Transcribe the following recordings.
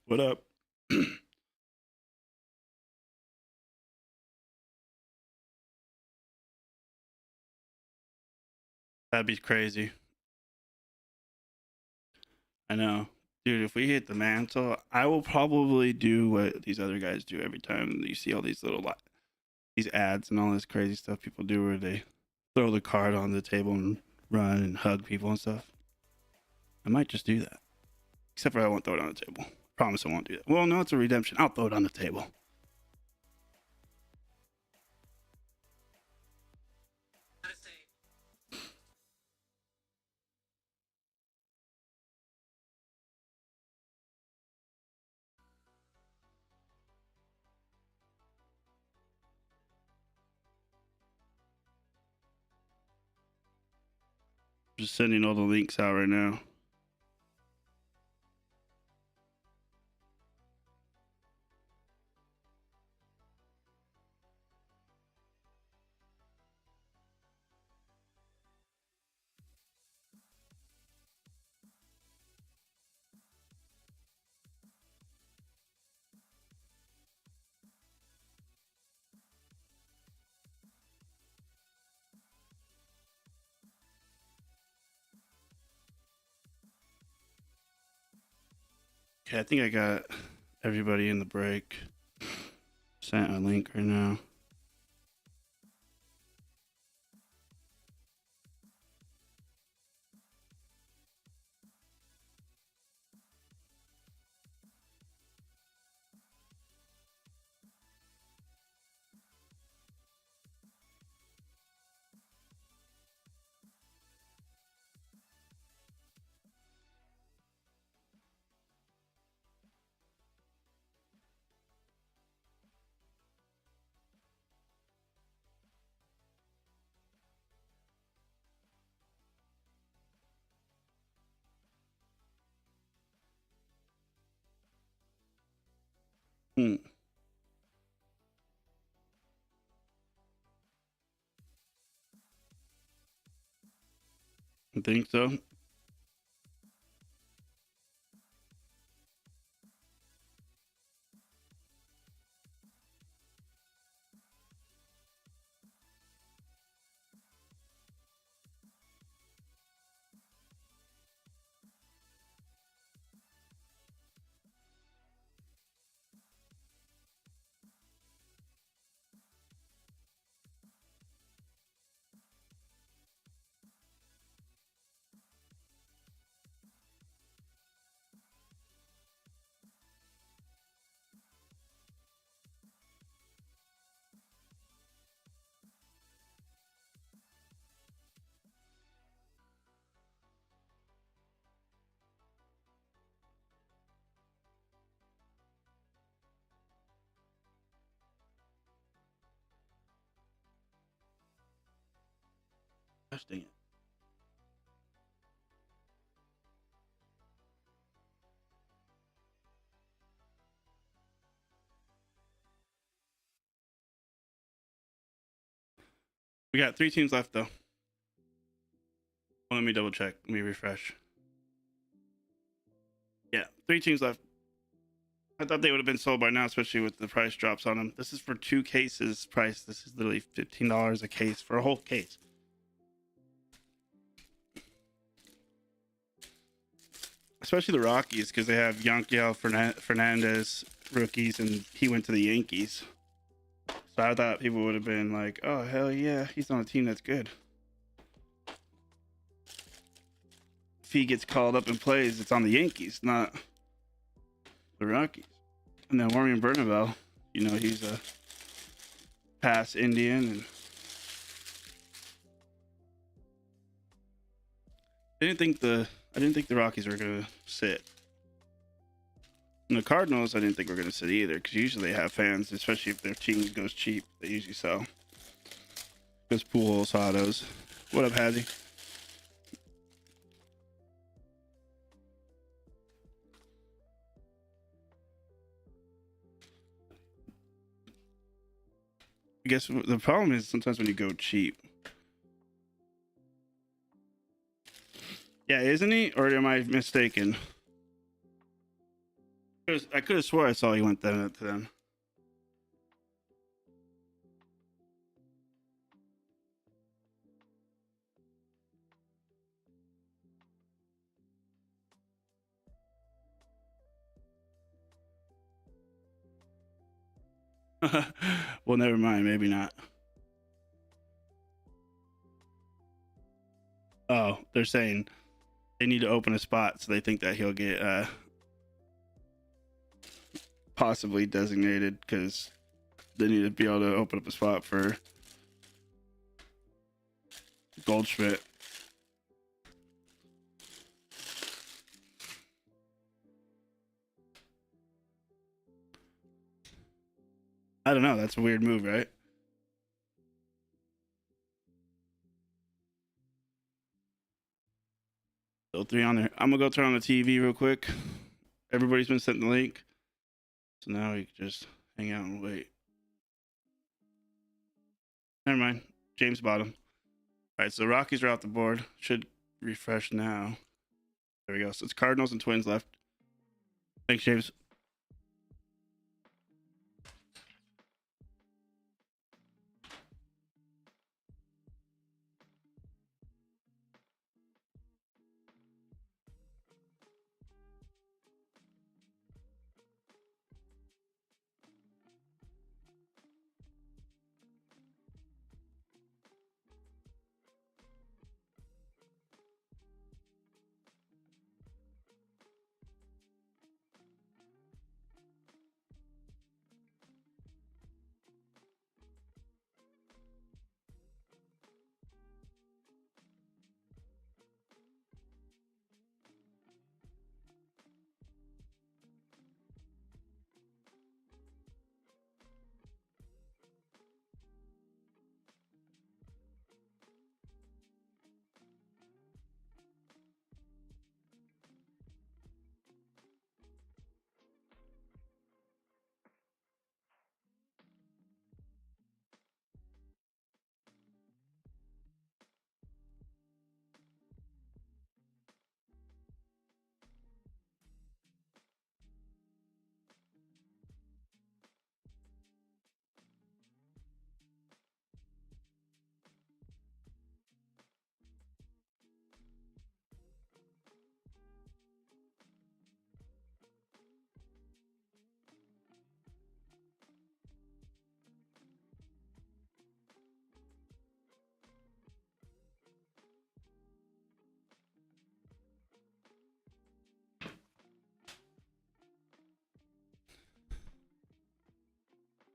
What up? That'd be crazy. I know. Dude, if we hit the mantle, I will probably do what these other guys do every time you see all these these ads and all this crazy stuff people do where they throw the card on the table and run and hug people and stuff. I might just do that. Except for I won't throw it on the table. Promise I won't do that. Well, no, it's a redemption. I'll throw it on the table. Just sending all the links out right now. Okay, I think I got everybody in the break. Sent a link right now. Hmm. I think so. Gosh dang it. We got 3 teams left though. Well, let me double check. Let me refresh. Yeah, 3 teams left. I thought they would have been sold by now, especially with the price drops on them. This is for 2 cases price. This is literally $15 a case for a whole case. Especially the Rockies, because they have Yanquiel Fernandez rookies, and he went to the Yankees. So I thought people would have been like, "Oh hell yeah, he's on a team that's good." If he gets called up and plays, it's on the Yankees, not the Rockies. And then Warren Bernabel, he's a pass Indian, and I didn't think the Rockies were gonna sit. And the Cardinals, I didn't think were gonna sit either, because usually they have fans, especially if their team goes cheap. They usually sell. Goes Pujols, autos. What up, Hazzy? I guess the problem is sometimes when you go cheap. Yeah, isn't he? Or am I mistaken? I could have swore I saw he went to them. Well, never mind. Maybe not. Oh, they're saying they need to open a spot, so they think that he'll get possibly designated because they need to be able to open up a spot for Goldschmidt. I don't know. That's a weird move, right? Still 3 on there. I'm gonna go turn on the TV real quick. Everybody's been sent the link, so now we can just hang out and wait. Never mind. James bottom. All right, so Rockies are off the board. Should refresh now. There we go. So it's Cardinals and Twins left. Thanks, James.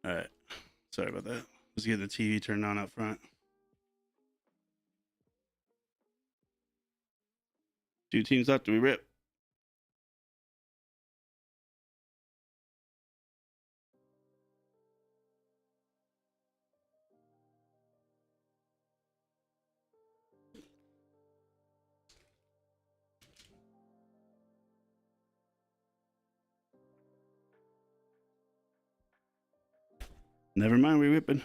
All right. Sorry about that. Let's get the TV turned on up front. 2 teams left. Do we rip? Never mind. We ripping.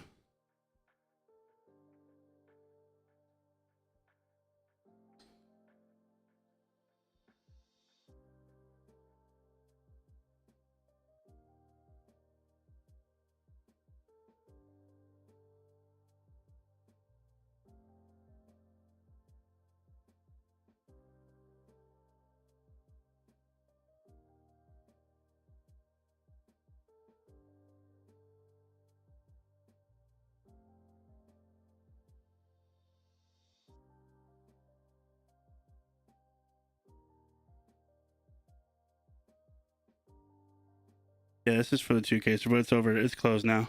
Yeah, this is for the 2K, but it's over. It's closed now.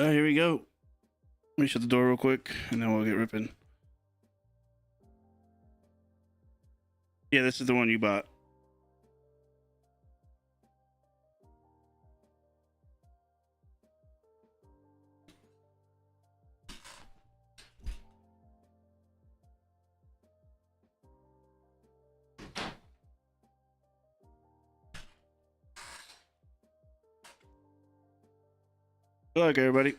Here we go. Let me shut the door real quick, and then we'll get ripping. Yeah, this is the one you bought. Good luck, everybody.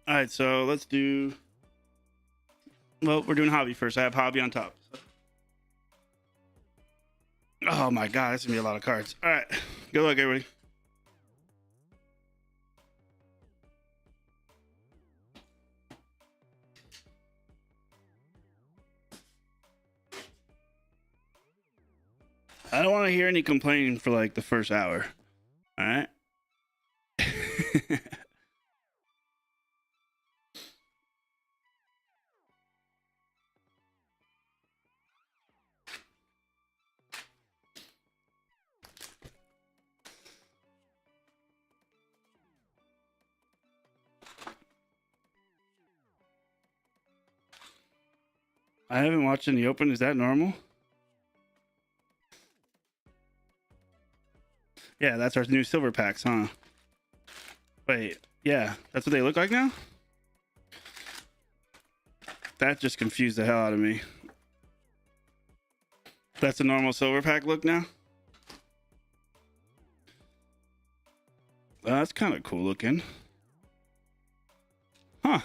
All right, so let's do. Well, we're doing hobby first. I have hobby on top. Oh my god, that's gonna be a lot of cards. All right, good luck, everybody. I don't want to hear any complaining for like the first hour. All right. I haven't watched in the open. Is that normal? Yeah, that's our new silver packs, huh? Wait, yeah, that's what they look like now? That just confused the hell out of me. That's a normal silver pack look now? That's kind of cool looking. Huh.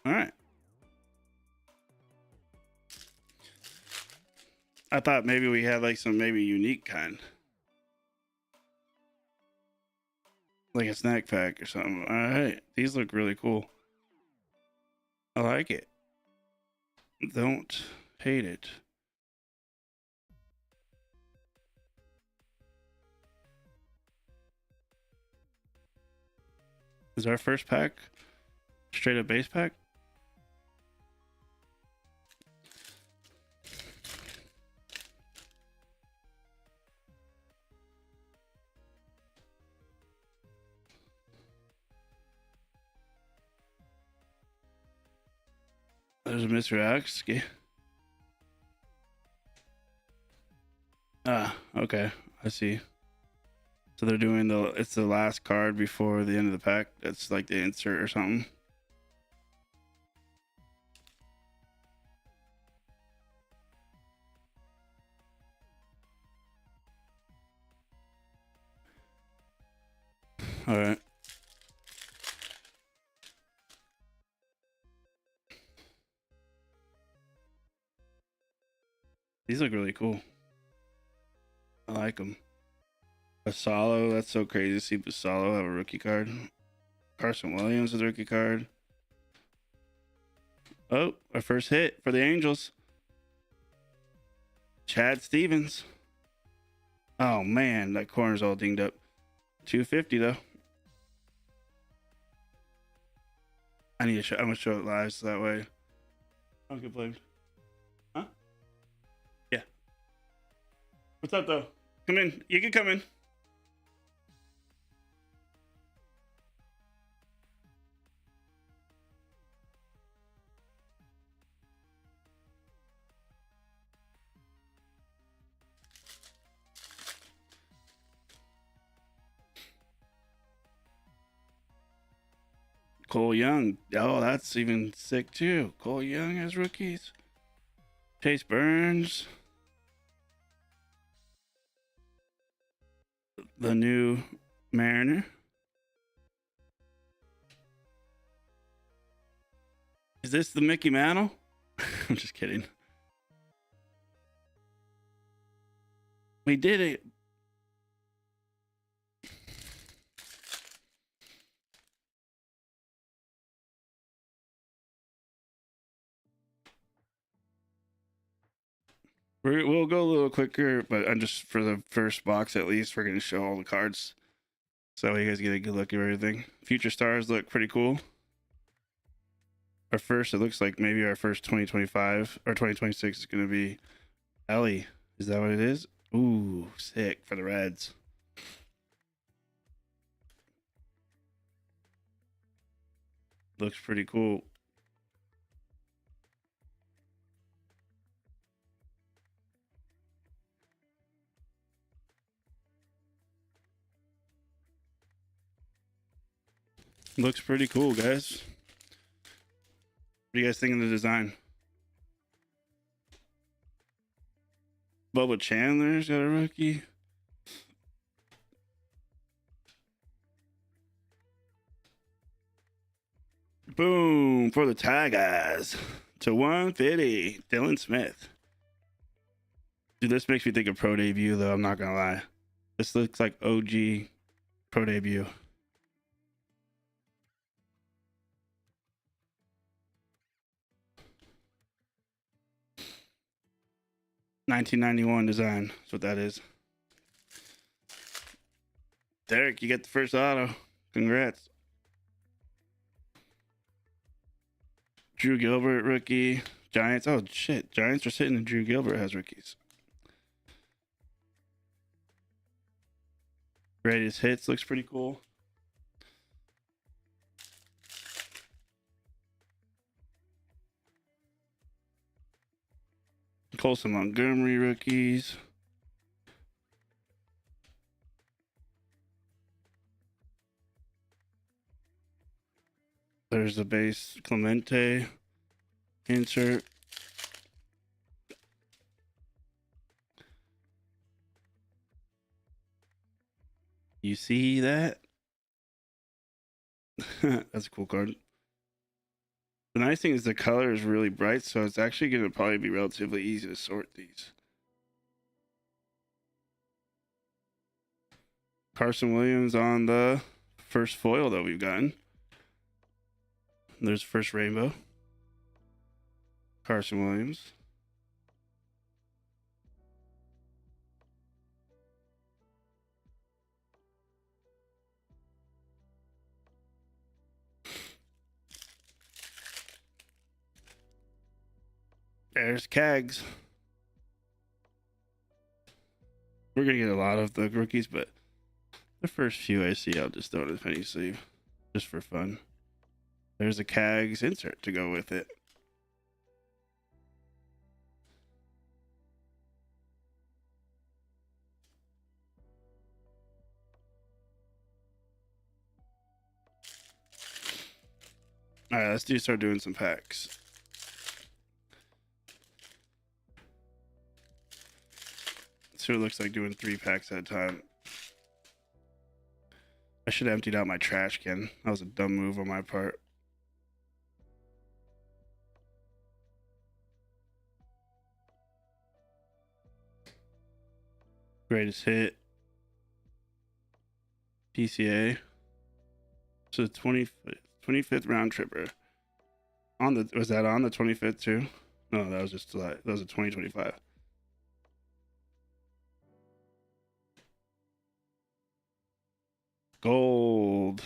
All right. I thought maybe we had like some maybe unique kind. Like a snack pack or something. All right. These look really cool. I like it. Don't hate it. Is our first pack straight up base pack? There's Mr. X. Ah, okay. I see. So they're doing it's the last card before the end of the pack. That's like the insert or something. All right. These look really cool. I like them. Basalo, that's so crazy to see Basalo have a rookie card. Carson Williams with a rookie card. Oh, our first hit for the Angels. Chad Stevens. Oh man, that corner's all dinged up. 250 though. I need to show. I'm gonna show it live so that way I don't get blamed. Huh? Yeah. What's up though? Come in. You can come in. Cole Young. Oh, that's even sick too. Cole Young as rookies. Chase Burns. The new Mariner. Is this the Mickey Mantle? I'm just kidding. We did it. We'll go a little quicker, but I'm just for the first box at least. We're gonna show all the cards, so you guys get a good look at everything. Future stars look pretty cool. Our first, it looks like maybe our first 2025 or 2026 is gonna be Ellie. Is that what it is? Ooh, sick for the Reds. Looks pretty cool. Looks pretty cool, guys. What do you guys think of the design? Bubba Chandler's got a rookie. Boom for the Tigers to 150. Dylan Smith. Dude, this makes me think of Pro Debut, though. I'm not gonna lie. This looks like OG Pro Debut. $19.91 design. That's what that is. Derek, you get the first auto. Congrats. Drew Gilbert, rookie. Giants. Oh, shit. Giants are sitting and Drew Gilbert has rookies. Greatest hits looks pretty cool. Colson Montgomery rookies. There's the base Clemente insert. You see that? That's a cool card. The nice thing is the color is really bright, so it's actually going to probably be relatively easy to sort these. Carson Williams on the first foil that we've gotten. There's first rainbow. Carson Williams. There's Cags. We're going to get a lot of the rookies, but the first few I see, I'll just throw in a penny sleeve just for fun. There's a Cags insert to go with it. All right, let's start doing some packs. Let's see what it looks like doing 3 packs at a time. I should have emptied out my trash can. That was a dumb move on my part. Greatest hit. PCA. So 25th round tripper. Was that on the 25th too? No, that was just that was a 2025. Gold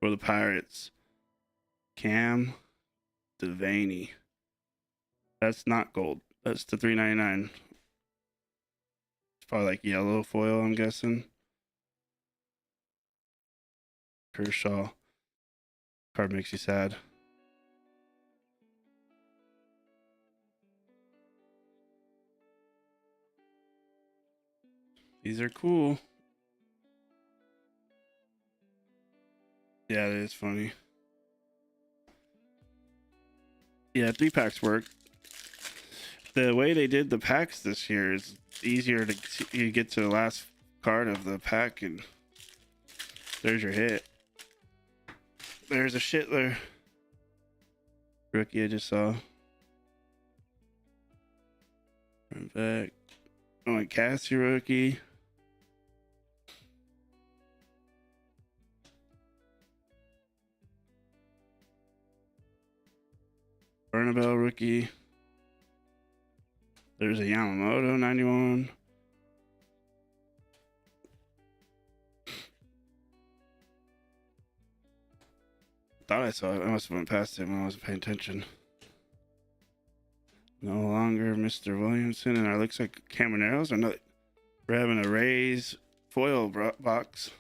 for the Pirates. Cam Devaney. That's not gold. That's the $3.99. It's probably like yellow foil, I'm guessing. Kershaw. Card makes you sad. These are cool. Yeah, it is funny. Yeah, 3-packs work. The way they did the packs this year is easier to you get to the last card of the pack and there's your hit. There's a Shitler rookie I just saw. Run back. Oh, Cassie rookie. Bernabelle rookie. There's a Yamamoto 91. Thought I saw it. I must have went past it when I wasn't paying attention. No longer Mr. Williamson, and it looks like Camaroneros. We're having a Rays foil box.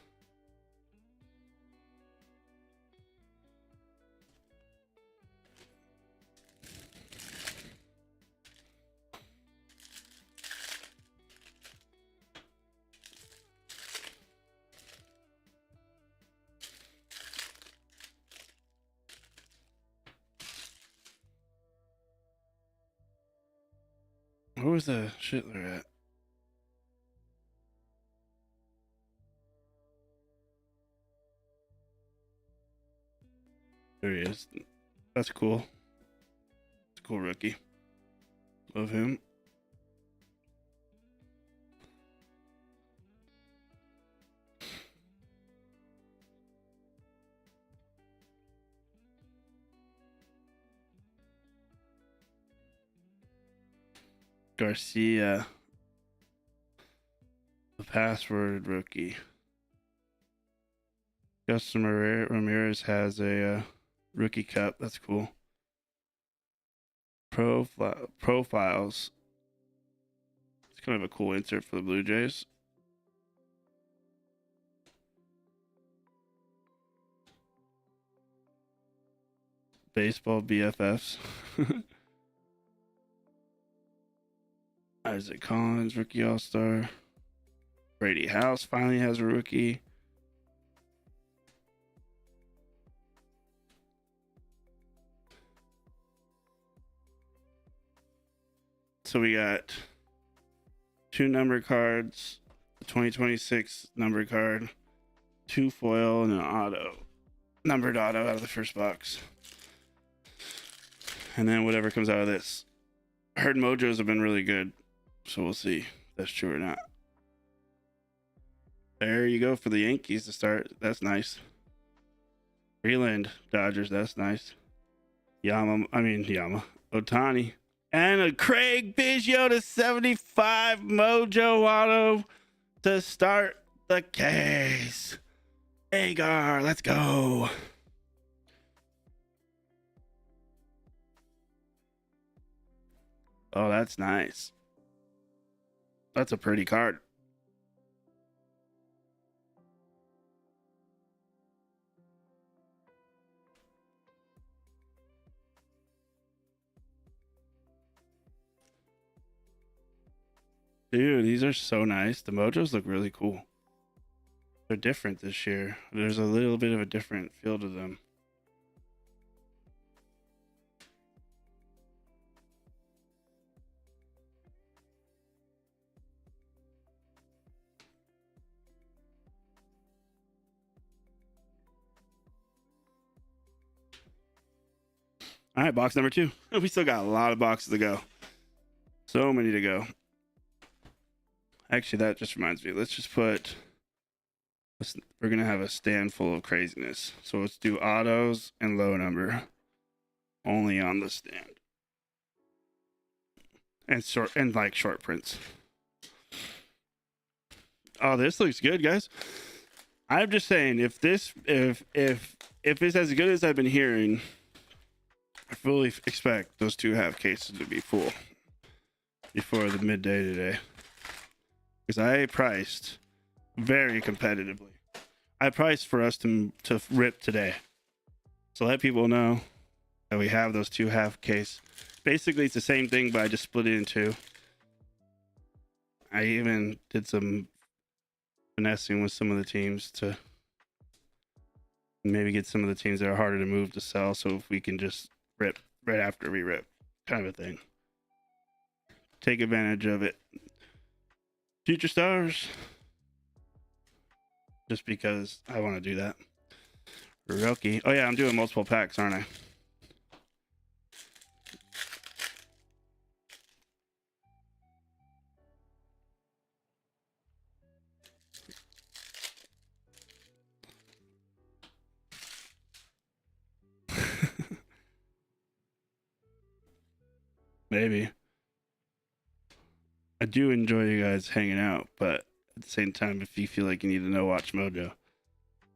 Where was the Shitler at? There he is. That's cool. It's a cool rookie. Love him. Garcia. The password rookie. Justin Ramirez has a rookie cup. That's cool. Profiles. It's kind of a cool insert for the Blue Jays. Baseball BFFs. Isaac Collins, rookie all-star. Brady House finally has a rookie. So we got 2 number cards, a 2026 number card, 2 foil, and an auto. Numbered auto out of the first box. And then whatever comes out of this. I heard Mojos have been really good, so we'll see if that's true or not. There you go for the Yankees to start. That's nice. Freeland Dodgers, that's nice. Yama. Otani. And a Craig Biggio to 75 Mojo auto to start the case. Agar, let's go. Oh, that's nice. That's a pretty card. Dude, these are so nice. The Mojos look really cool. They're different this year. There's a little bit of a different feel to them. All right, box number 2. We still got a lot of boxes to go. So many to go. Actually, that just reminds me. Let's just put... We're going to have a stand full of craziness. So let's do autos and low number. Only on the stand. And short prints. Oh, this looks good, guys. I'm just saying, if it's as good as I've been hearing, I fully expect those 2.5 cases to be full before the midday today. Because I priced very competitively. I priced for us to rip today. So let people know that we have those 2.5 case. Basically, it's the same thing, but I just split it in two. I even did some finessing with some of the teams to maybe get some of the teams that are harder to move to sell. So if we can just rip right after we rip, kind of a thing. Take advantage of it. Future stars. Just because I want to do that. Rookie. Oh yeah, I'm doing multiple packs, aren't I? Maybe. I do enjoy you guys hanging out, but at the same time, if you feel like you need to know Watch Mojo,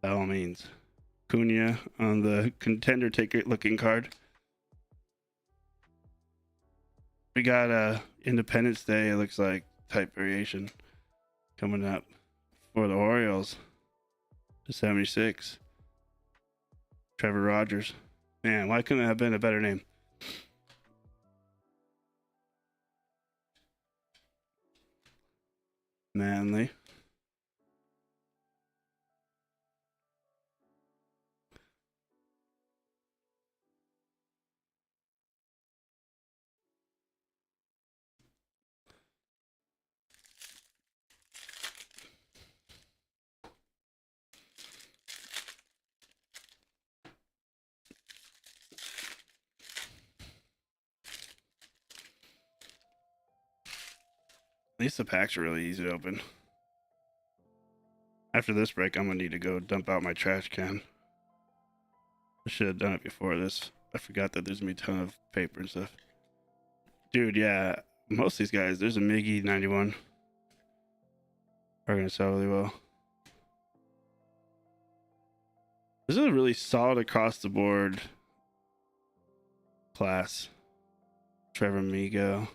by all means. Cunha on the contender ticket looking card. We got Independence Day, it looks like, type variation coming up for the Orioles. The 76. Trevor Rogers. Man, why couldn't it have been a better name? Manly. At least the packs are really easy to open. After this break, I'm gonna need to go dump out my trash can. I should have done it before this. I forgot that there's gonna be a ton of paper and stuff. Dude, yeah, most of these guys, there's a Miggy 91. Are gonna sell really well. This is a really solid across the board class. Trevor Migo.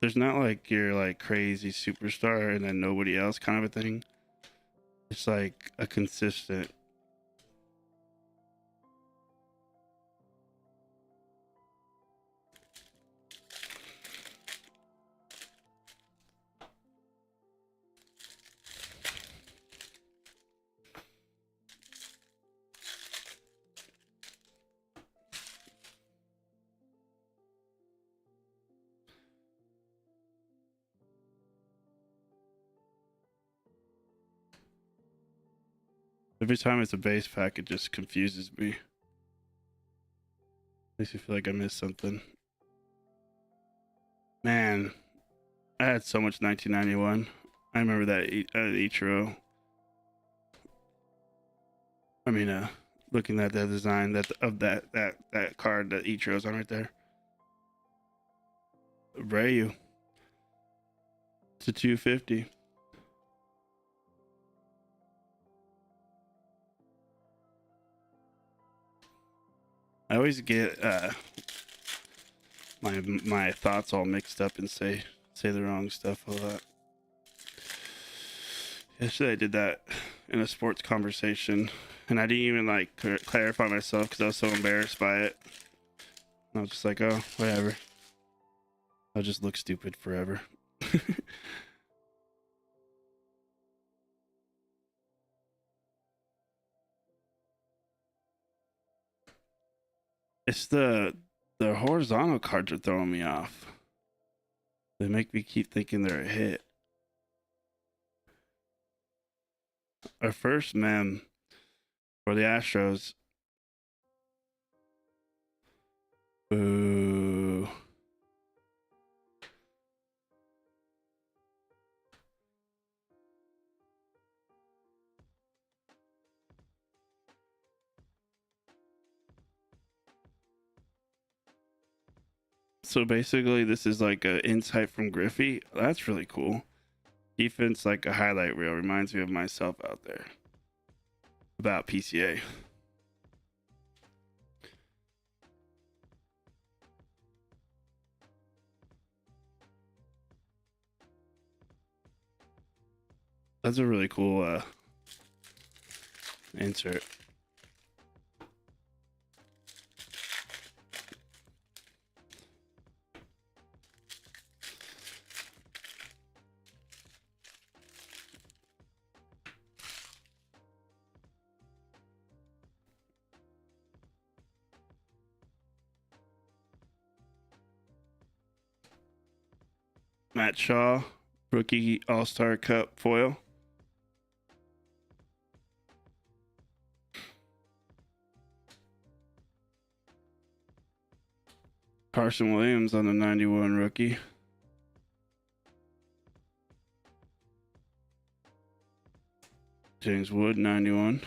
There's not like your like crazy superstar and then nobody else kind of a thing. It's like a consistent. Every time it's a base pack, it just confuses me. Makes me feel like I missed something. Man, I had so much 1991. I remember that Ichiro. I mean, looking at that design that card that Ichiro's on right there. Rayu to 250. I always get my thoughts all mixed up and say the wrong stuff a lot. Yesterday I did that in a sports conversation, and I didn't even like clarify myself because I was so embarrassed by it. I was just like, oh, whatever. I'll just look stupid forever. It's the horizontal cards are throwing me off. They make me keep thinking they're a hit. Our first mem for the Astros. Boo. So basically, this is like an insight from Griffey. That's really cool. Defense like a highlight reel. Reminds me of myself out there. About PCA. That's a really cool insert. Matt Shaw, rookie All-Star Cup foil. Carson Williams on the 91 rookie. James Wood, 91.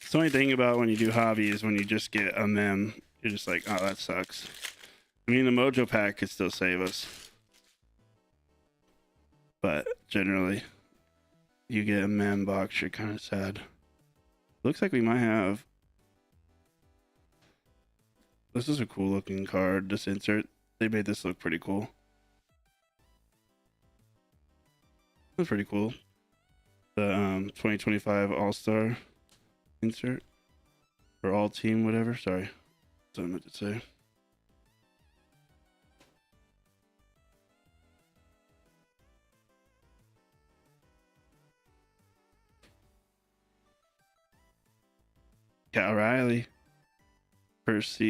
The only thing about when you do hobby is when you just get a mem, you're just like, oh, that sucks. I mean, the Mojo pack could still save us, but generally, you get a mem box, you're kind of sad. Looks like we might have. This is a cool looking card. This insert, they made this look pretty cool. That's pretty cool. The 2025 All-Star insert or all team, whatever. Sorry, that's what I meant to say. Cal Riley, first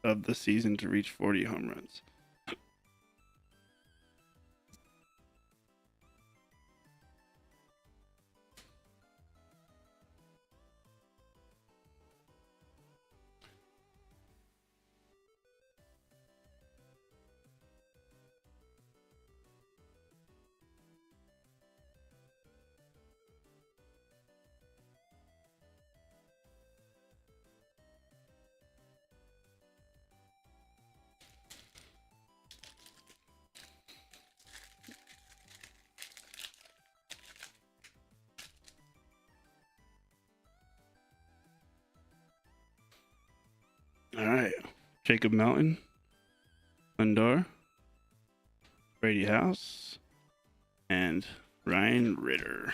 of the season to reach 40 home runs. All right, Jacob Melton, Lindor, Brady House, and Ryan Ritter.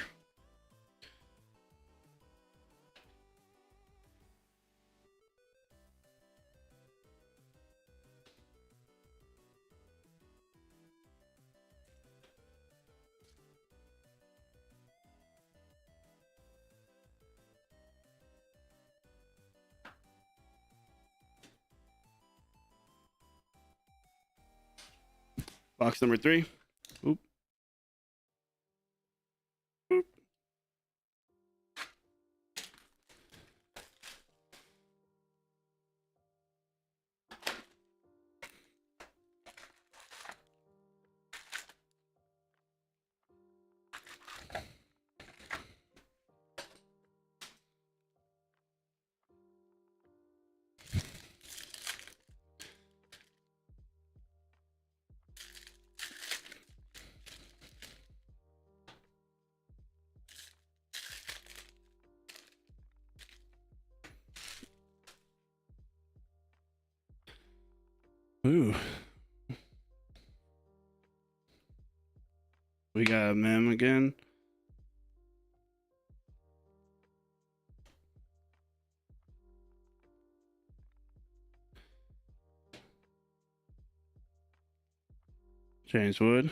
Box number 3. Oop. Oop. Ooh. We got a mem again. James Wood.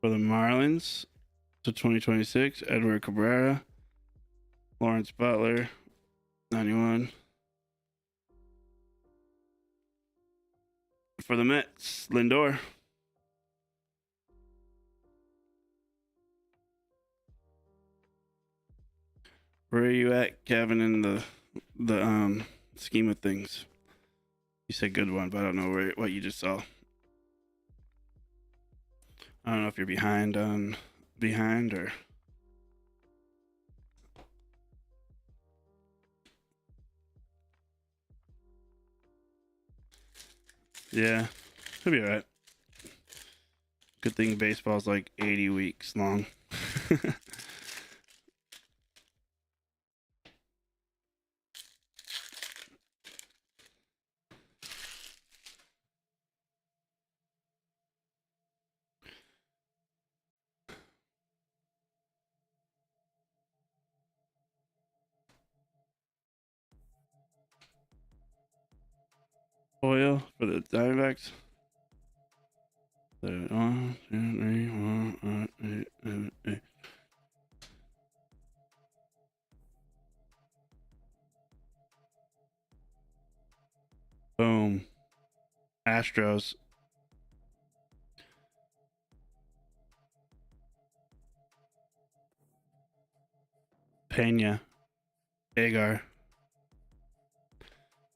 For the Marlins to 2026, Edward Cabrera, Lawrence Butler, 91. For the Mets, Lindor. Where are you at, Kevin, in the scheme of things? You said good one, but I don't know what you just saw. I don't know if you're behind or yeah, he'll be alright. Good thing baseball's like 80 weeks long. Oil for the Diamondbacks. Boom. Astros. Pena. Agar.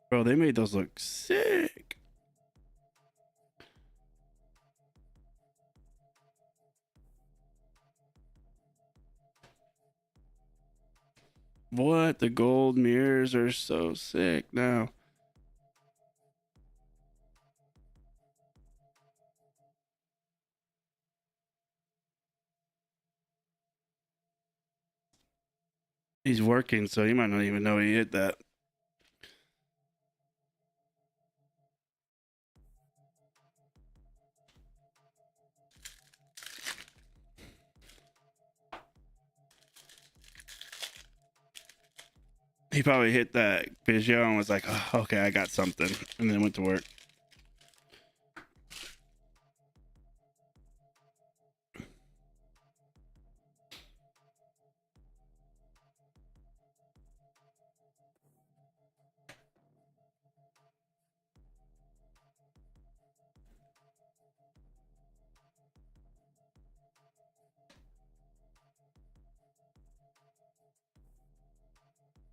Bro, they made those look sick. What? The gold mirrors are so sick now. He's working, so he might not even know he hit that. He probably hit that Peugeot and was like, oh, okay, I got something. And then went to work.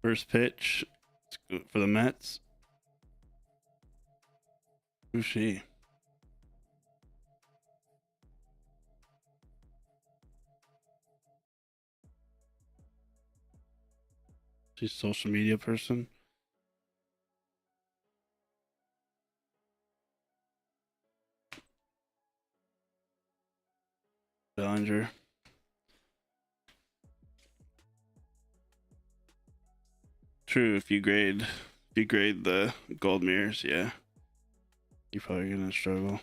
First pitch for the Mets. Who's she? She's a social media person. Bellinger. True, if you grade the gold mirrors, yeah. You're probably gonna struggle.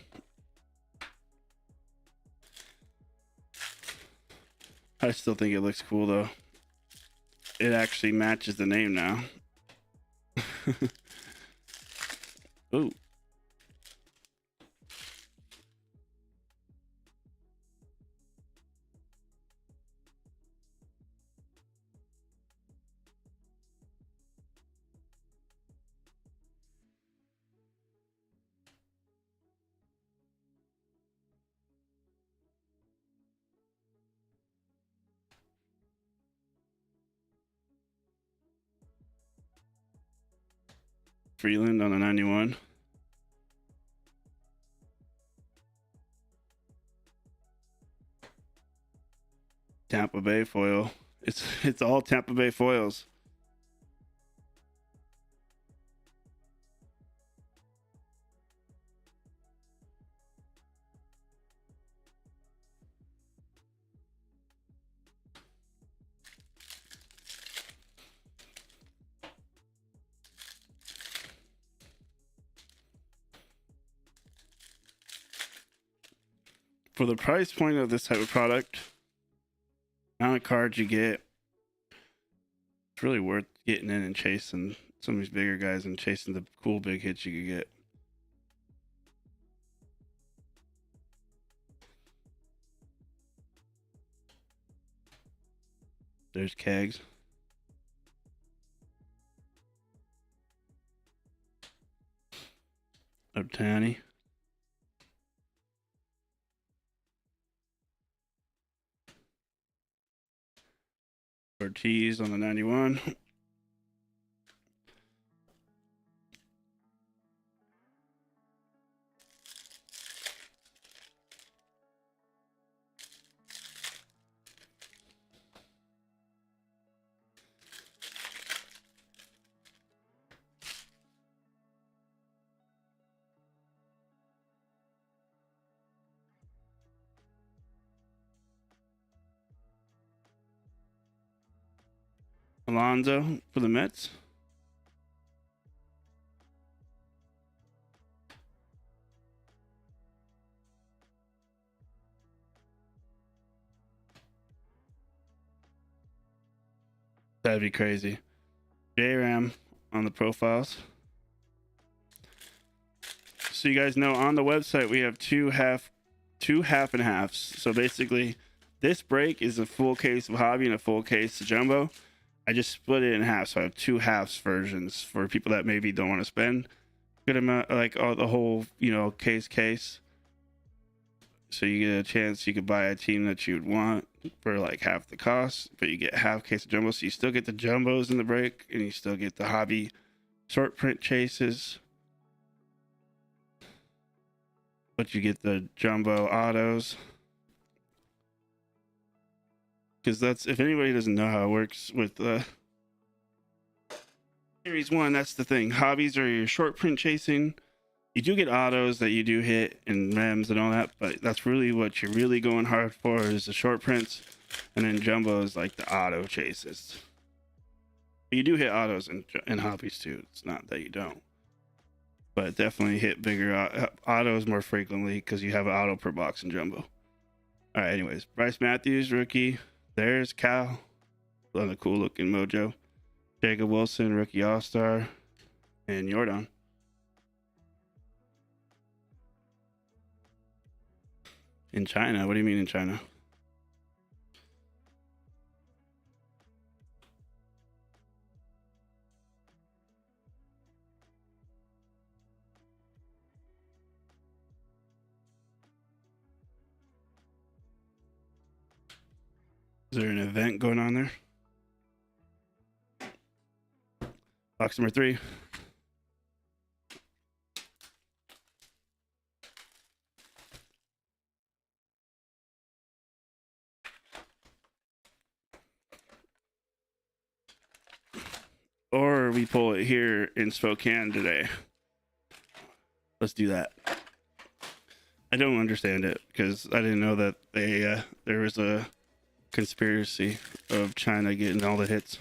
I still think it looks cool though. It actually matches the name now. Ooh. Freeland on a 91. Tampa Bay foil. It's all Tampa Bay foils. For the price point of this type of product, amount of cards you get, it's really worth getting in and chasing some of these bigger guys and chasing the cool big hits you could get. There's kegs. Otani. Ortiz on the 91. Alonso for the Mets. That'd be crazy. J-Ram on the profiles. So you guys know on the website we have two half and halves. So basically, this break is a full case of hobby and a full case of jumbo. I just split it in half, so I have two halves versions for people that maybe don't want to spend good amount, like the whole, case. So you get a chance, you could buy a team that you'd want for like half the cost, but you get half case of jumbo, so you still get the jumbos in the break, and you still get the hobby short print chases, but you get the jumbo autos. Because that's, if anybody doesn't know how it works with Series 1, that's the thing. Hobbies are your short print chasing. You do get autos that you do hit and rems and all that, but that's really what you're really going hard for is the short prints. And then jumbo is like the auto chases. You do hit autos in hobbies too. It's not that you don't. But definitely hit bigger autos more frequently because you have an auto per box in jumbo. All right, anyways. Bryce Matthews, rookie. There's Cal on the cool looking mojo. Jacob Wilson, rookie all-star. And Jordan. In China? What do you mean in China? Is there an event going on there? Box number 3. Or we pull it here in Spokane today. Let's do that. I don't understand it because I didn't know that there was a conspiracy of China getting all the hits.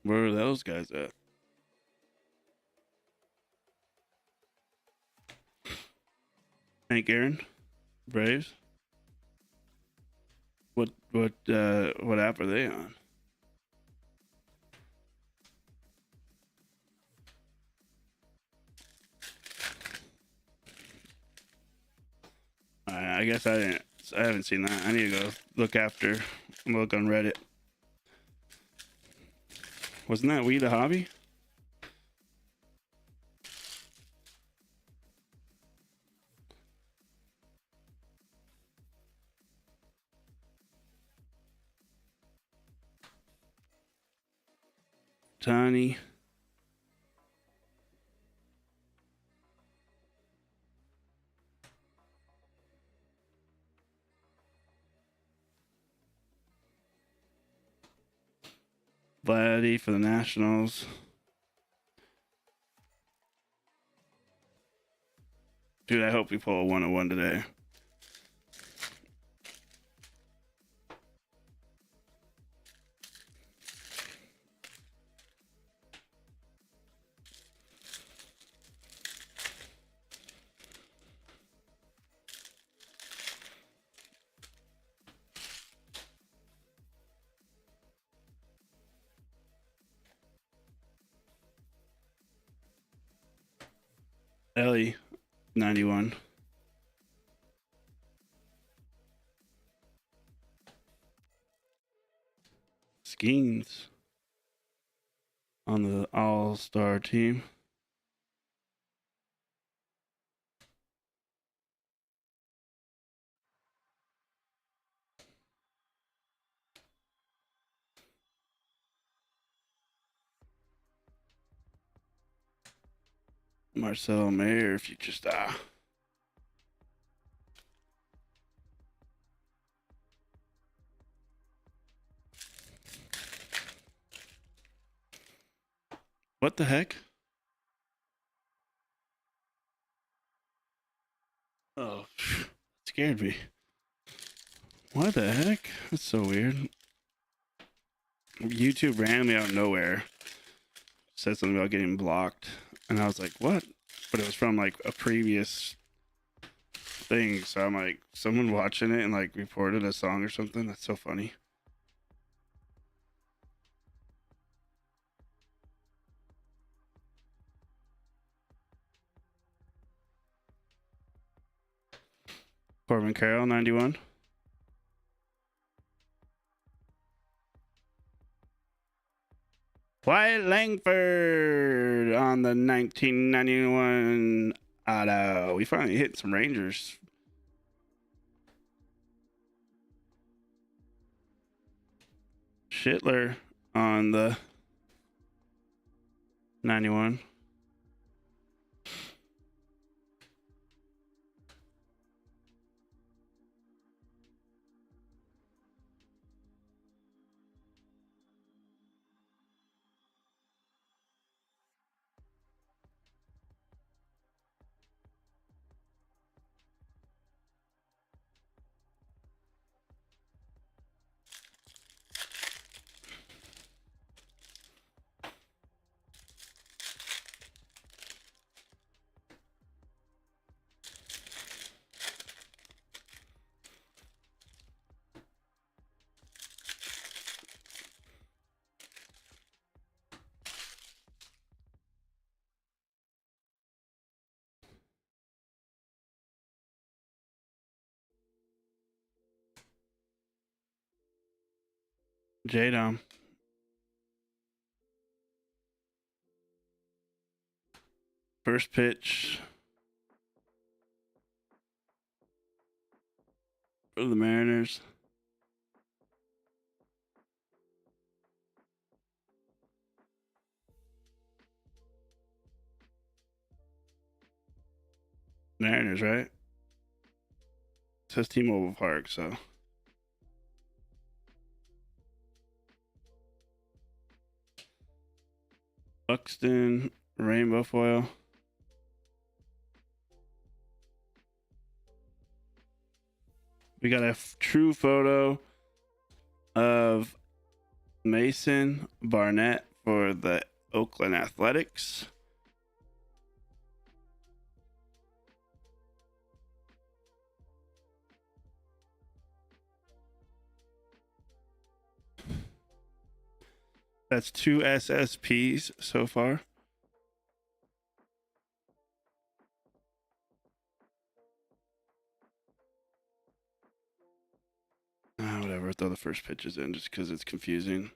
Where are those guys at? Hank Aaron, Braves. What app are they on? I guess I haven't seen that. I need to go look after. I'm gonna look on Reddit. Wasn't that We the Hobby? Tiny. Vladdy for the Nationals. Dude, I hope we pull a 101 today. Ellie 91. Skeens on the all-star team. Marcel Mayer, future star. What the heck? Oh, scared me. What the heck? That's so weird. YouTube randomly out of nowhere said something about getting blocked, and I was like, what? But it was from like a previous thing, so I'm like, someone watching it and like reported a song or something. That's so funny. Corbin Carroll, 91. Wyatt Langford on the 1991 auto. We finally hit some Rangers. Schittler on the 91. J-Dom. First pitch for the Mariners. Mariners, right? It says T-Mobile Park, so. Buxton, rainbow foil. We got a true photo of Mason Barnett for the Oakland Athletics. That's 2 SSPs so far. Whatever, throw the first pitches in just because it's confusing.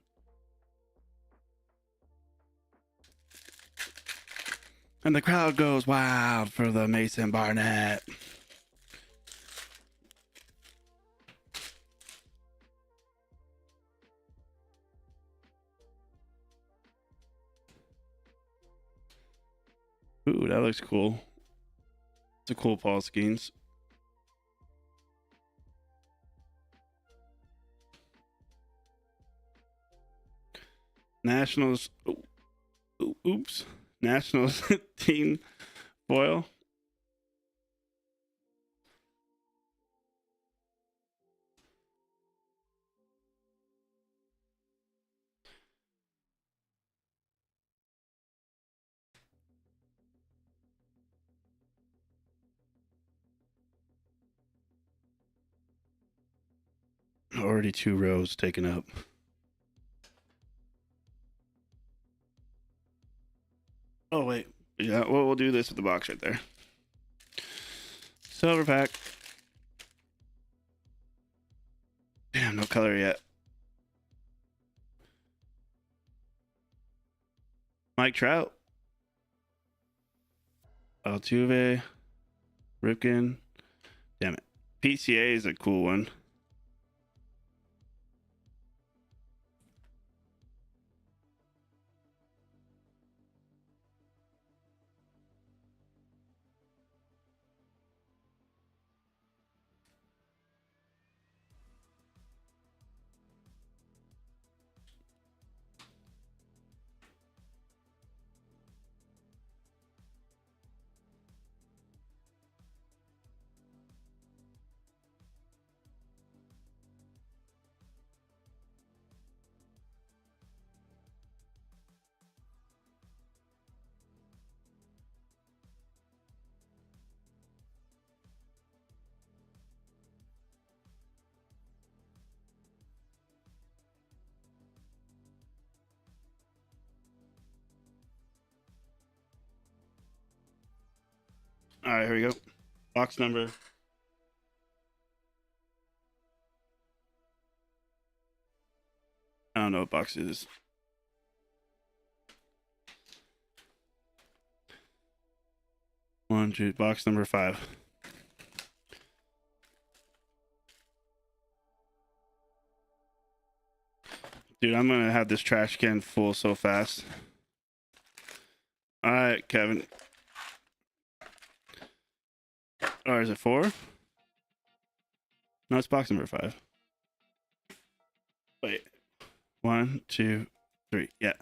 And the crowd goes wild for the Mason Barnett. Ooh, that looks cool. It's a cool Paul Skeens. Nationals. Oops. Nationals team foil. Already 2 rows taken up. Oh, wait. Yeah, well, we'll do this with the box right there. Silver pack. Damn, no color yet. Mike Trout. Altuve. Ripken. Damn it. PCA is a cool one. All right, here we go. Box number. I don't know what box it is. One, two, box number 5. Dude, I'm gonna have this trash can full so fast. All right, Kevin. Or is it 4? No, it's box number 5. Wait. 1, 2, 3. Yeah.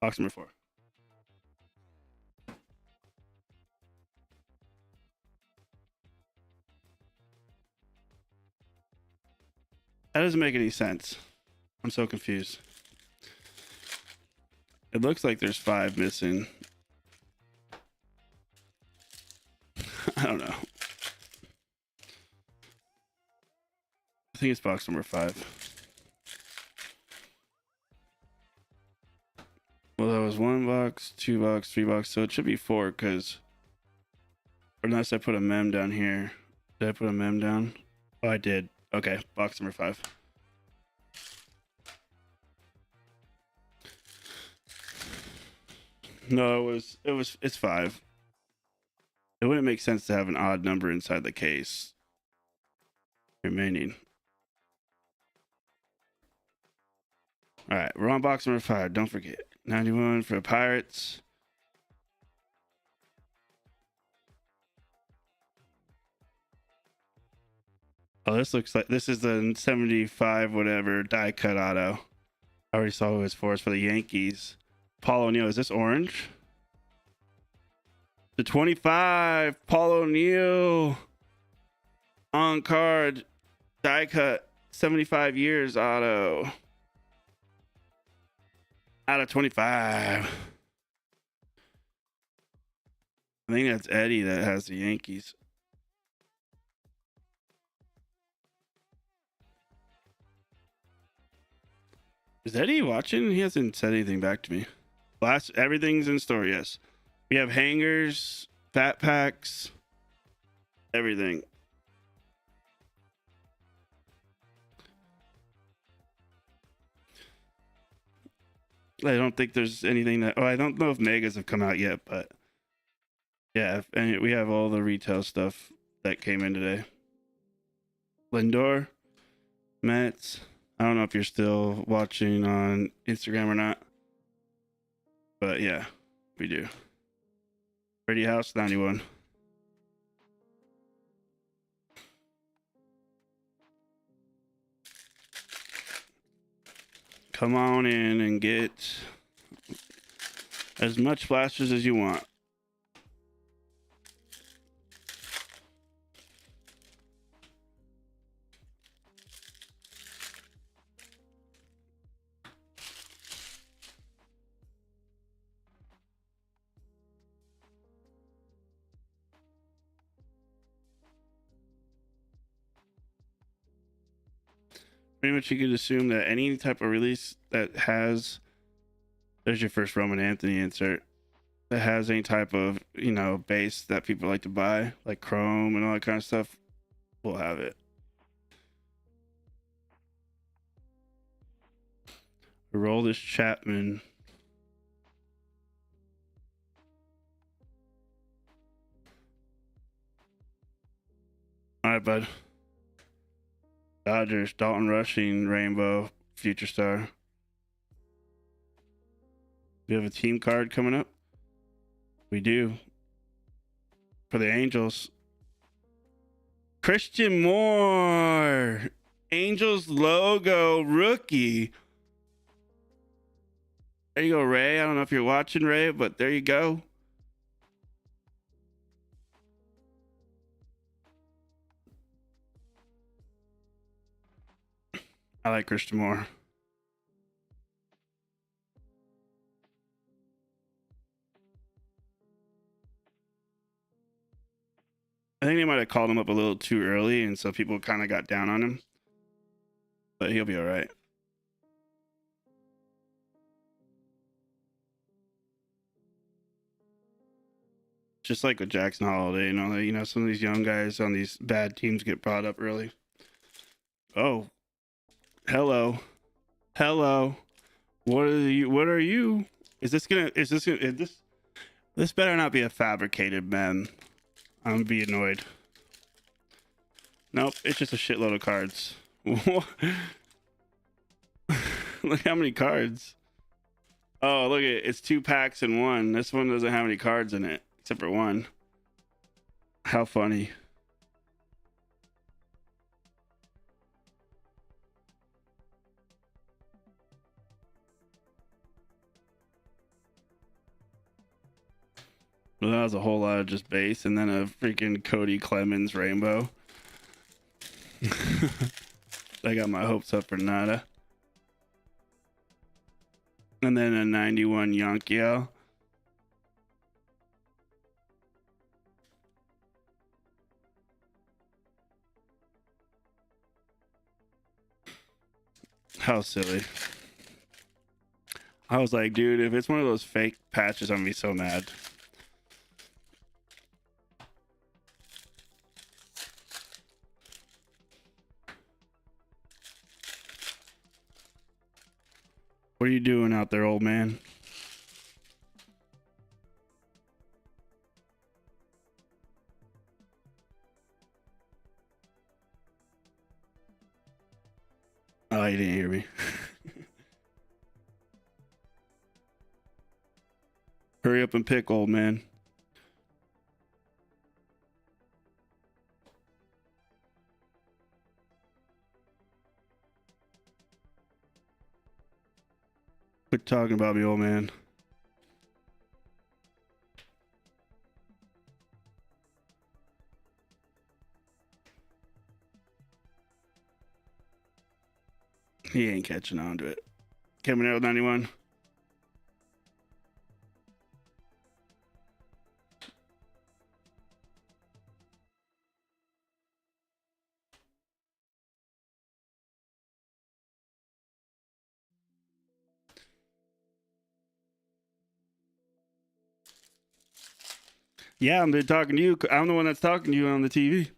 Box number 4. That doesn't make any sense. I'm so confused. It looks like there's 5 missing. I don't know. I think it's box number 5. Well, that was 1 box, 2 box, 3 box, so it should be 4 because unless I put a mem down here. Did I put a mem down? Oh, I did. Okay, box number 5. No, it's 5. It wouldn't make sense to have an odd number inside the case remaining. All right, we're on box number 5. Don't forget. 91 for the Pirates. Oh, this looks like this is the 75 whatever die cut auto. I already saw who his for the Yankees. Paul O'Neill. Is this orange? The 25 Paul O'Neill on card die cut 75 years auto out of 25. I think that's Eddie that has the Yankees. Is Eddie watching? He hasn't said anything back to me. Everything's in store, yes. We have hangers, fat packs, everything. I don't think there's anything that... Oh, I don't know if megas have come out yet, but... Yeah, and we have all the retail stuff that came in today. Lindor, Mets. I don't know if you're still watching on Instagram or not. But yeah, we do. Ready House 91. Come on in and get as much blasters as you want. Pretty much you could assume that any type of release that has... There's your first Roman Anthony insert. that has any type of, base that people like to buy, like chrome and all that kind of stuff, we'll have it. Roll this Chapman. All right, bud. Dodgers, Dalton Rushing, Rainbow, Future Star. We have a team card coming up. We do. For the Angels. Christian Moore. Angels logo rookie. There you go, Ray. I don't know if you're watching, Ray, but there you go. I like Christian Moore. I think they might have called him up a little too early, and so people kind of got down on him. But he'll be all right. Just like with Jackson Holiday, some of these young guys on these bad teams get brought up early. Oh, hello. What are you? This better not be a fabricated man. I'm gonna be annoyed. Nope, it's just a shitload of cards. Look how many cards. Oh, look at it. It's 2 packs in one. This one doesn't have any cards in it, except for one. How funny. Well, that was a whole lot of just base, and then a freaking Cody Clemens rainbow. I got my hopes up for nada. And then a 91 Yankiel. How silly. I was like, dude, if it's one of those fake patches, I'm gonna be so mad. What are you doing out there, old man? Oh, you didn't hear me. Hurry up and pick, old man. Quit talking about me, old man. He ain't catching on to it. Caminero 91. Yeah, I'm talking to you. I'm the one that's talking to you on the TV.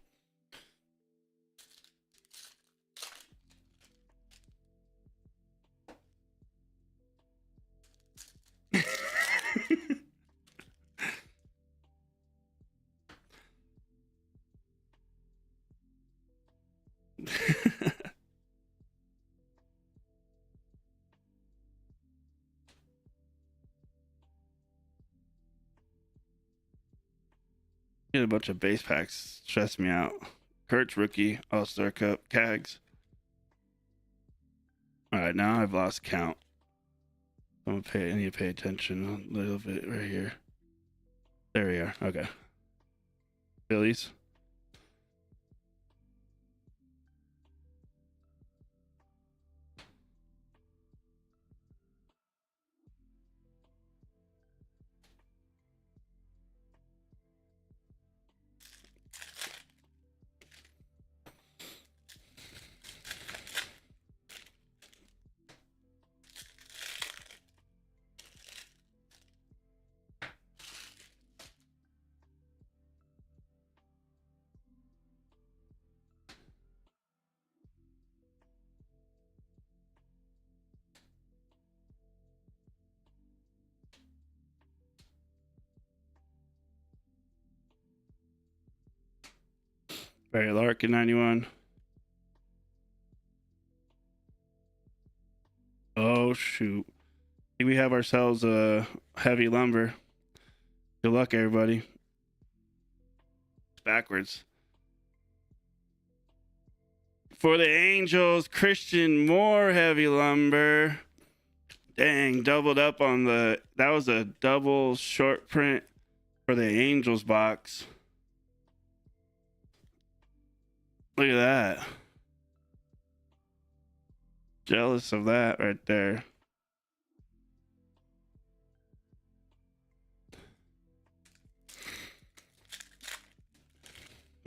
Get a bunch of base packs. Stress me out. Kurtz rookie, All-Star Cup, Cags. All right, now I've lost count. I need to pay attention a little bit right here. There we are. Okay. Phillies. Barry Larkin 91. Oh shoot. I think we have ourselves a heavy lumber. Good luck, everybody. It's backwards. For the Angels, Christian Moore heavy lumber. Dang, doubled up on the. That was a double short print for the Angels box. Look at that. Jealous of that right there.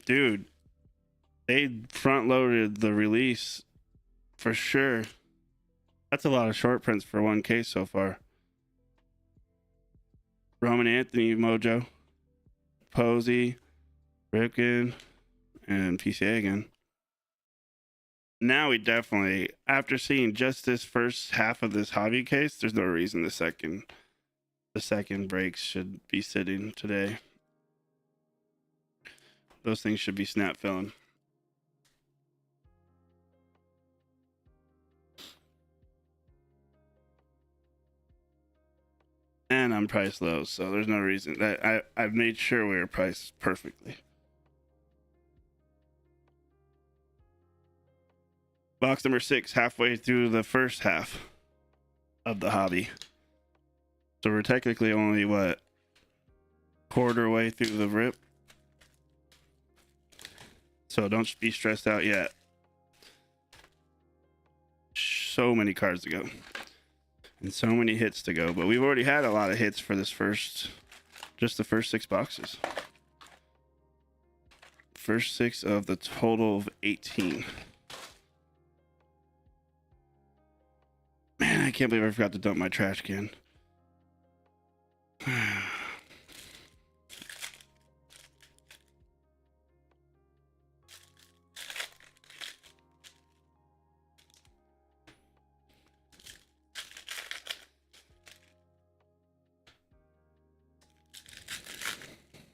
Dude, they front loaded the release for sure. That's a lot of short prints for one case so far. Roman Anthony Mojo, Posey, Ripken, and PCA again. Now we definitely, after seeing just this first half of this hobby case, there's no reason the second breaks should be sitting today. Those things should be snap filling. And I'm priced low, so there's no reason that I've made sure we were priced perfectly. Box number 6, halfway through the first half of the hobby. So we're technically only what, quarter way through the rip. So don't be stressed out yet. So many cards to go. And so many hits to go. But we've already had a lot of hits for this just the first 6 boxes. First 6 of the total of 18. Man, I can't believe I forgot to dump my trash can.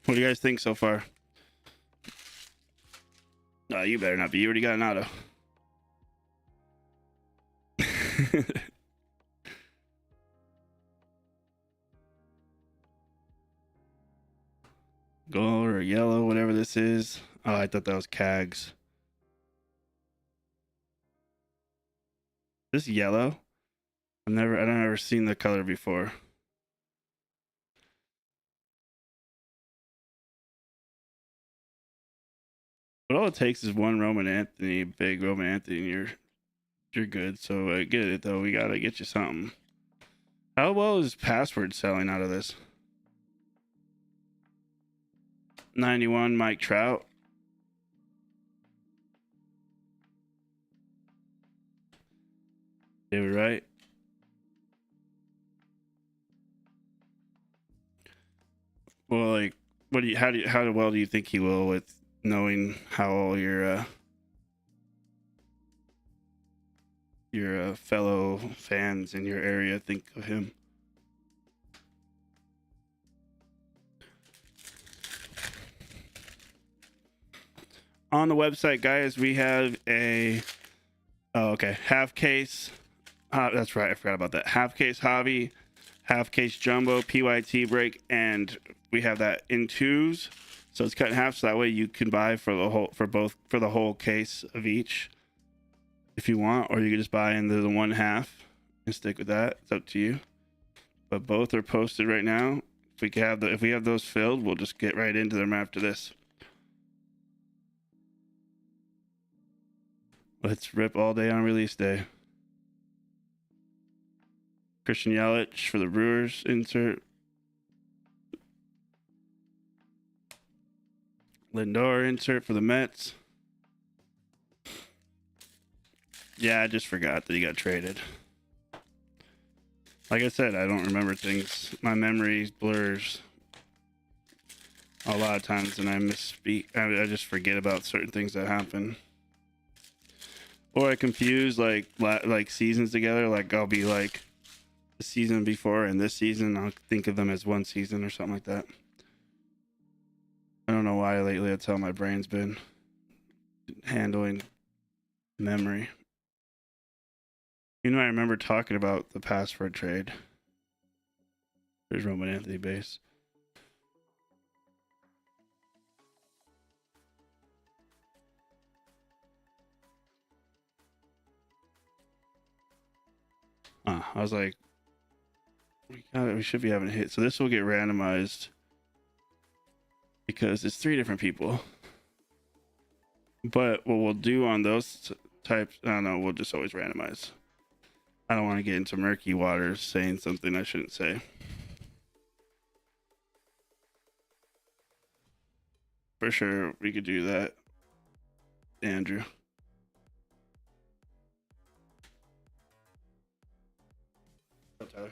What do you guys think so far? No, you better not be. You already got an auto. Gold or yellow, whatever this is. Oh, I thought that was Cags. This yellow? I've never seen the color before. But all it takes is one Roman Anthony, big Roman Anthony, and you're good. So I get it though. We gotta get you something. How well is Password selling out of this? 91 Mike Trout. David Wright. Well, like, how well do you think he will with knowing how all your fellow fans in your area think of him? On the website, guys, we have a half case. That's right, I forgot about that. Half case hobby, half case jumbo, PYT break, and we have that in 2s. So it's cut in half, so that way you can buy for the whole case of each if you want, or you can just buy into the 1/2 and stick with that. It's up to you. But both are posted right now. If we have those filled, we'll just get right into them after this. Let's rip all day on release day. Christian Yelich for the Brewers insert. Lindor insert for the Mets. Yeah, I just forgot that he got traded. Like I said, I don't remember things. My memory blurs a lot of times, and I misspeak. I just forget about certain things that happen. Or I confuse like seasons together. Like I'll be like the season before and this season. I'll think of them as one season or something like that. I don't know why lately. That's how my brain's been. handling memory. You know, I remember talking about the password trade. There's Roman Anthony base. I was like, we should be having a hit. So this will get randomized because it's 3 different people. But what we'll do on those types, I don't know, we'll just always randomize. I don't want to get into murky waters saying something I shouldn't say. For sure, we could do that, Andrew. Oh, Tyler.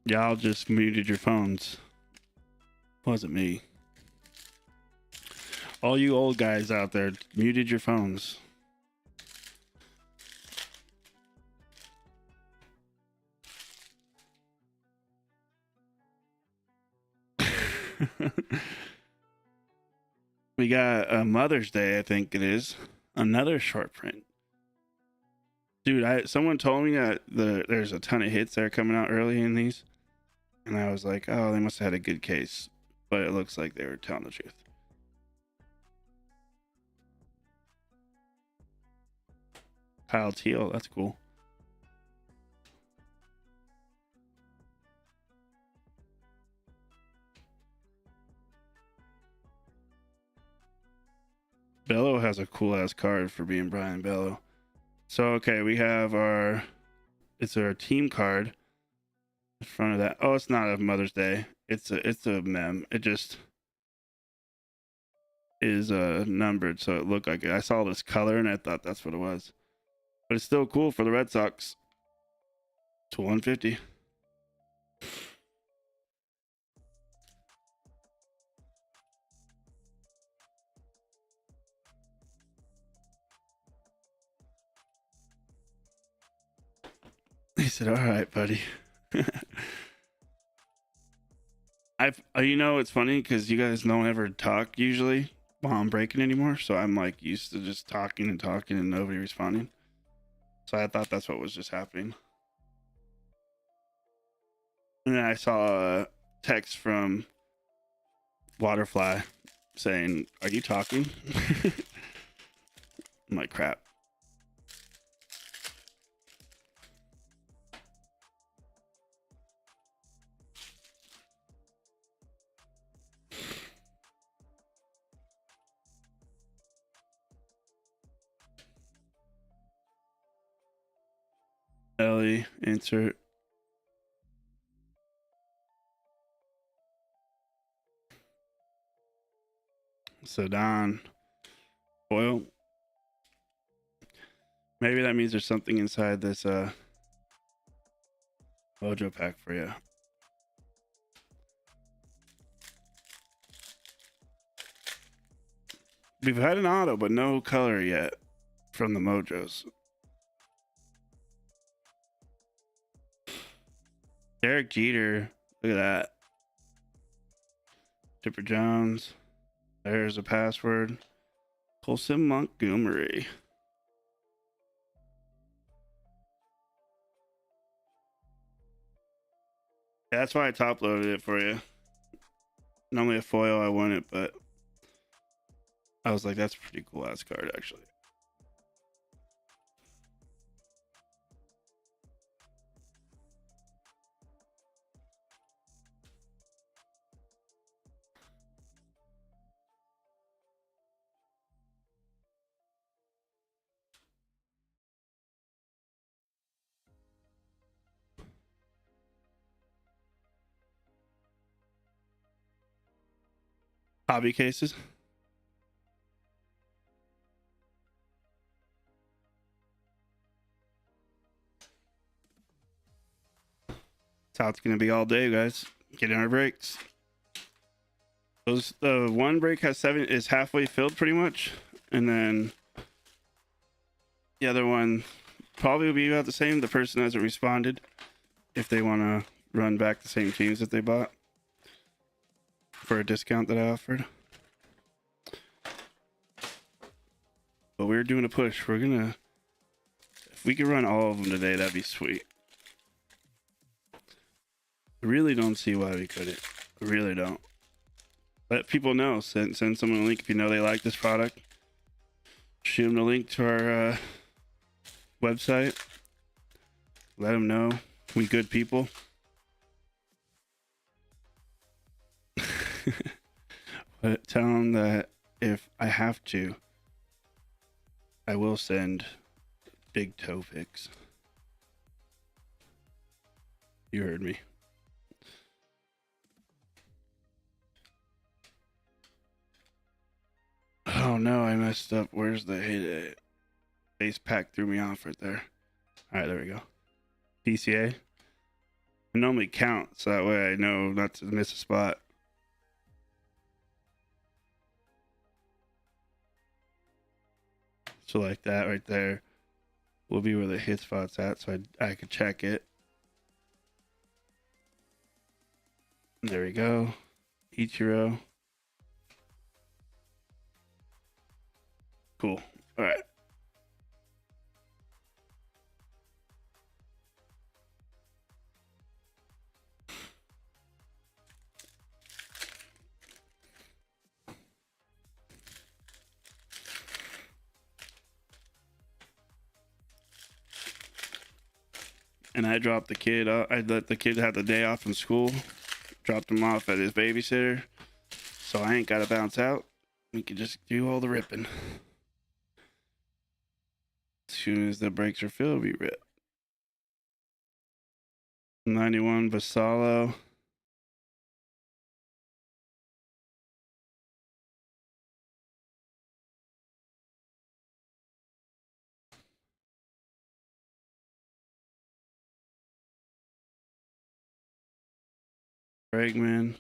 Y'all just muted your phones. Wasn't me. All you old guys out there muted your phones. We got a Mother's Day, I think it is. Another short print. Dude, someone told me that there's a ton of hits that are coming out early in these. And I was like, oh, they must have had a good case. But it looks like they were telling the truth. Kyle Teal, that's cool. Bello has a cool ass card for being Brian Bello. So okay, we have it's our team card in front of that. Oh, it's not a Mother's Day. It's a mem. It just is numbered, so it looked like it. I saw this color and I thought that's what it was. But it's still cool for the Red Sox. It's 150. said, "All right, buddy." You know, it's funny because you guys don't ever talk usually while I'm breaking anymore. So I'm like used to just talking and nobody responding. So I thought that's what was just happening. And then I saw a text from Waterfly saying, "Are you talking?" I'm like, crap. Ellie, insert. So Don, foil. Maybe that means there's something inside this mojo pack for you. We've had an auto, but no color yet from the mojos. Derek Jeter, look at that. Chipper Jones, there's a password. Colson Montgomery. Yeah, that's why I top loaded it for you. Normally a foil, I want it, but I was like, that's a pretty cool ass card, actually. Hobby cases. That's how it's gonna be all day, guys. Getting our breaks. Those the one break has 7 is halfway filled pretty much, and then the other one probably will be about the same. The person hasn't responded if they want to run back the same teams that they bought for a discount that I offered. But we're doing a push. We're gonna, if we could run all of them today, that'd be sweet. I really don't see why we couldn't. I really don't. Let people know. Send someone a link if you know they like this product. Shoot them a link to our website. Let them know we good people. But tell them that if I have to, I will send big toe pics. You heard me. Oh no, I messed up. Where's the hit? Base pack threw me off right there. All right, there we go. PCA. I normally count, so that way I know not to miss a spot. So like that right there will be where the hit spot's at, so I could check it. There we go. Ichiro. Cool. All right. And I dropped the kid. I let the kid have the day off from school. Dropped him off at his babysitter, so I ain't gotta bounce out. We can just do all the ripping. As soon as the brakes are filled, we rip. 91 Vassallo. Bregman.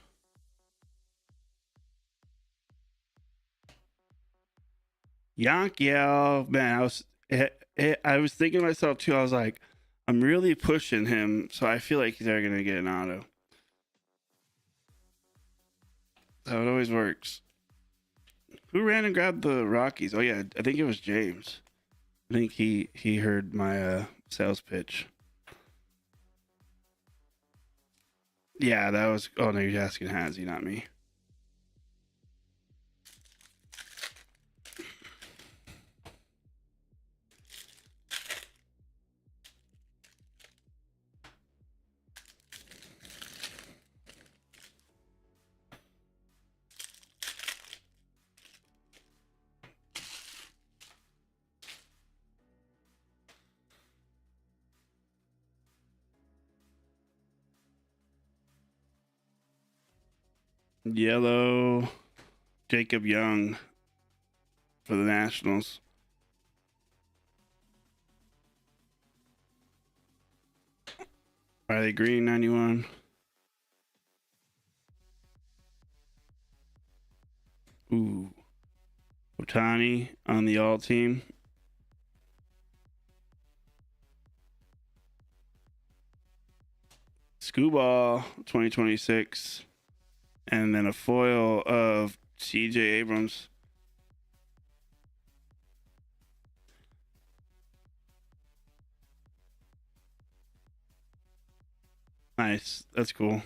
Yankiel. Man, I was thinking to myself too. I was like, I'm really pushing him, so I feel like they're gonna get an auto. That's how it always works. Who ran and grabbed the Rockies? Oh yeah, I think it was James. I think he heard my sales pitch. Yeah, that was. Oh no, you're asking Hazzy, not me. Yellow, Jacob Young for the Nationals. Riley Green, 91. Ooh. Otani on the all team. Scooball 2026. And then a foil of CJ Abrams. Nice. That's cool.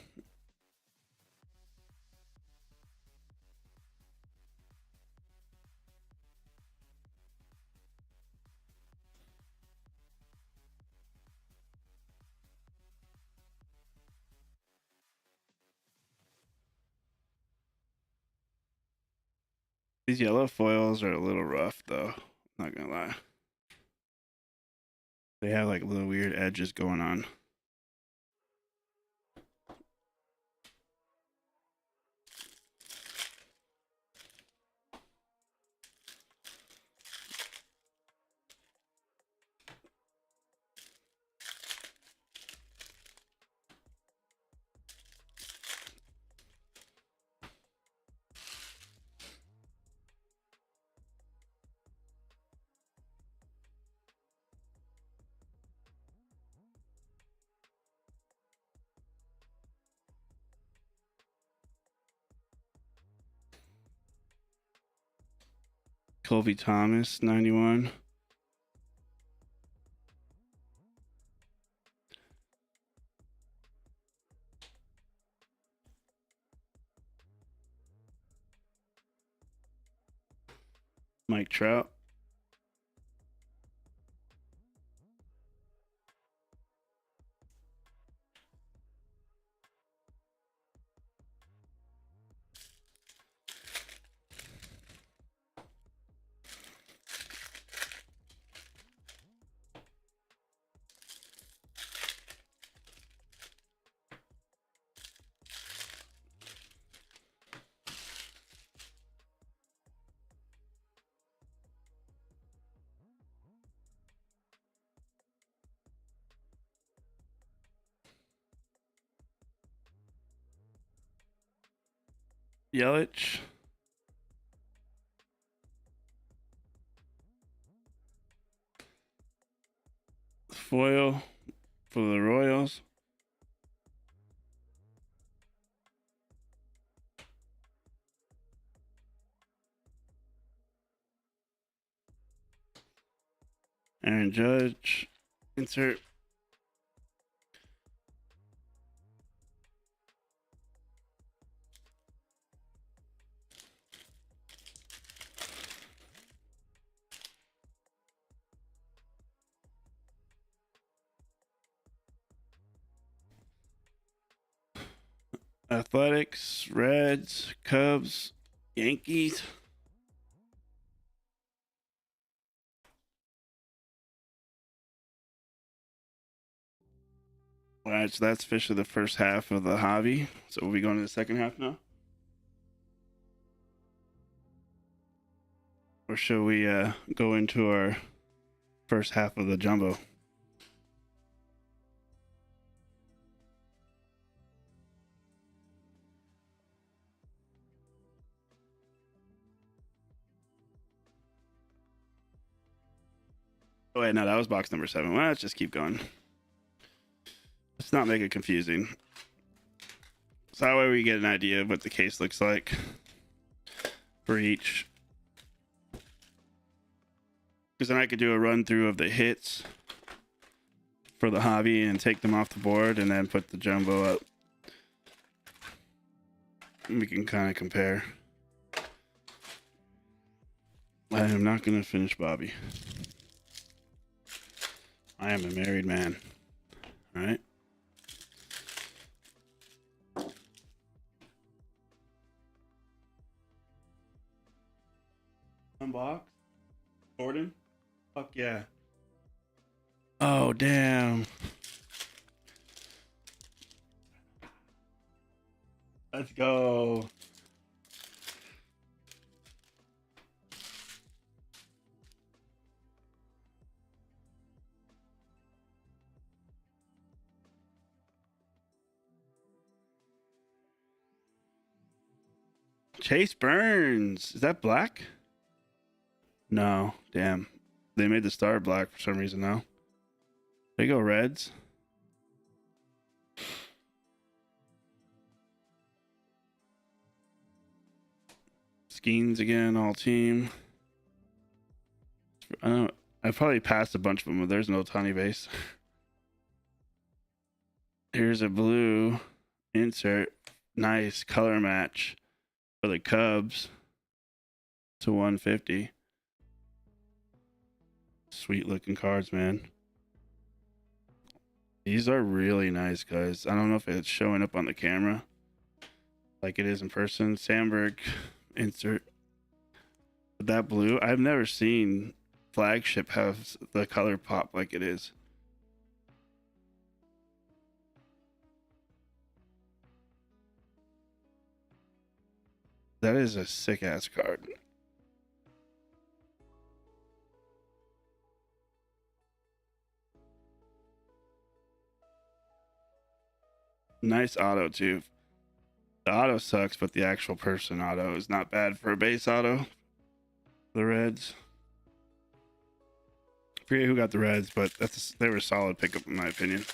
These yellow foils are a little rough, though. Not gonna lie. They have like little weird edges going on. Colby Thomas, 91. Mike Trout. Yelich. Foil for the Royals. Aaron Judge. Insert. Athletics, Reds, Cubs, Yankees. All right, so that's officially the first half of the hobby. So we'll be going to the second half now? Or should we go into our first half of the jumbo? Oh wait, no, that was box number 7. Well, let's just keep going. Just not make it confusing. So that way we get an idea of what the case looks like for each. Because then I could do a run through of the hits for the hobby and take them off the board and then put the jumbo up. We can kind of compare. I am not going to finish Bobby. I am a married man. All right. Unbox. Gordon. Fuck yeah. Oh, damn. Let's go. Chase Burns. Is that black? No. Damn. They made the star black for some reason now. There you go, Reds. Skeens again, all team. I probably passed a bunch of them, but there's no Tawny base. Here's a blue insert. Nice color match for the Cubs to 150. Sweet looking cards, man. These are really nice, guys. I don't know if it's showing up on the camera like it is in person. Sandberg insert. But that blue, I've never seen Flagship have the color pop like it is. That is a sick ass card. Nice auto too. The auto sucks, but the actual person auto is not bad for a base auto. The Reds. I forget who got the Reds, but they were a solid pickup in my opinion.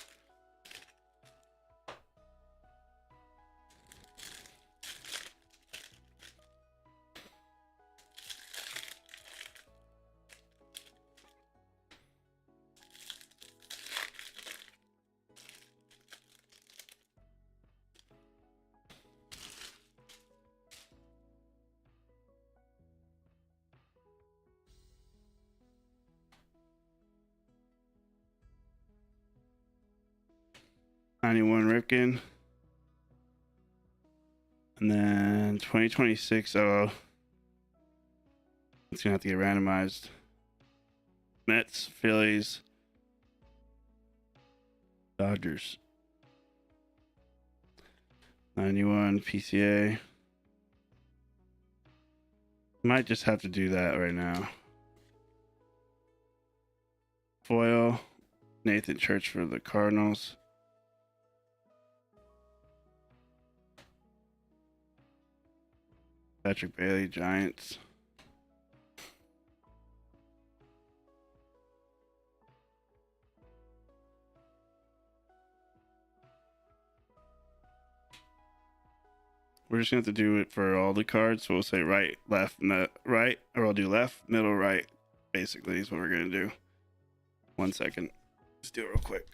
'91 Ripken. And then 2026. Oh, it's gonna have to get randomized. Mets, Phillies, Dodgers. 91 PCA. Might just have to do that right now. Foil, Nathan Church for the Cardinals. Patrick Bailey, Giants. We're just gonna have to do it for all the cards. So we'll say right, left, right, or I'll do left, middle, right. Basically, is what we're gonna do. 1 second. Let's do it real quick.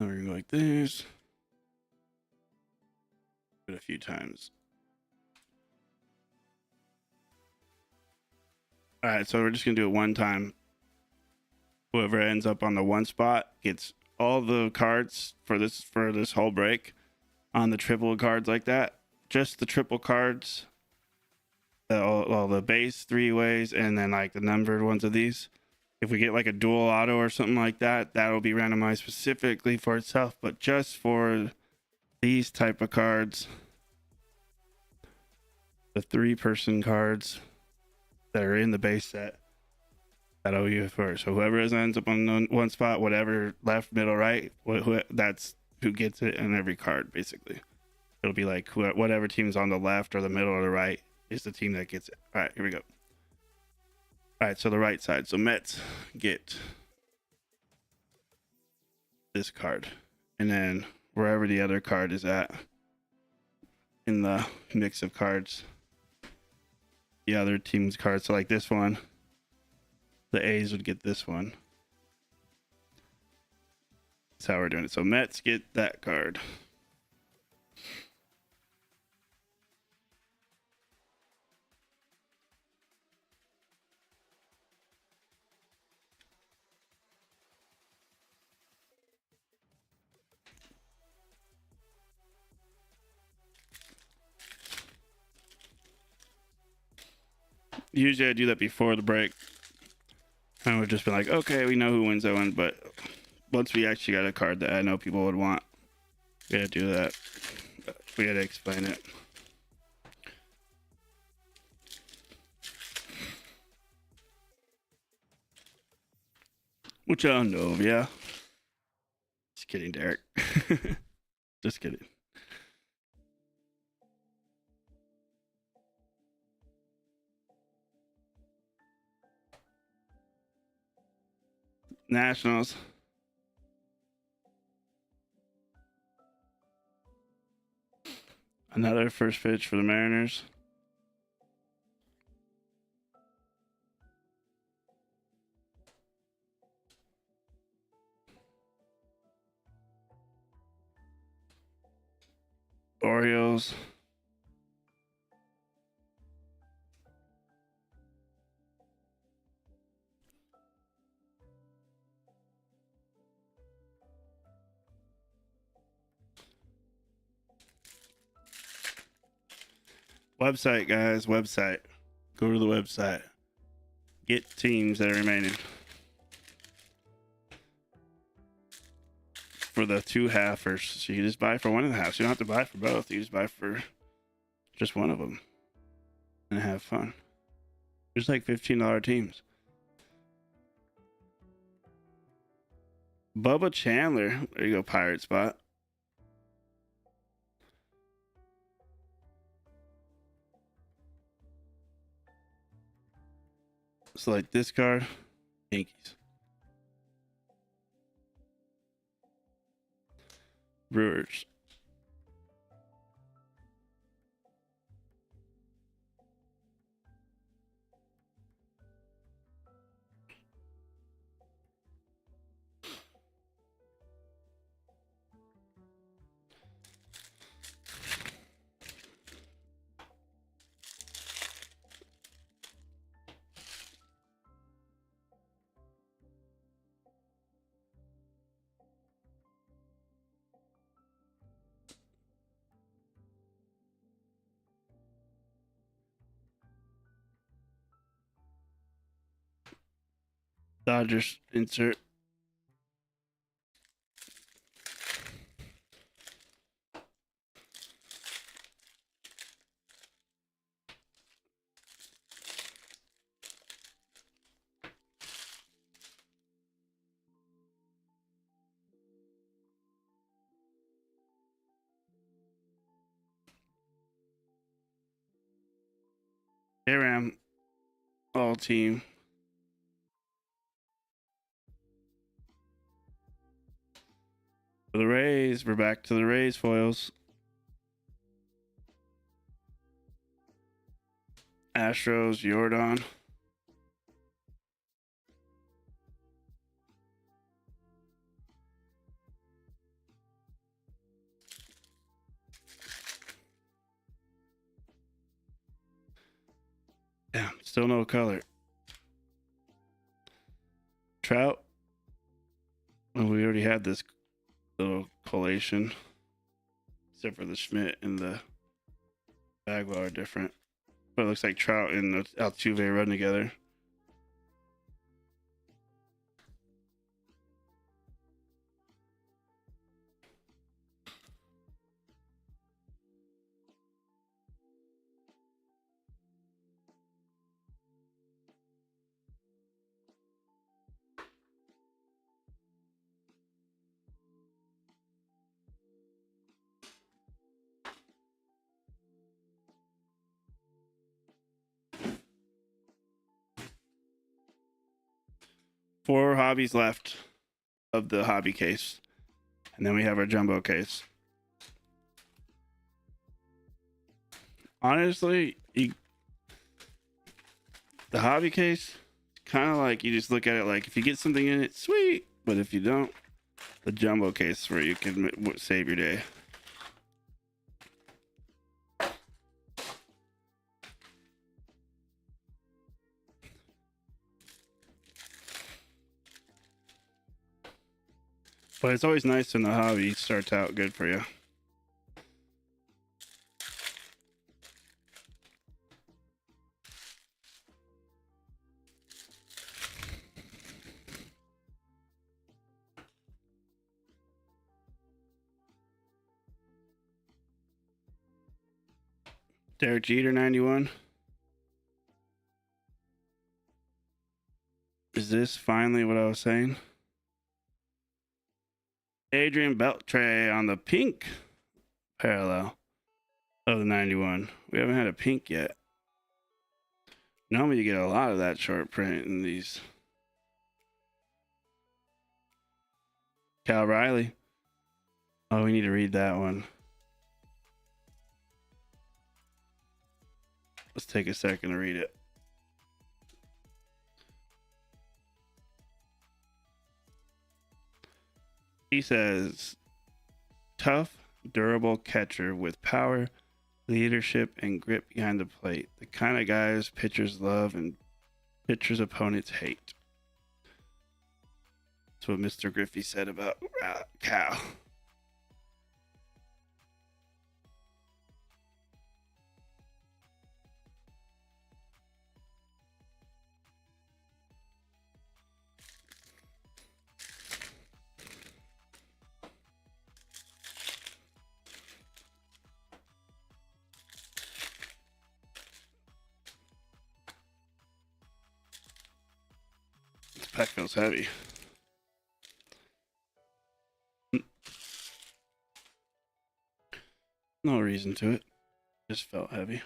Then we're gonna go like this. Do it a few times. All right, so we're just gonna do it one time. Whoever ends up on the one spot gets all the cards for this whole break on the triple cards like that. Just the triple cards, all the base three ways, and then like the numbered ones of these. If we get like a dual auto or something like that, that'll be randomized specifically for itself. But just for these type of cards, the 3-person cards that are in the base set that owe you for. So whoever ends up on one spot, whatever left, middle, right, that's who gets it in every card. Basically, it'll be like whatever team's on the left or the middle or the right is the team that gets it. All right, here we go. All right, so the right side. So Mets get this card, and then wherever the other card is at in the mix of cards, the other team's cards. So like this one, the A's would get this one. That's how we're doing it. So Mets get that card. Usually I do that before the break. And we've just been like, okay, we know who wins that one. But once we actually got a card that I know people would want, we gotta do that. We gotta explain it. Which I don't know, yeah. Just kidding, Derek. Just kidding. Nationals. Another first pitch for the Mariners. Orioles. Website, guys. Website. Go to the website. Get teams that are remaining. For the 2 halfers. So you just buy for one of the halves. You don't have to buy for both. You just buy for just one of them. And have fun. There's like $15 teams. Bubba Chandler. There you go, pirate spot. So like this card, Yankees. Brewers. Dodgers insert. Aram all team. For the Rays, we're back to the Rays foils. Astros, Jordan. Yeah, still no color. Trout. Well, we already had this little collation. Except for the Schmidt and the Bagwell are different. But it looks like Trout and Altuve run together. 4 hobbies left of the hobby case, and then we have our jumbo case. Honestly, the hobby case, kind of like you just look at it like if you get something in it, sweet. But if you don't, the jumbo case where you can save your day. But it's always nice when the hobby starts out good for you. Derek Jeter 91. Is this finally what I was saying? Adrian Beltre on the pink parallel of the 91. We haven't had a pink yet. Normally you get a lot of that short print in these. Cal Riley. Oh, we need to read that one. Let's take a second to read it. He says, tough, durable catcher with power, leadership, and grip behind the plate. The kind of guys pitchers love and pitchers' opponents hate. That's what Mr. Griffey said about Cal. This pack feels heavy. No reason to it. Just felt heavy.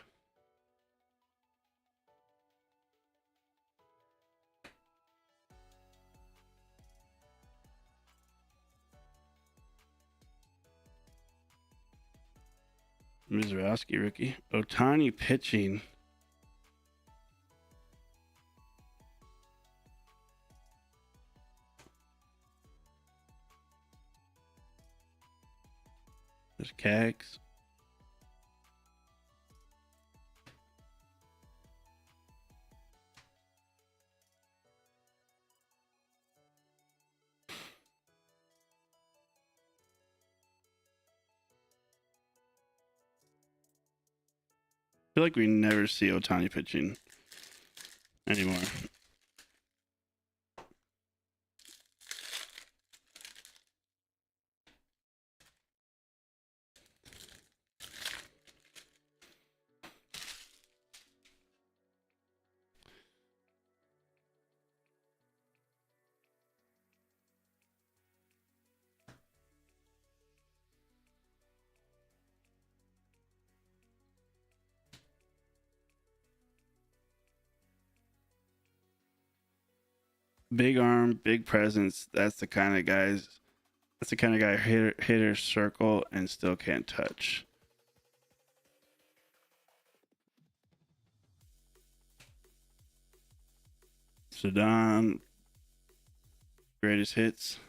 Mizrowski rookie. Ohtani pitching. There's Cags. I feel like we never see Ohtani pitching anymore. Big arm, big presence. That's the kind of guys. That's the kind of guy hitters circle and still can't touch. Sudan, greatest hits.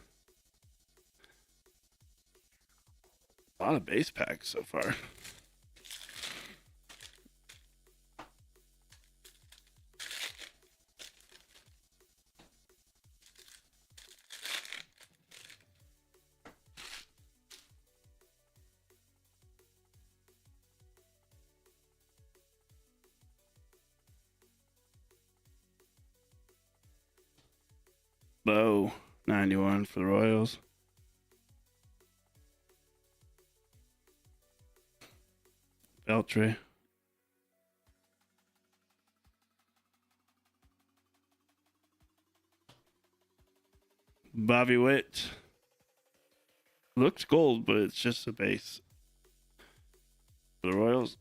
A lot of base packs so far. Bo 91 for the Royals. Beltre. Bobby Witt. Looks gold, but it's just a base. For the Royals.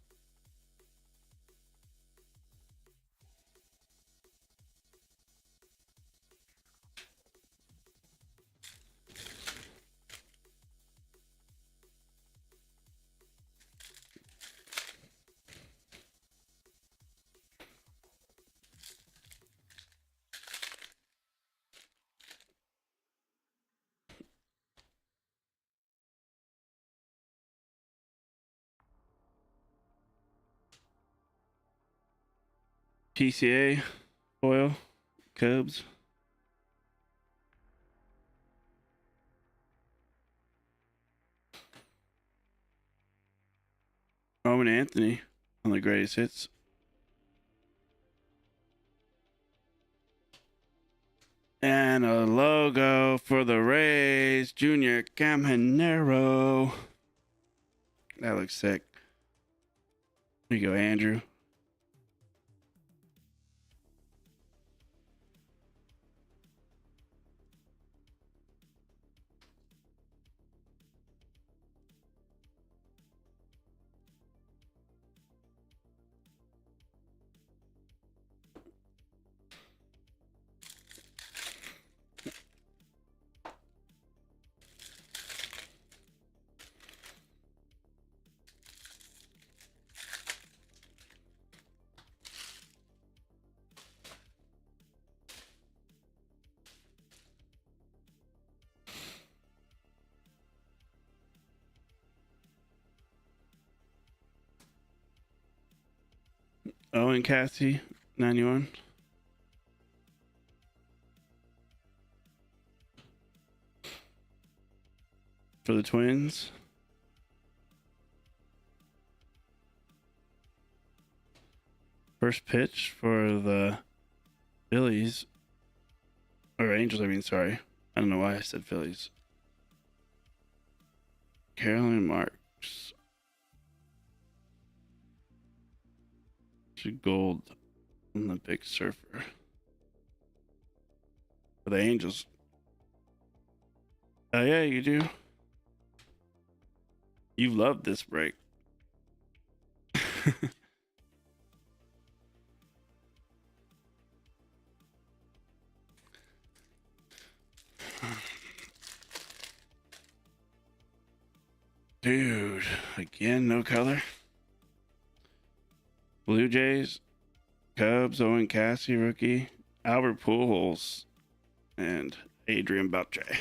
PCA oil, Cubs. Roman Anthony on the greatest hits. And a logo for the Rays, Junior Caminero. That looks sick. There you go, Andrew. Owen Cassie, 91. For the Twins. First pitch for the Phillies. Or Angels, I mean, sorry. I don't know why I said Phillies. Carolyn Marks. Gold on the Big Surfer. For the Angels. Oh, yeah, you do. You love this break. Dude, again, no color. Blue Jays, Cubs, Owen Cassie, rookie, Albert Pujols, and Adrian Beltre.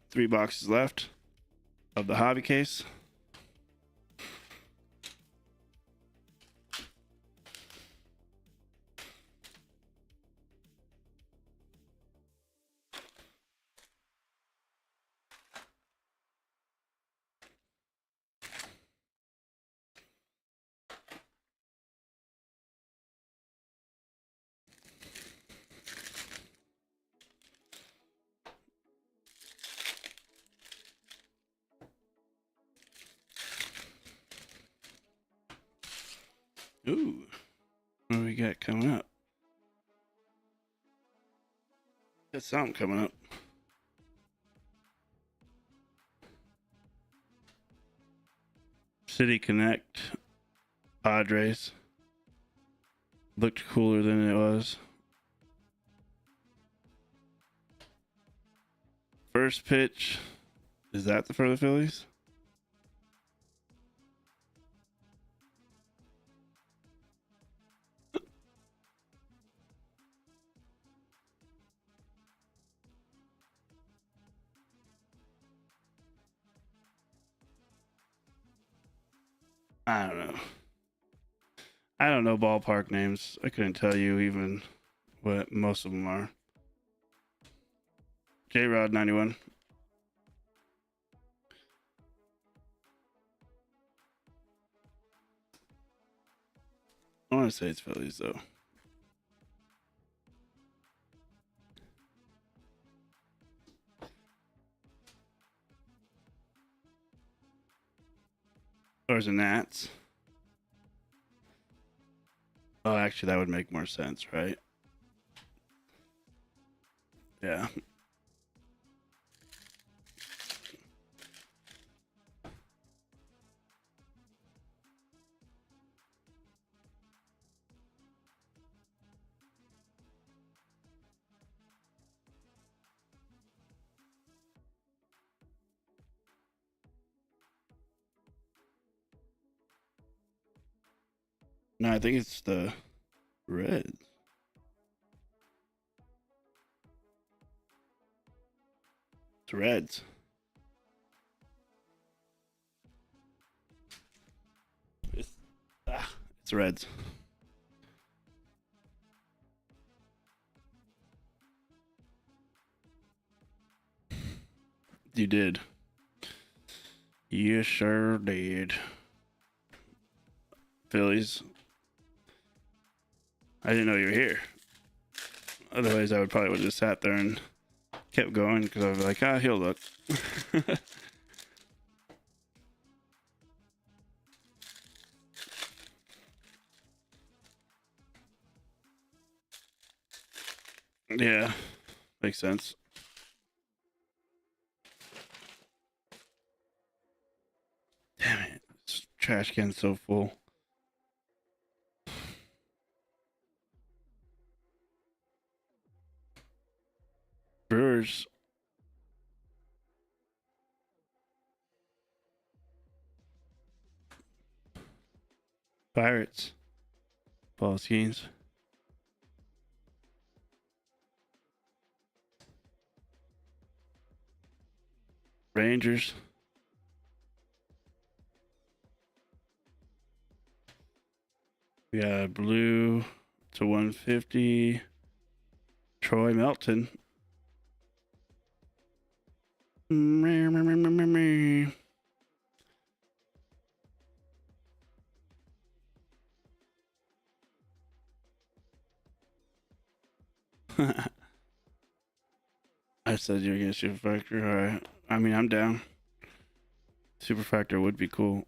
Three boxes left of the hobby case. Ooh, what do we got coming up? Got something coming up. City Connect, Padres. Looked cooler than it was. First pitch. Is that for the Phillies? I don't know. I don't know ballpark names. I couldn't tell you even what most of them are. J-Rod 91. I want to say it's Phillies though. Or is it Nats? Oh, actually, that would make more sense, right? Yeah. No, I think it's the Reds. It's Reds. It's, it's Reds. You did. You sure did. Phillies. I didn't know you were here. Otherwise, I would probably would have just sat there and kept going because I was like, ah, he'll look. Yeah, makes sense. Damn it. This trash can's so full. Brewers. Pirates. Ball schemes. Rangers. We got blue to 150. Troy Melton. I said you were gonna super factor. All right. I mean, I'm down. Super factor would be cool.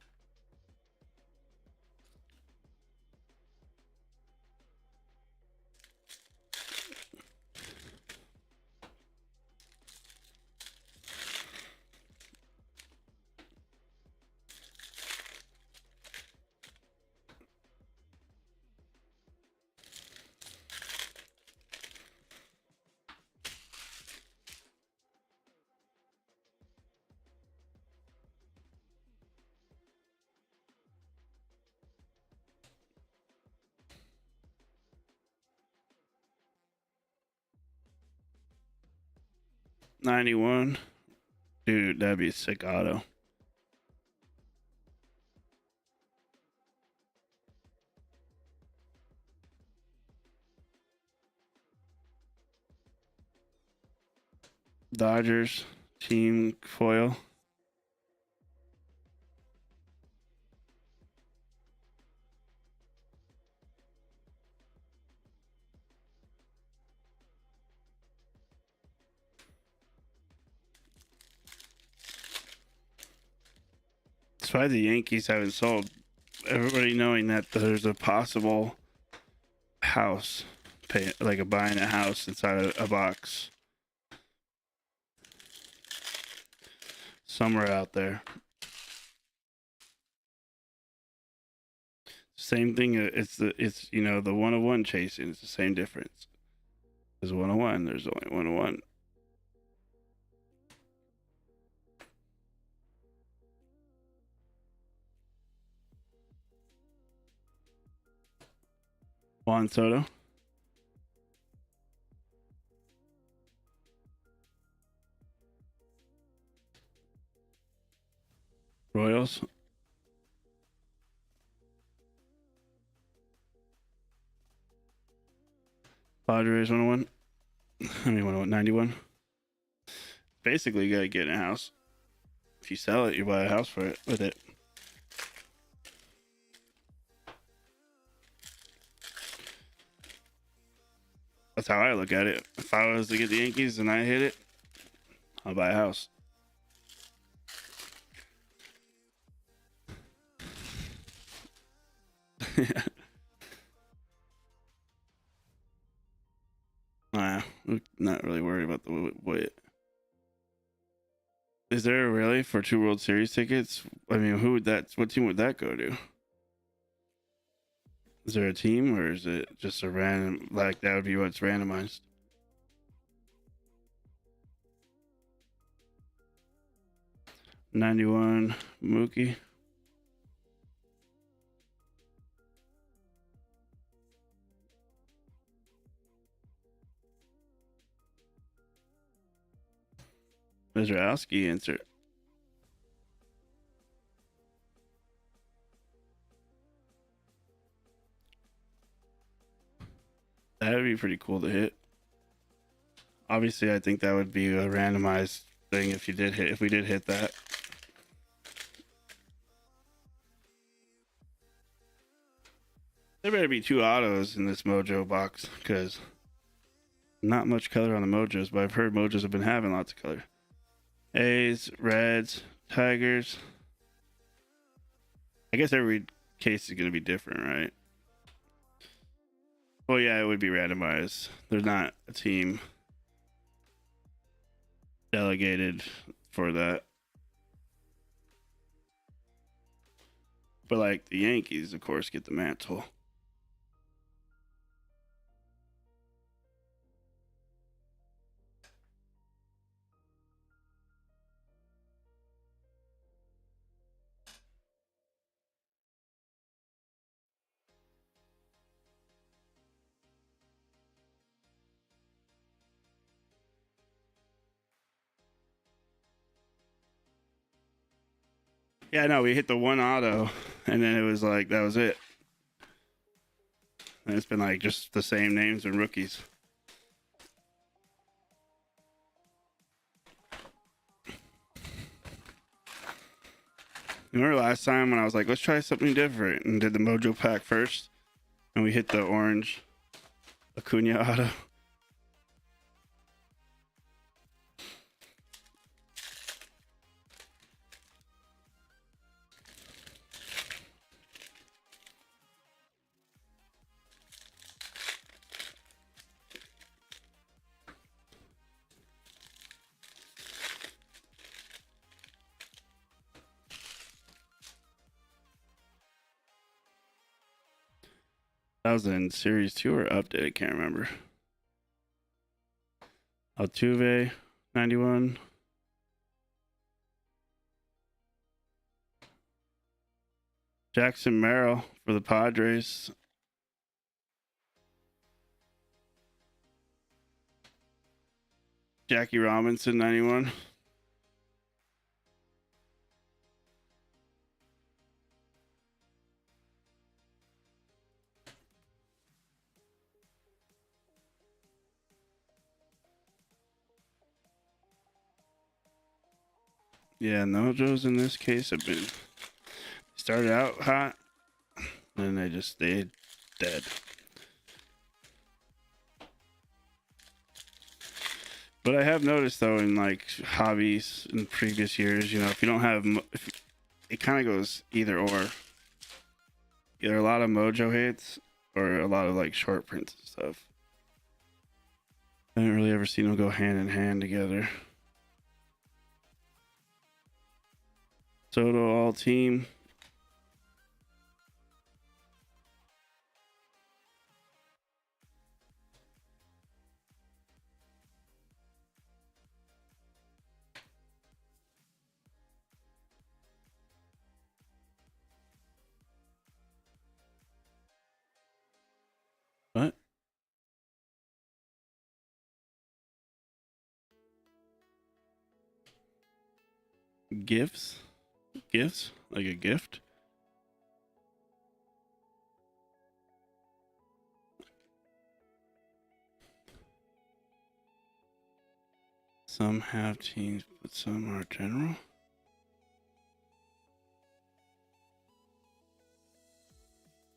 '91. Dude, that'd be a sick auto. Dodgers team foil. Despite the Yankees haven't sold, everybody knowing that there's a possible house, pay like a buying a house inside a box somewhere out there. Same thing. It's the 101 chasing. It's the same difference. There's 101. There's only 101. Juan Soto. Royals. Padres 101. I mean 101. 91. Basically, you gotta get in a house. If you sell it, you buy a house for it with it. That's how I look at it. If I was to get the Yankees and I hit it, I'll buy a house. Nah, I'm not really worried about the wait. Is there really for 2 World Series tickets? I mean, who would that? What team would that go to? Is there a team or is it just a random? Like that would be what's randomized. 91 Mookie. Mizrowski insert. That would be pretty cool to hit. Obviously, I think that would be a randomized thing if we did hit that. There better be 2 autos in this Mojo box because not much color on the Mojos, but I've heard Mojos have been having lots of color. A's, Reds, Tigers. I guess every case is going to be different, right? Well, yeah, it would be randomized. There's not a team delegated for that. But like the Yankees, of course, get the mantle. Yeah, no, we hit the 1 auto, and then it was like that was it. And it's been like just the same names and rookies. You remember last time when I was like, let's try something different, and did the Mojo pack first, and we hit the orange Acuna auto. That was in Series 2 or Update, I can't remember. Altuve, 91. Jackson Merrill for the Padres. Jackie Robinson, 91. Yeah, Mojos in this case have been started out hot, and they just stayed dead. But I have noticed though in like hobbies in previous years, you know, if you don't have, it kind of goes either or. Either a lot of Mojo hits or a lot of like short prints and stuff. I haven't really ever seen them go hand in hand together. Soto all team. What? Gifts? Gifts? Like a gift? Some have teams, but some are general.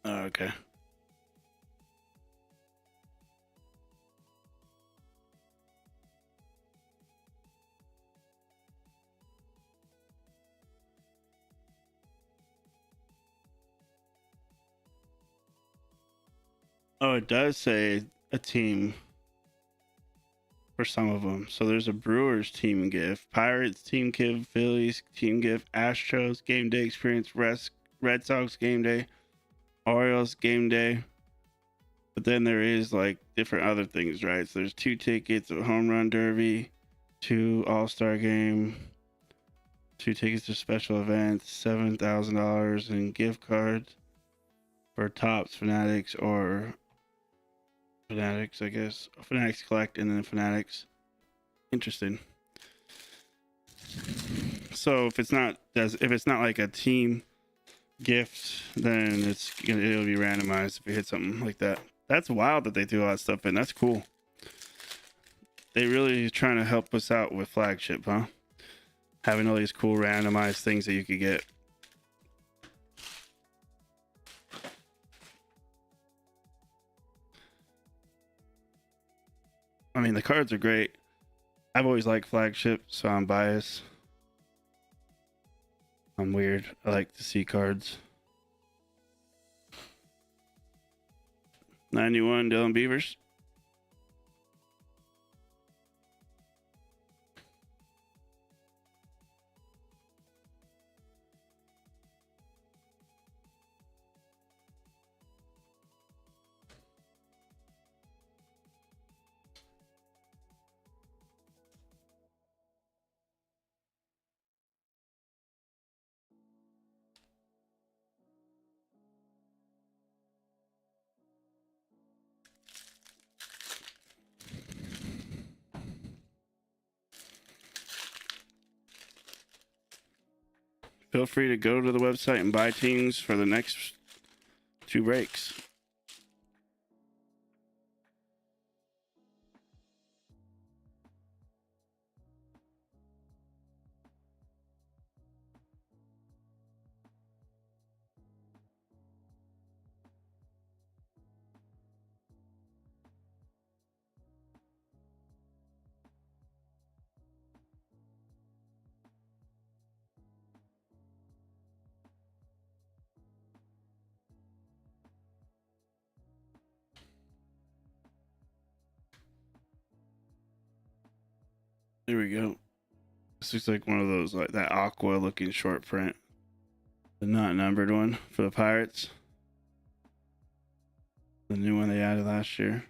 Oh, okay. Oh, it does say a team for some of them. So there's a Brewers team gift, Pirates team gift, Phillies team gift, Astros game day experience, Red Sox game day, Orioles game day. But then there is like different other things, right? So there's 2 tickets of home run derby, 2 All-Star game, 2 tickets to special events, $7,000 in gift cards for TOPPS, Fanatics, or Fanatics, I guess. Fanatics Collect and then Fanatics. Interesting. So if it's not like a team gift, then it'll be randomized if you hit something like that. That's wild that they do all that stuff in. That's cool. They really trying to help us out with flagship, huh? Having all these cool randomized things that you could get. I mean, the cards are great. I've always liked flagship, so I'm biased. I'm weird. I like to see cards. 91 Dylan Beavers. Feel free to go to the website and buy teams for the next 2 breaks. There we go. This looks like one of those, like that aqua looking short print. The not numbered one for the Pirates. The new one they added last year.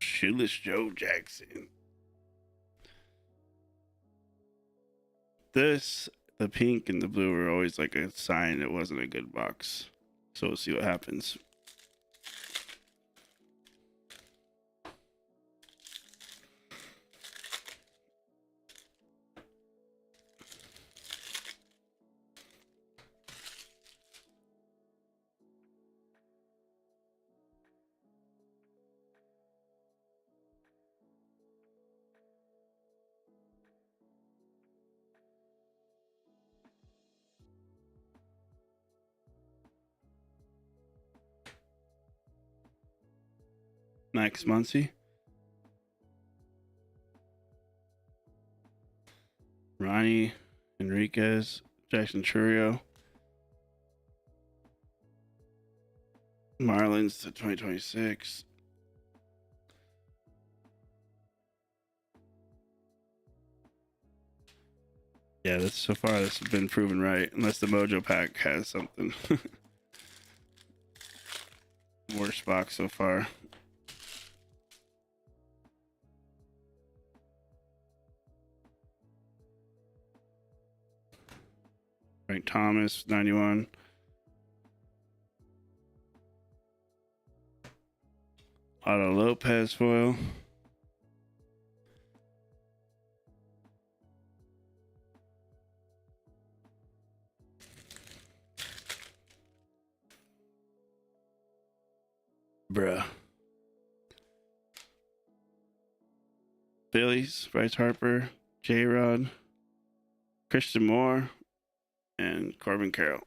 Shoeless Joe Jackson. The pink and the blue were always like a sign it wasn't a good box. So we'll see what happens. Max Muncy. Ronnie Enriquez. Jackson Churio. Marlins to 2026. Yeah, this has been proven right, unless the Mojo pack has something. Worst box so far. Frank Thomas, 91. Otto Lopez foil. Bruh. Phillies, Bryce Harper, J-Rod, Christian Moore, and Corbin Carroll.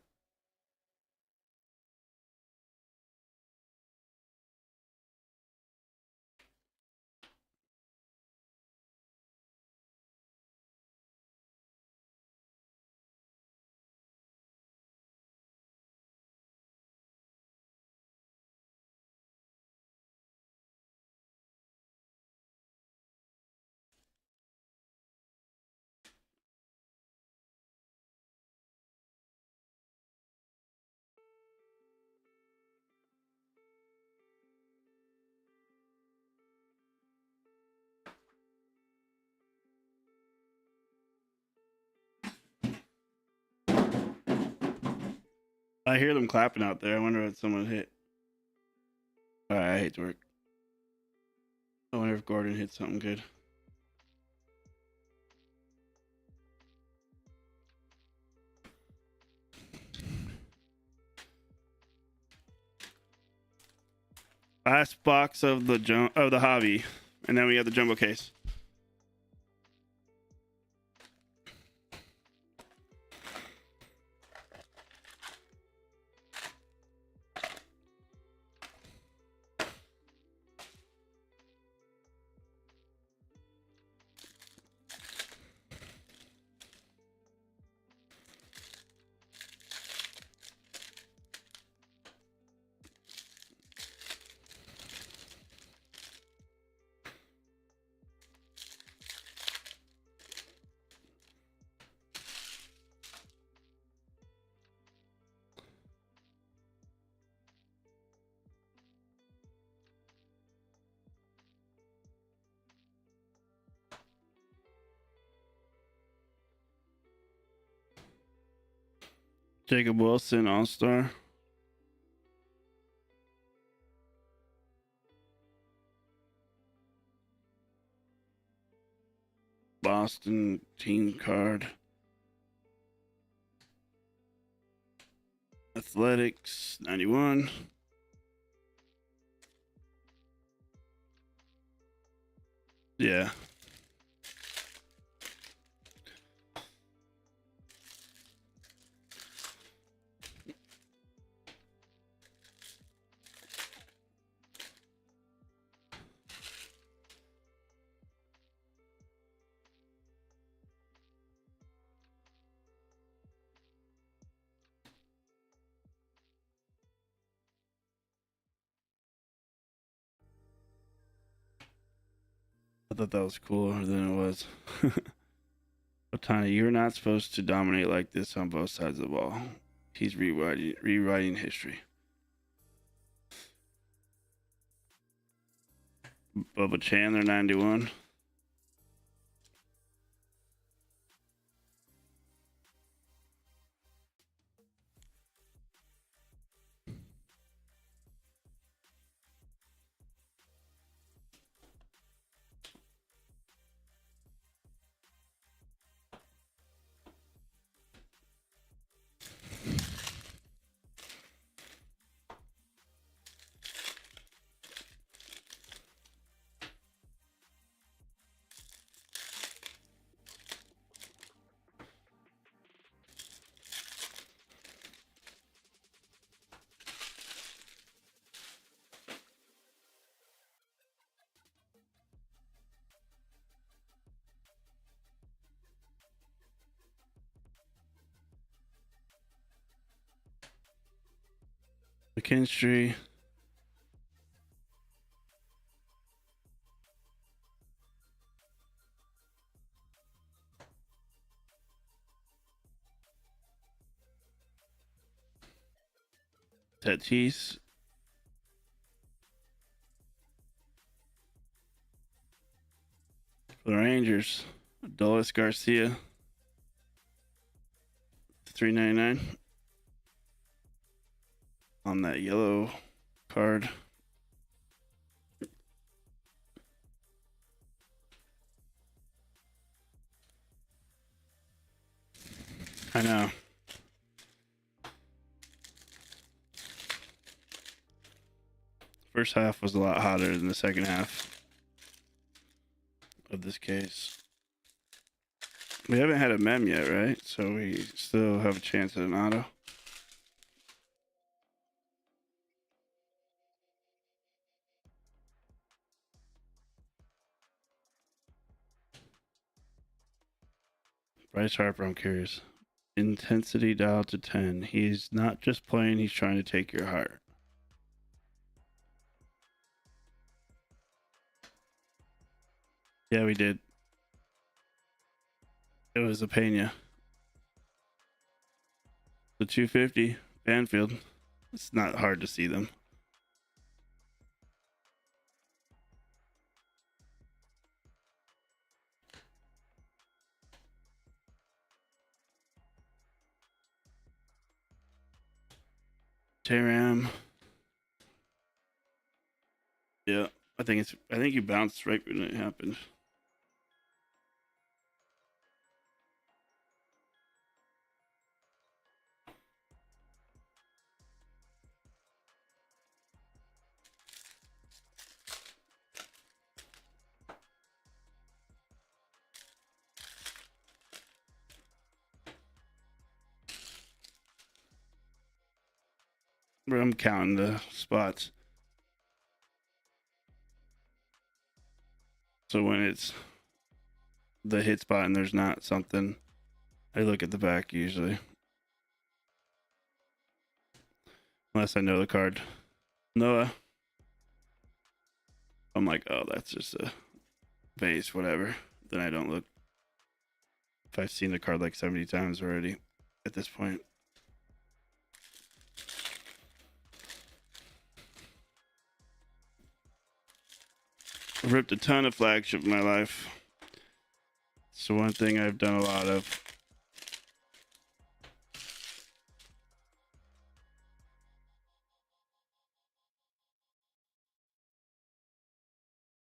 I hear them clapping out there. I wonder what someone hit. I hate to work. I wonder if Gordon hit something good. Last box of the hobby, and then we have the jumbo case. Jacob Wilson, All-Star. Boston team card. Athletics, 91. Yeah. I thought that was cooler than it was. Otani, you're not supposed to dominate like this on both sides of the ball. He's rewriting history. Bubba Chandler, 91. McKinstry. Tatis. For the Rangers, Adolis Garcia, 399 on that yellow card. I know. First half was a lot hotter than the second half of this case. We haven't had a mem yet, right? So we still have a chance at an auto. Bryce Harper, I'm curious. Intensity dialed to 10. He's not just playing, he's trying to take your heart. Yeah, we did. It was a Pena. The 250, Banfield. It's not hard to see them. Taram. Yeah, I think you bounced right when it happened. But I'm counting the spots. So when it's the hit spot and there's not something, I look at the back usually. Unless I know the card. Noah. I'm like, oh, that's just a base, whatever. Then I don't look. If I've seen the card like 70 times already at this point. I've ripped a ton of flagship in my life. It's the one thing I've done a lot of.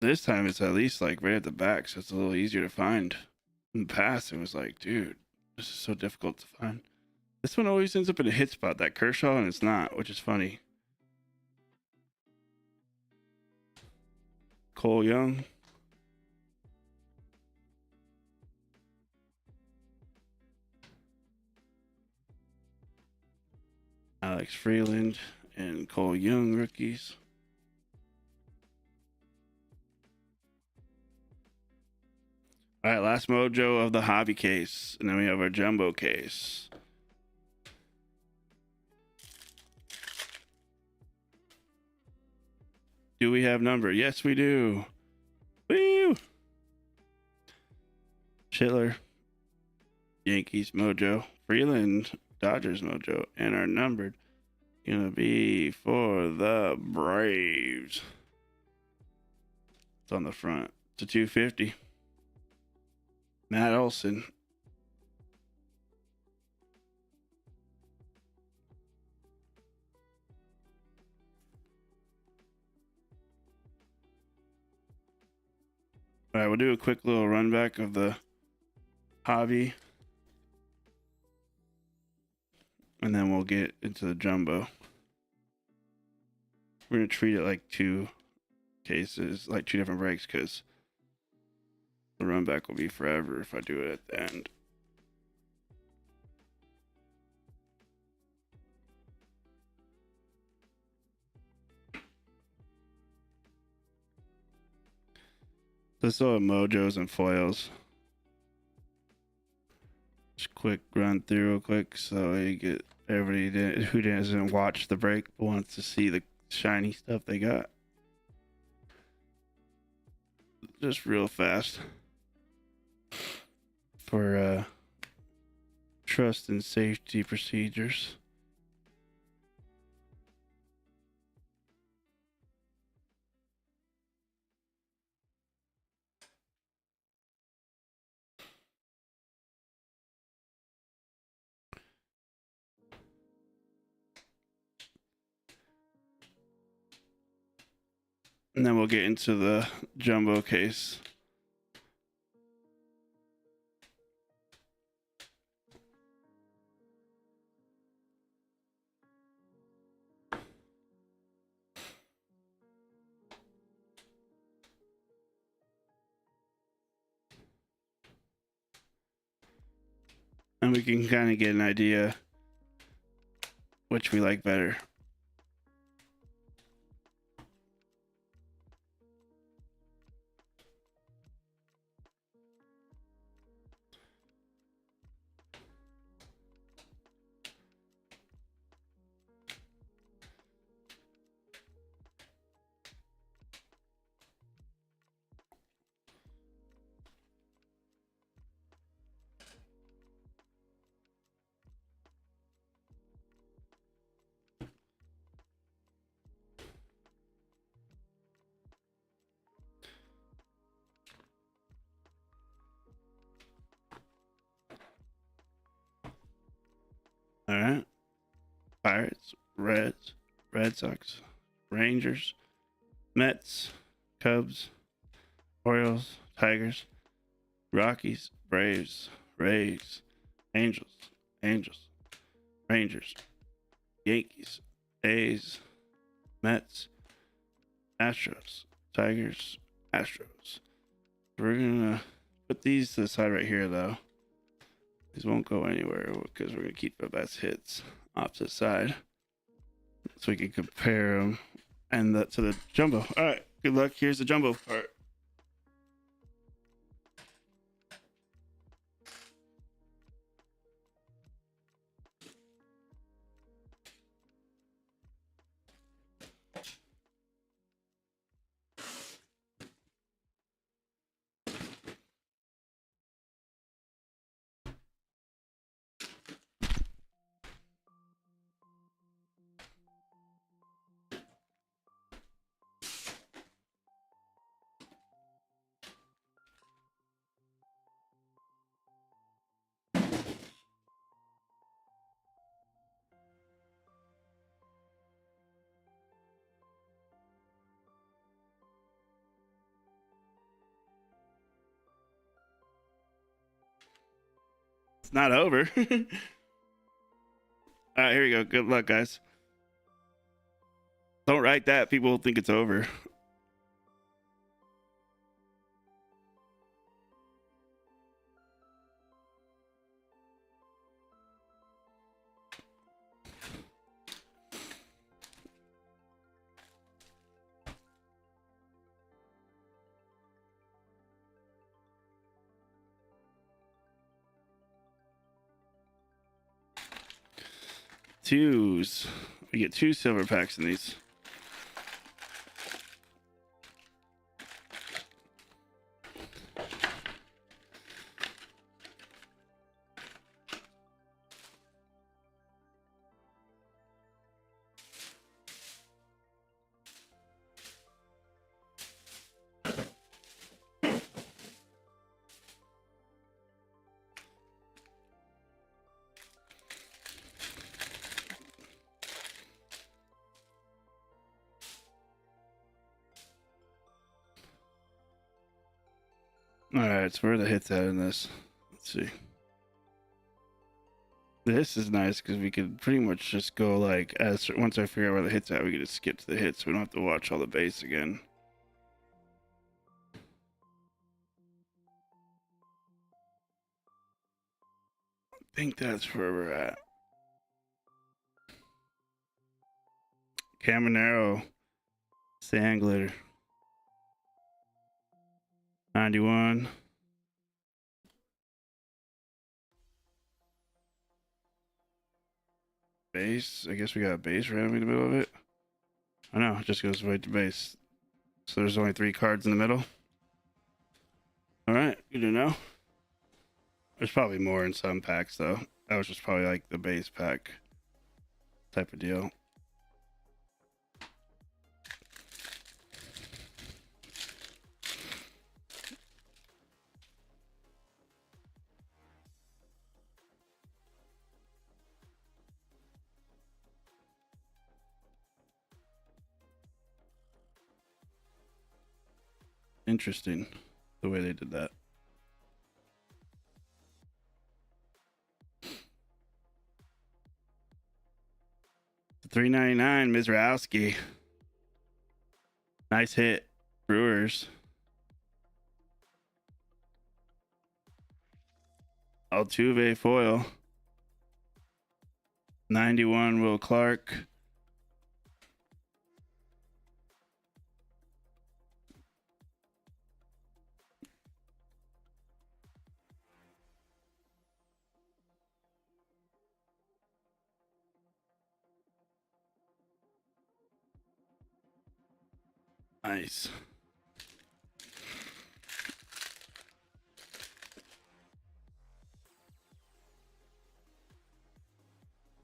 This time it's at least like right at the back, so it's a little easier to find. In the past, it was like, dude, this is so difficult to find. This one always ends up in a hit spot, that Kershaw, and it's not, which is funny. Cole Young. Alex Freeland and Cole Young rookies. All right, last mojo of the hobby case. And then we have our jumbo case. Do we have number? Yes, we do. Woo! Schiller, Yankees mojo. Freeland, Dodgers mojo. And our numbered gonna be for the Braves. It's on the front. It's a 250. Matt Olson. All right, we'll do a quick little run back of the hobby. And then we'll get into the jumbo. We're going to treat it like two cases, like two different breaks, because the run back will be forever if I do it at the end. Let's still have mojos and foils. Just quick run through real quick so you get everybody who doesn't watch the break but wants to see the shiny stuff they got. Just real fast for trust and safety procedures. And then we'll get into the jumbo case. And we can kind of get an idea which we like better. All right. Pirates, Reds, Red Sox, Rangers, Mets, Cubs, Orioles, Tigers, Rockies, Braves, Rays, Angels, Rangers, Yankees, A's, Mets, Astros, Tigers, Astros. We're gonna put these to the side right here though. These won't go anywhere because we're gonna keep the best hits opposite side. so we can compare them and to the jumbo. All right, good luck. Here's the jumbo part. It's not over. All right, here we go. Good luck, guys. Don't write that. People will think it's over. Twos. We get 2 silver packs in these. All right, so where are the hits at in this? Let's see. This is nice because we could pretty much just go like, as once I figure out where the hits at, we can just skip to the hits. We don't have to watch all the base again. I think that's where we're at. Caminero, sand glitter, 91. Base. I guess we got a base ram in the middle of it. I know, it just goes right to base. So there's only 3 cards in the middle. All right, good to know. There's probably more in some packs though. That was just probably like the base pack type of deal. Interesting the way they did that. $3.99, Mizrowski. Nice hit, Brewers. Altuve foil. 91, Will Clark. Nice.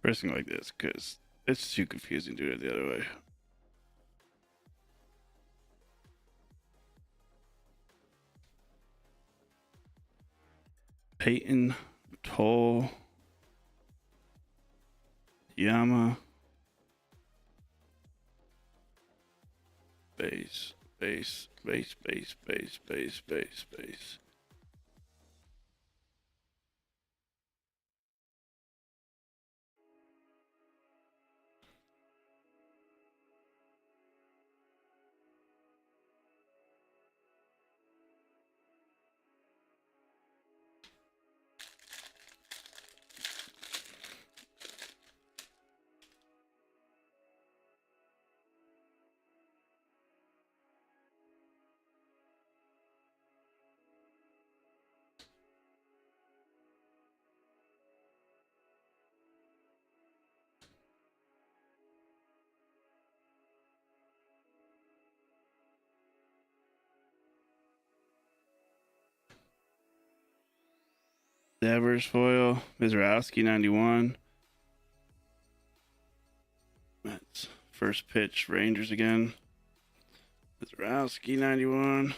Pressing like this because it's too confusing to do it the other way. Peyton, Toll, Yama, base, base, base, base, base, base, base, base. Devers foil. Mizrowski 91. That's first pitch. Rangers again. Mizrowski 91.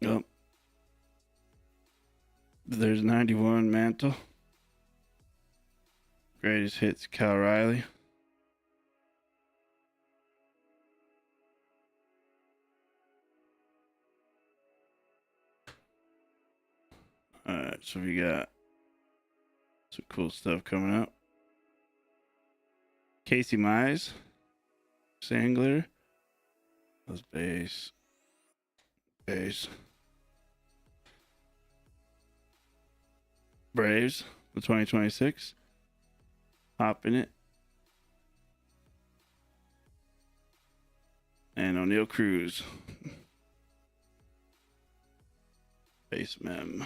Yep. There's 91 Mantle. Greatest hits, Cal Riley. Alright, so we got some cool stuff coming up. Casey Mize. Sangler. That's base. Base. Braves, the 2026. Hop in it. And O'Neal Cruz. Base mem.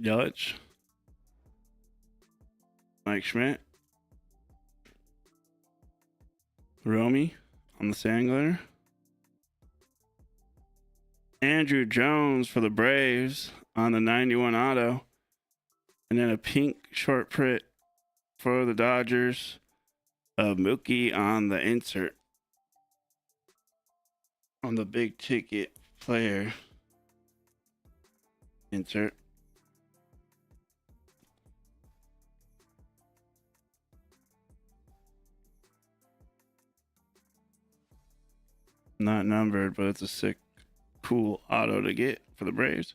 Yelich. Mike Schmidt. Romy on the Sangler. Andrew Jones for the Braves on the 91 auto. And then a pink short print for the Dodgers of Mookie on the insert. On the big ticket player insert. Not numbered, but it's a sick, cool auto to get for the Braves.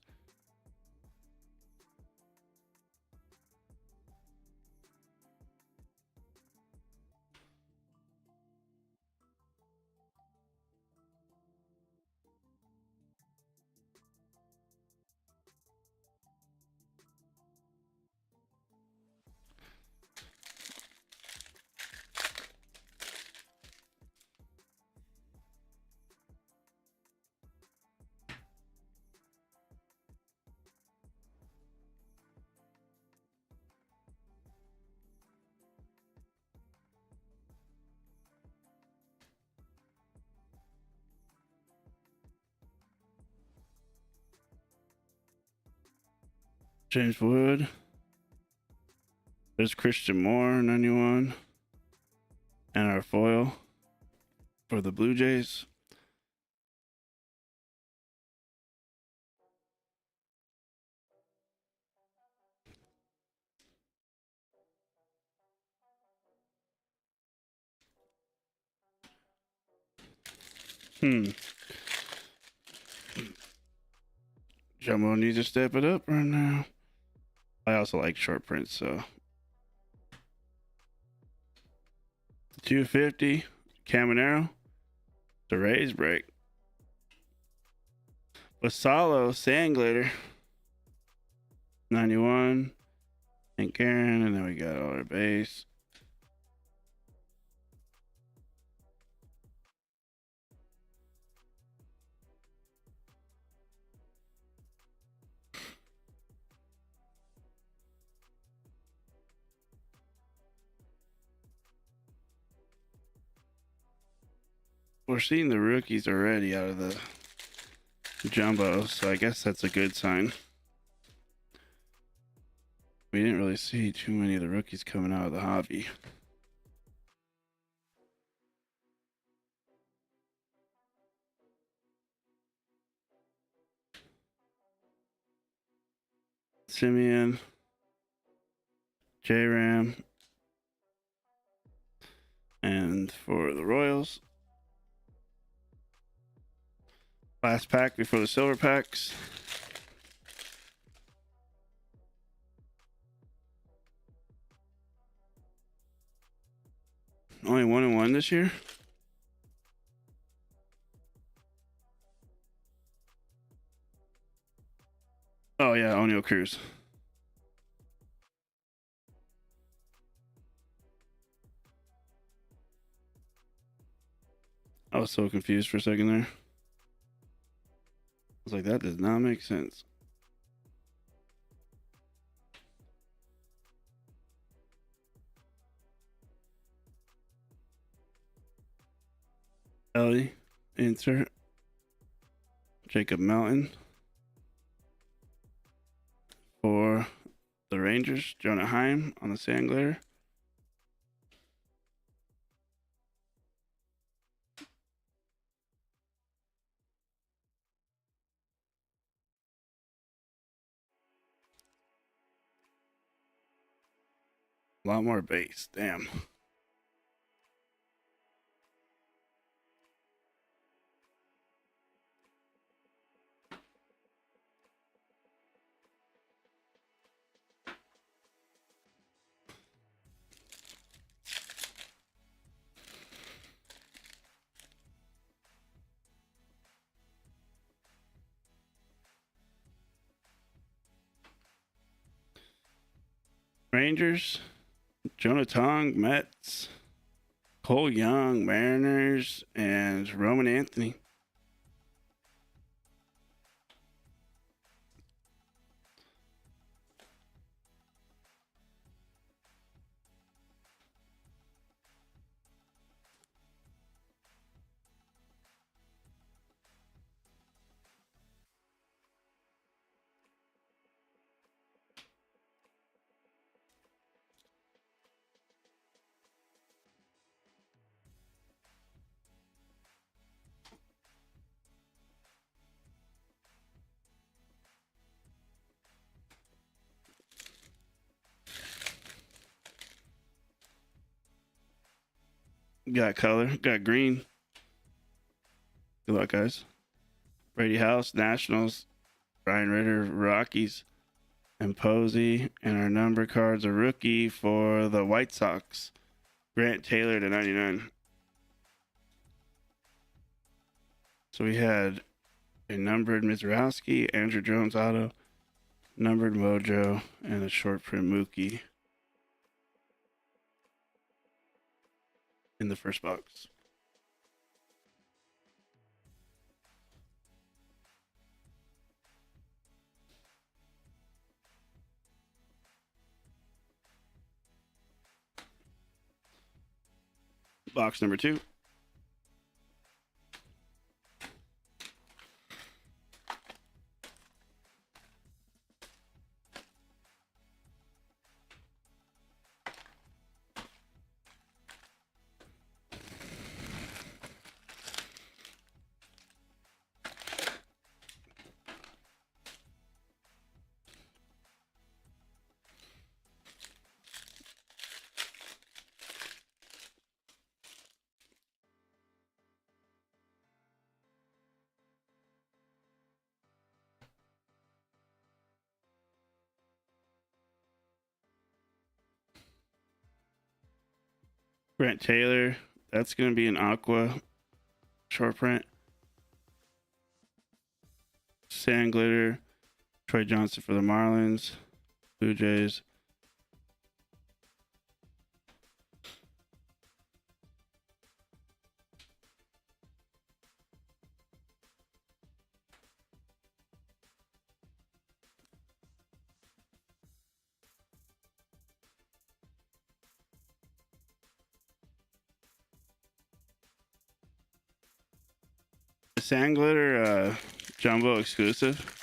James Wood. There's Christian Moore, 91. And our foil for the Blue Jays. Jumbo needs to step it up right now. I also like short prints, so 250 Caminero. The Rays break. Basalo Sanglater 91. And Karen, and then we got all our base. We're seeing the rookies already out of the jumbo, so I guess that's a good sign. We didn't really see too many of the rookies coming out of the hobby. Simeon, J-Ram, and for the Royals, last pack before the silver packs. Only 1-1 this year. Oh yeah, O'Neal Cruz. I was so confused for a second there. I was like, that does not make sense. Ellie, insert. Jacob Melton. For the Rangers, Jonah Heim on the sand glitter. A lot more base. Damn. Rangers, Jonah Tong, Mets, Cole Young, Mariners, and Roman Anthony. Got color, got green. Good luck, guys. Brady House, Nationals, Brian Ritter, Rockies, and Posey. And our number cards, a rookie for the White Sox, Grant Taylor to 99. So we had a numbered Mizrowski, Andrew Jones auto, numbered Mojo, and a short print Mookie in the first box. Box number 2. Grant Taylor, that's going to be an aqua short print. Sand glitter, Troy Johnson for the Marlins, Blue Jays. The sand glitter, Jumbo exclusive.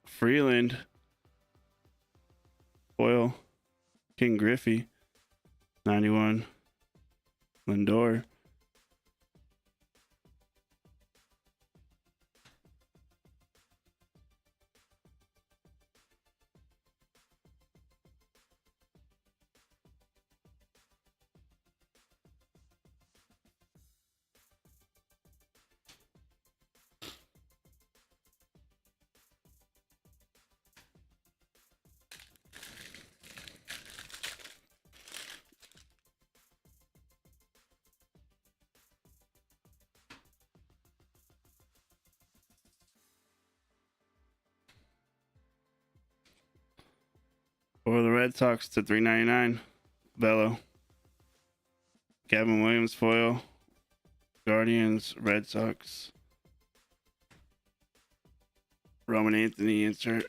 Freeland. Foil. King Griffey. 91. Lindor. For the Red Sox to 399. Bello. Gavin Williams foil. Guardians, Red Sox. Roman Anthony insert.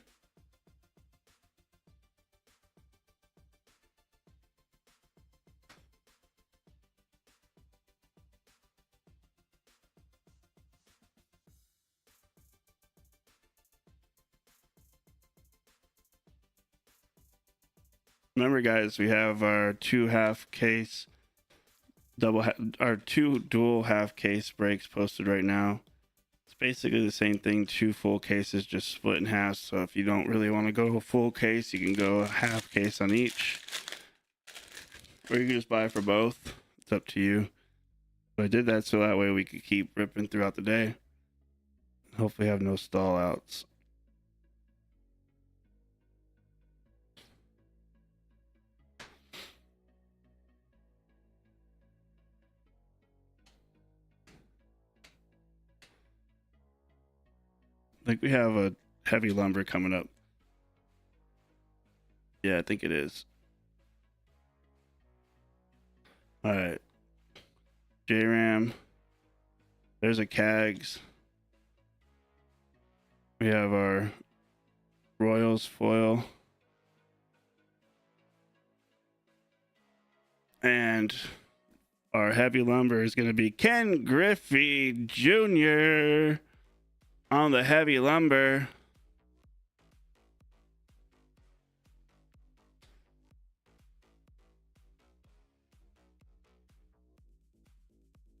Remember, guys, we have our 2 half case our 2 dual half case breaks posted right now. It's basically the same thing, 2 full cases just split in half. So if you don't really want to go a full case, you can go a half case on each, or you can just buy for both. It's up to you. But I did that so that way we could keep ripping throughout the day. Hopefully have no stall outs. I think we have a heavy lumber coming up. Yeah, I think it is. All right. J-Ram. There's a Cags. We have our Royals foil. And our heavy lumber is going to be Ken Griffey Jr. on the heavy lumber.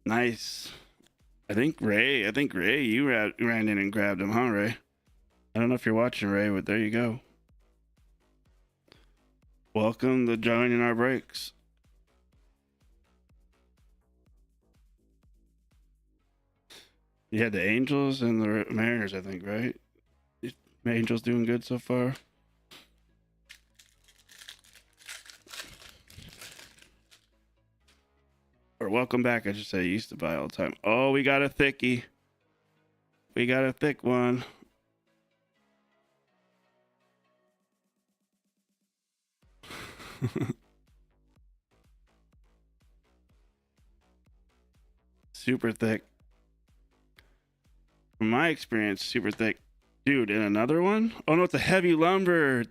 Nice. I think Ray, you ran in and grabbed him, huh, Ray? I don't know if you're watching, Ray, but there you go. Welcome to joining our breaks. You had the Angels and the Mariners, I think, right? Angels doing good so far. Or welcome back, I should say. You used to buy all the time. Oh, we got a thickie. We got a thick one. Super thick. From my experience, super thick. Dude, and another one? Oh no, it's a heavy lumber.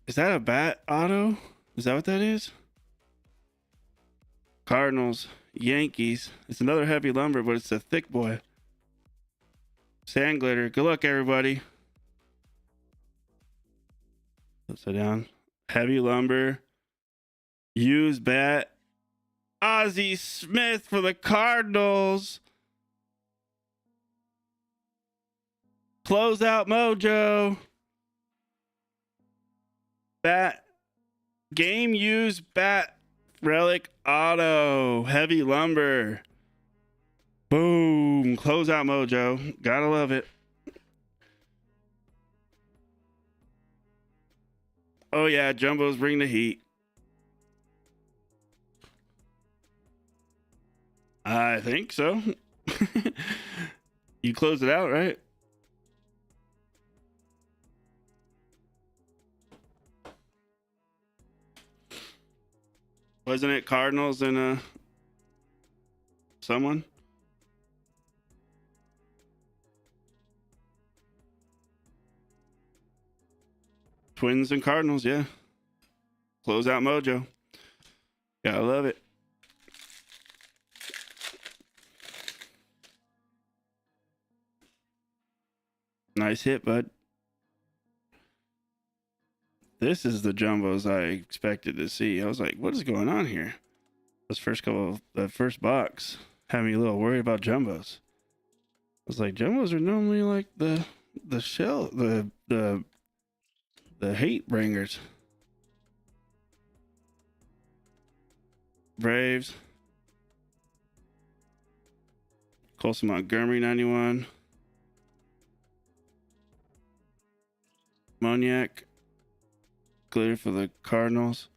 Is that a bat auto? Is that what that is? Cardinals, Yankees. It's another heavy lumber, but it's a thick boy. Sand glitter. Good luck, everybody. Upside down. Heavy lumber. Used bat. Ozzie Smith for the Cardinals. Close out mojo. Bat. Game used bat. Relic auto. Heavy lumber. Boom. Close out mojo. Gotta love it. Oh yeah, Jumbos bring the heat. I think so. You closed it out, right? Wasn't it Cardinals and someone? Twins and Cardinals, yeah. Close out mojo. Gotta love it. Nice hit, bud. This is the jumbos I expected to see. I was like, what is going on here? This first couple, the first box had me a little worried about jumbos. I was like, jumbos are normally like the shell, the hate bringers. Braves. Colson Montgomery 91. Moniak. Glitter for the Cardinals.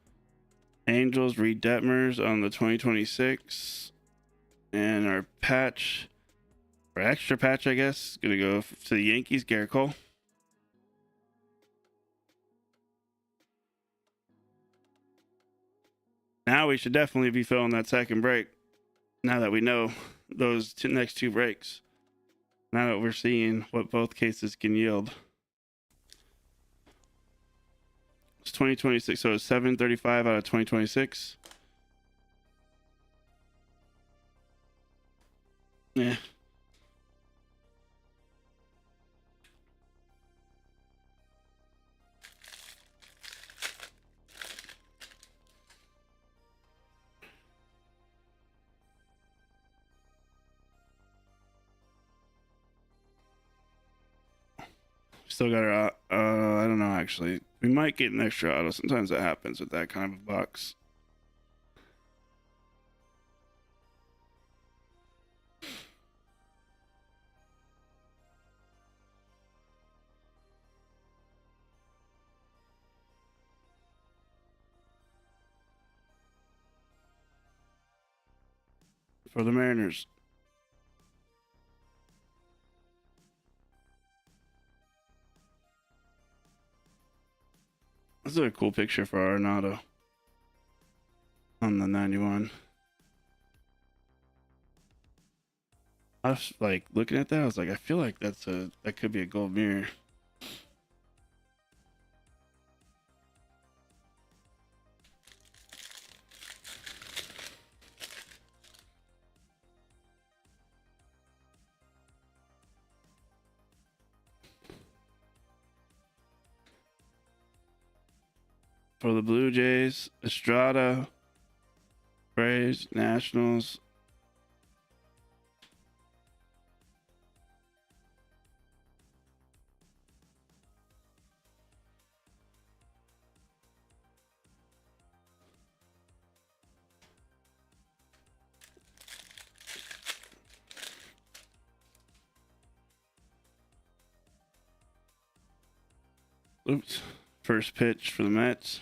Angels, Reed Detmers on the 2026. And our patch, our extra patch, I guess, gonna go to the Yankees, Garrett Cole. Now we should definitely be filling that second break. Now that we know those next two breaks. Now that we're seeing what both cases can yield. It's 2026, so it's 735 out of 2026. Yeah. Still got our, I don't know actually. We might get an extra auto. Sometimes that happens with that kind of box. For the Mariners. This is a cool picture for Arenado on the 91. I was like looking at that. I was like, I feel like that could be a gold mirror. For the Blue Jays, Estrada, Braves, Nationals. Oops. First pitch for the Mets.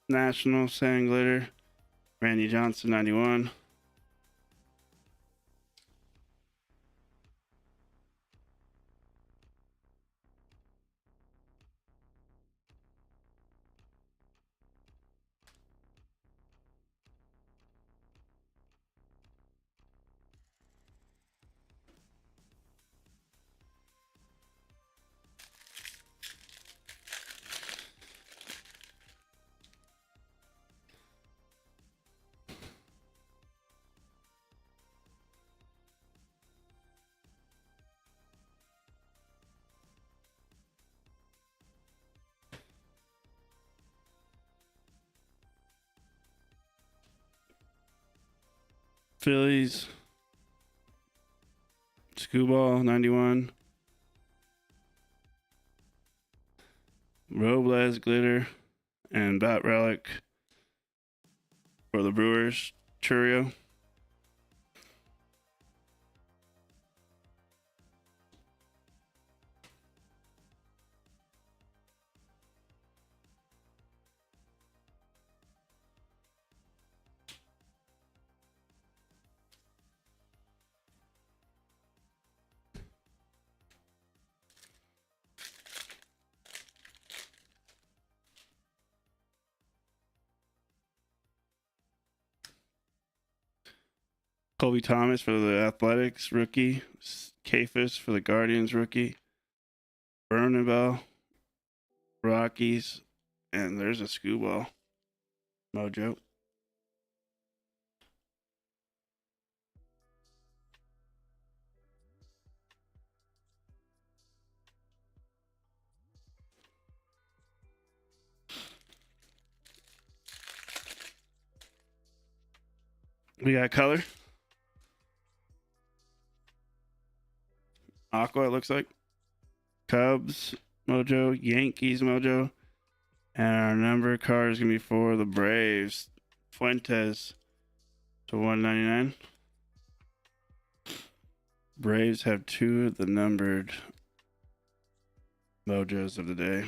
National Sand Glitter. Randy Johnson 91. Phillies. Screwball 91. Robles Glitter and Bat Relic for the Brewers. Churio. Colby Thomas for the Athletics rookie. Kafis for the Guardians rookie. Bernabel, Rockies, and there's a Screwball mojo. We got color. Aqua, it looks like. Cubs mojo, Yankees mojo. And our number card is going to be for the Braves. Fuentes to 199. Braves have 2 of the numbered mojos of the day.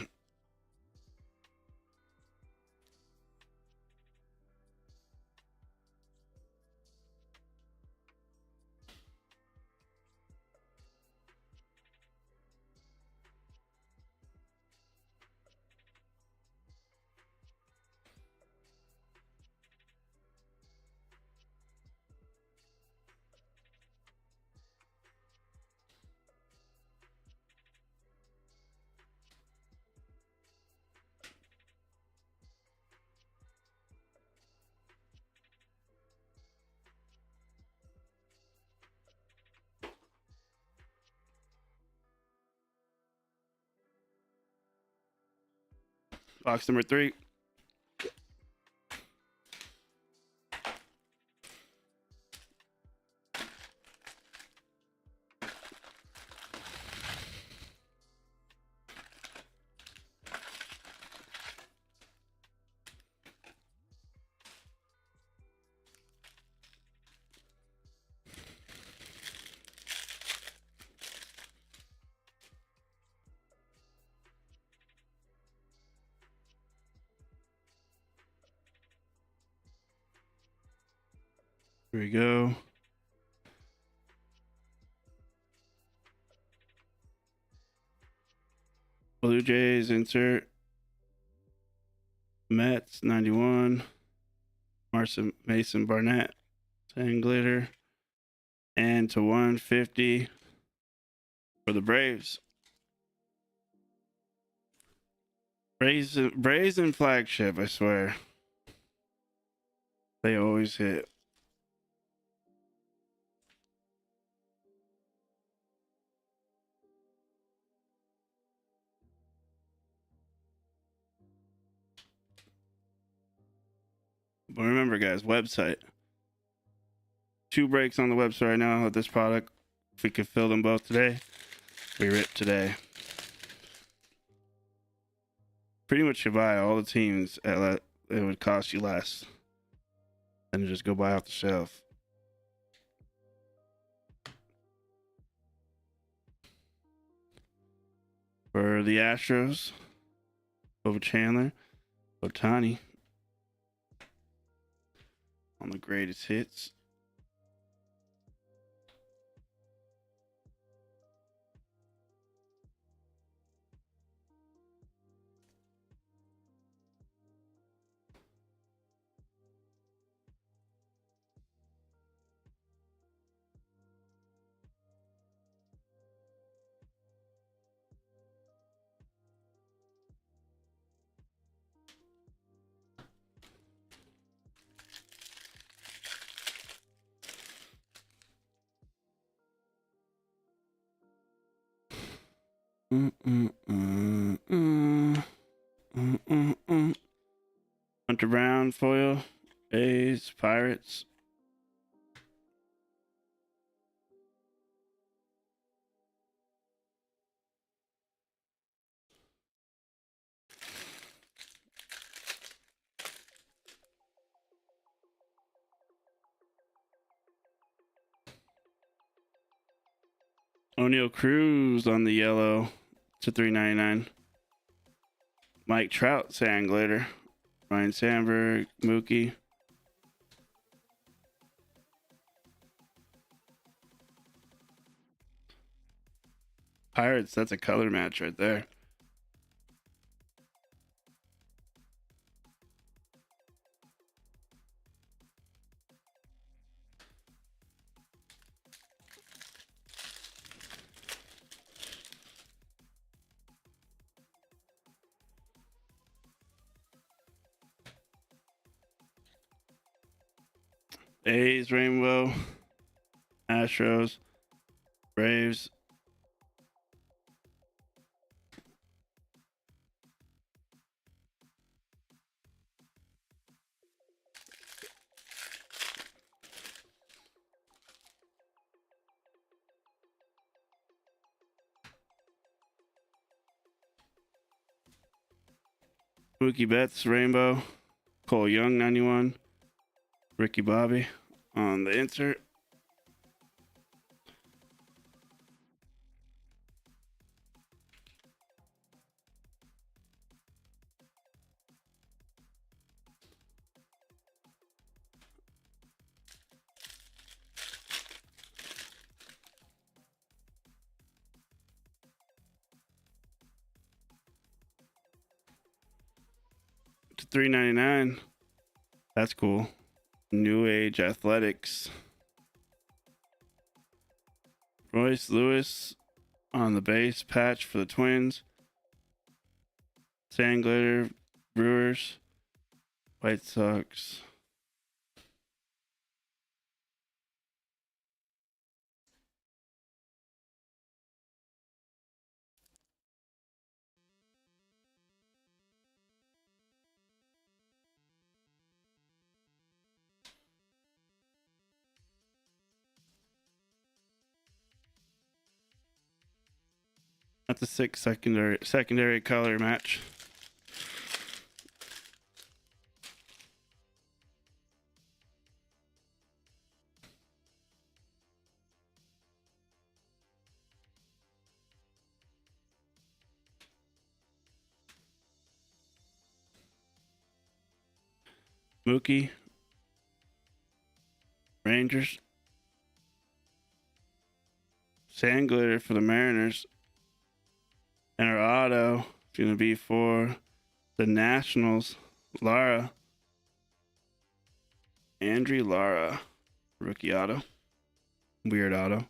Box number 3. Here we go. Blue Jays insert. Mets 91. Mason Barnett. Sand glitter. And to 150 for the Braves. Braves and flagship, I swear. They always hit. But remember, guys, website. 2 breaks on the website right now with this product. If we could fill them both today, we rip today. Pretty much should buy all the teams at it would cost you less than to just go buy off the shelf. For the Astros, over Chandler, Otani on the greatest hits. Hunter Brown foil, A's, Pirates. O'Neal Cruz on the yellow to 399. Mike Trout, sand glitter. Ryan Sandberg, Mookie. Pirates, that's a color match right there. A's rainbow, Astros, Braves, Mookie Betts rainbow, Cole Young 91, Ricky Bobby on the insert. To $3.99. That's cool. New Age Athletics. Royce Lewis on the base patch for the Twins. Sand Glitter, Brewers, White Sox. That's a 6 secondary color match. Mookie, Rangers, Sand Glitter for the Mariners, and our auto is going to be for the Nationals. Lara, Andrew Lara, rookie auto, weird auto.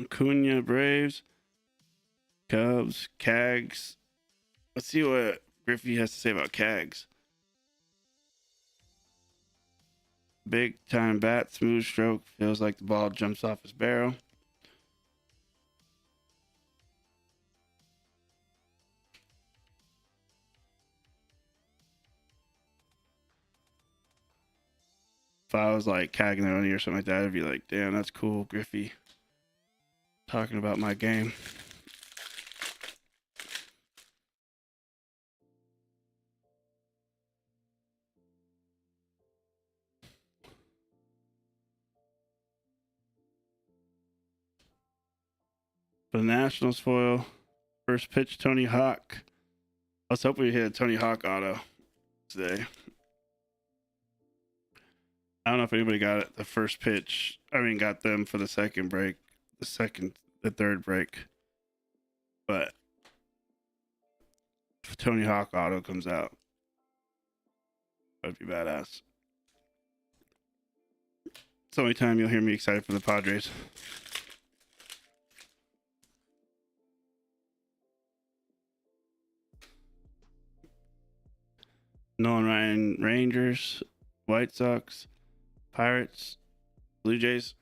Acuna, Braves, Cubs, Cags. Let's see what Griffey has to say about Cags. Big time bat, smooth stroke, feels like the ball jumps off his barrel. If I was like cagging on you or something like that, I'd be like, damn, that's cool, Griffey. Talking about my game. For the Nationals foil, first pitch, Tony Hawk. I was hoping we hit a Tony Hawk auto today. I don't know if anybody got it the first pitch. I mean, got them for the second break, the third break. But if Tony Hawk auto comes out, that'd be badass. It's the only time you'll hear me excited for the Padres. Nolan Ryan, Rangers, White Sox, Pirates, Blue Jays.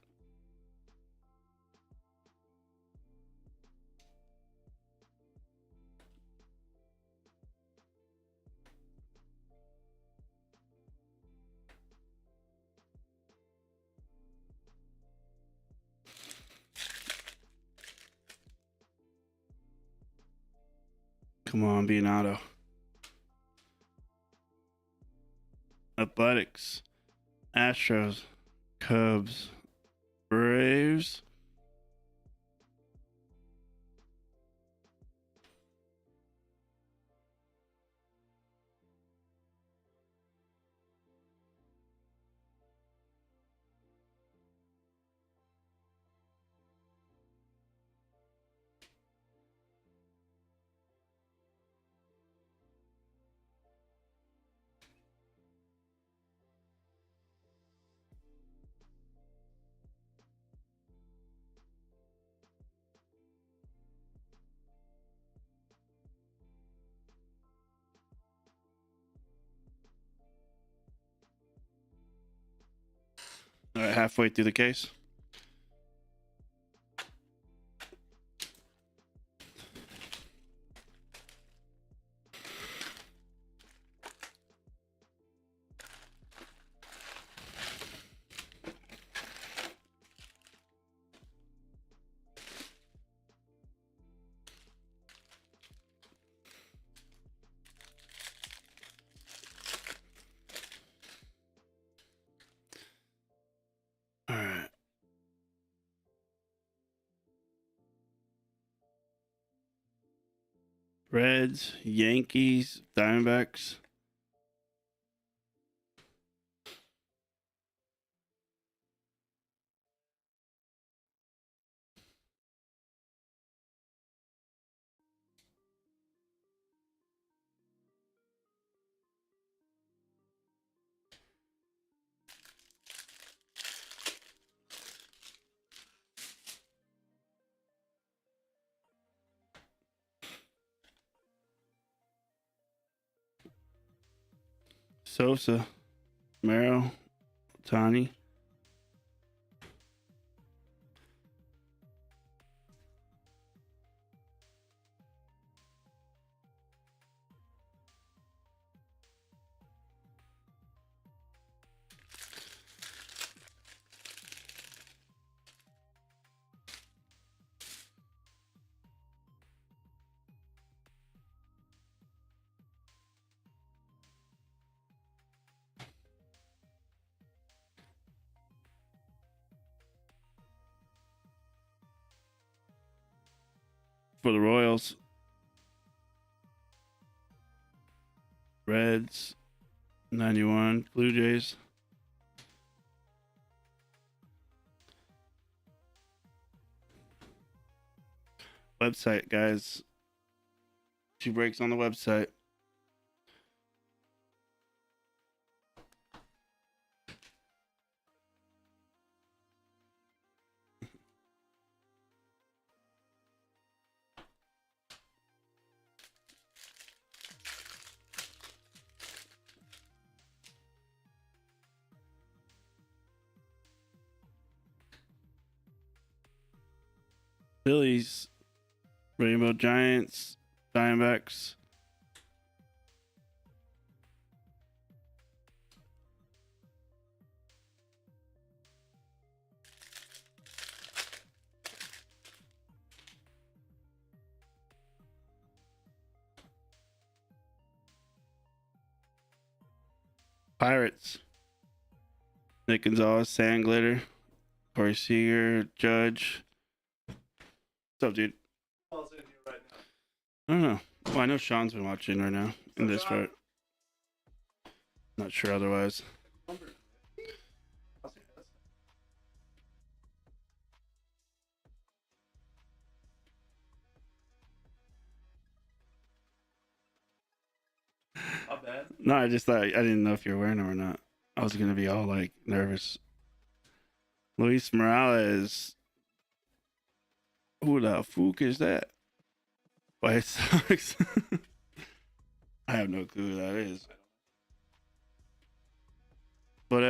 Come on, be an auto. Athletics, Astros, Cubs, Braves. halfway through the case. All right. Reds, Yankees, Diamondbacks. Sosa, Merrill, Tani. For the Royals, Reds, 91, Blue Jays. Website, guys. 2 breaks on the website. Phillies, Rainbow Giants, Diamondbacks. Pirates, Nick Gonzalez, Sandglitter, Corey Seager, Judge. What's up, dude? I don't know. Well, I know Shaun's been watching right now in this part. Not sure otherwise. Not bad. No, I just thought I didn't know if you were wearing them or not. I was gonna be all like nervous. Luis Morales. Who the fuck is that? White Sox. I have no clue who that is. But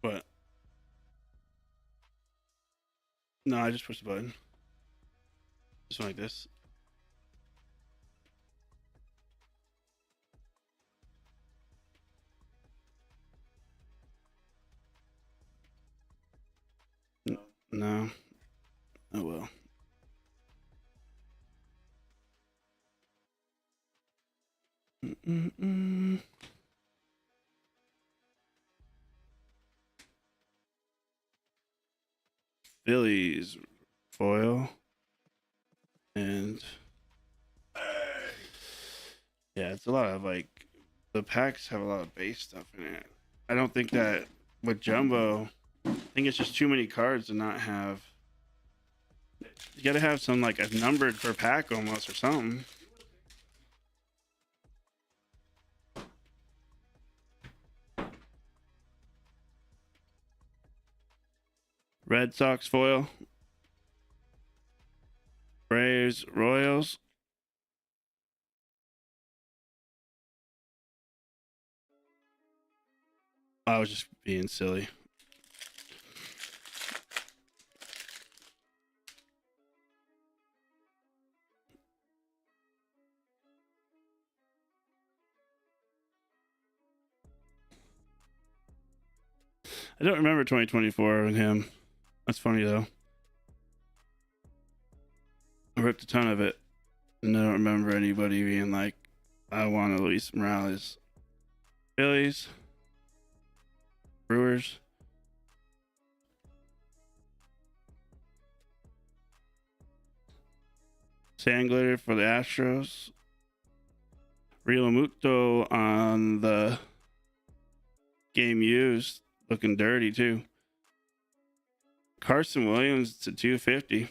but no, I just pushed the button. Just went like this. No. Oh well. Mm-mm-mm. Phillies foil and yeah, it's a lot of like the packs have a lot of base stuff in it. I don't think that with jumbo, I think it's just too many cards to not have. You gotta have some like a numbered per pack almost or something. Red Sox foil. Braves, Royals. I was just being silly. I don't remember 2024 with him. That's funny though. I ripped a ton of it, and I don't remember anybody being like, "I want a Luis Morales." Phillies, Brewers, Sangler for the Astros, Real Muto on the game used, looking dirty too. Carson Williams to 250.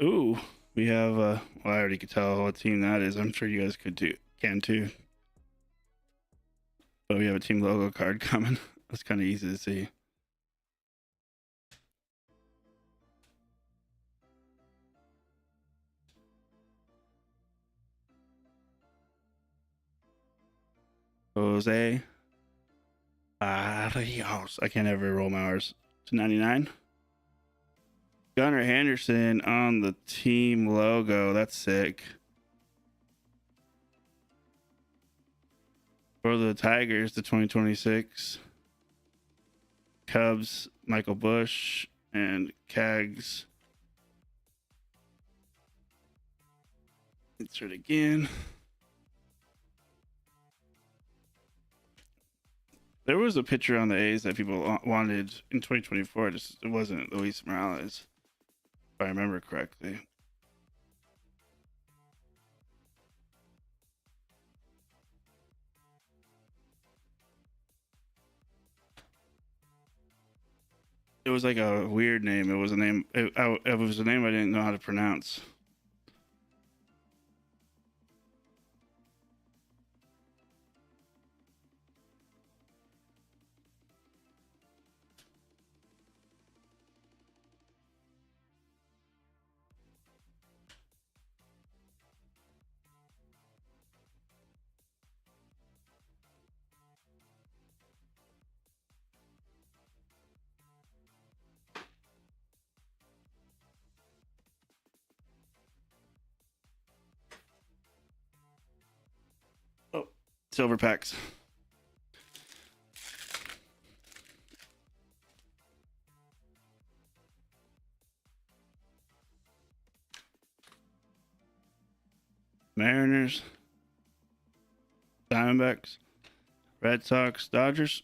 Ooh, we have well, I already could tell what team that is. I'm sure you guys can too. But we have a team logo card coming. That's kind of easy to see. Jose Arias. I can't ever roll my R's. To 99. Gunnar Henderson on the team logo. That's sick. For the Tigers, the 2026. Cubs, Michael Bush, and Cags. Insert again. There was a pitcher on the A's that people wanted in 2024. It wasn't Luis Morales, if I remember correctly. It was like a weird name. It was a name. It was a name I didn't know how to pronounce. Oh, silver packs. Mariners, Diamondbacks, Red Sox, Dodgers.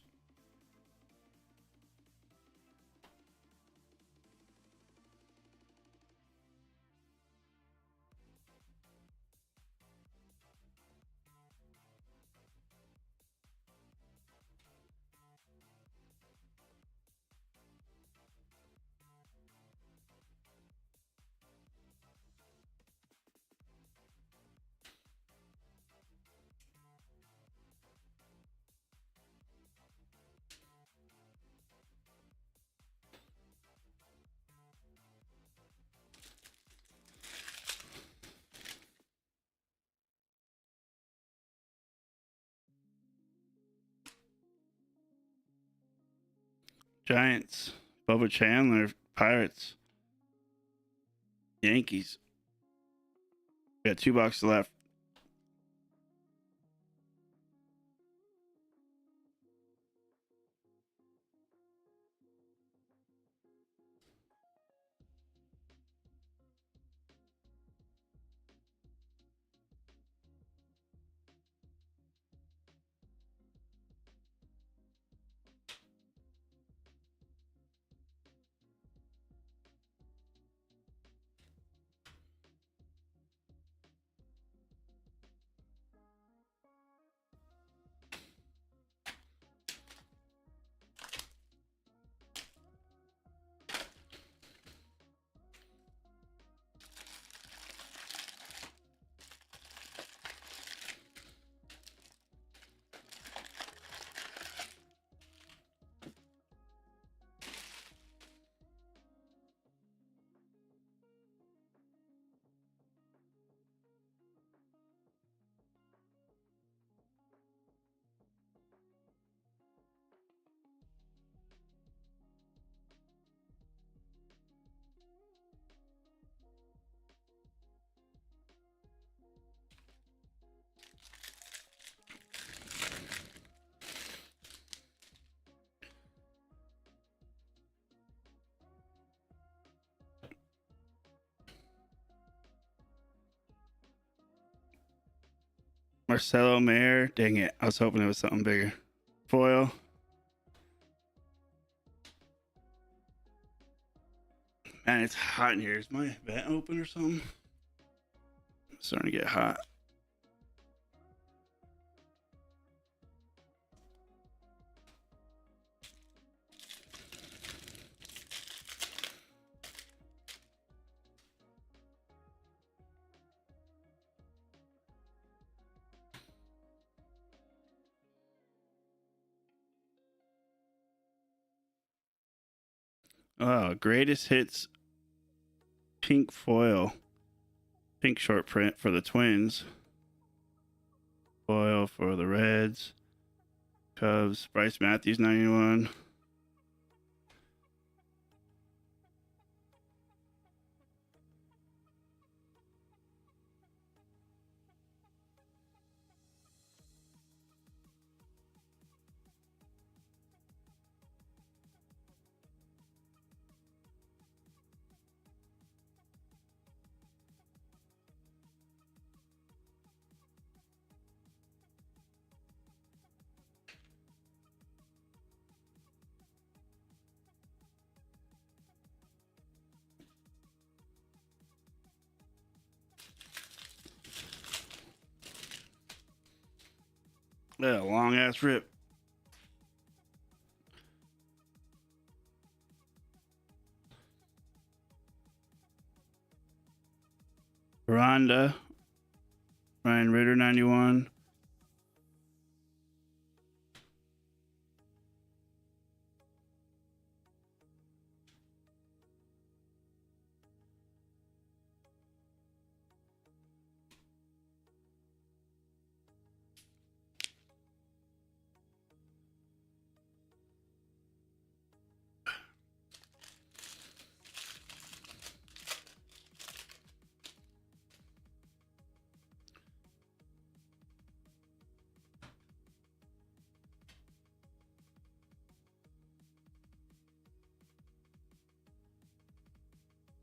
Giants, Bubba Chandler, Pirates. Yankees. We got 2 boxes left. Marcelo Mayer. Dang it. I was hoping it was something bigger. Foil. Man, it's hot in here. Is my vent open or something? It's starting to get hot. Oh, greatest hits pink foil. Pink short print for the Twins. Foil for the Reds. Cubs. Bryce Matthews 91. Yeah, long ass rip. Rhonda. Ryan Ritter 91.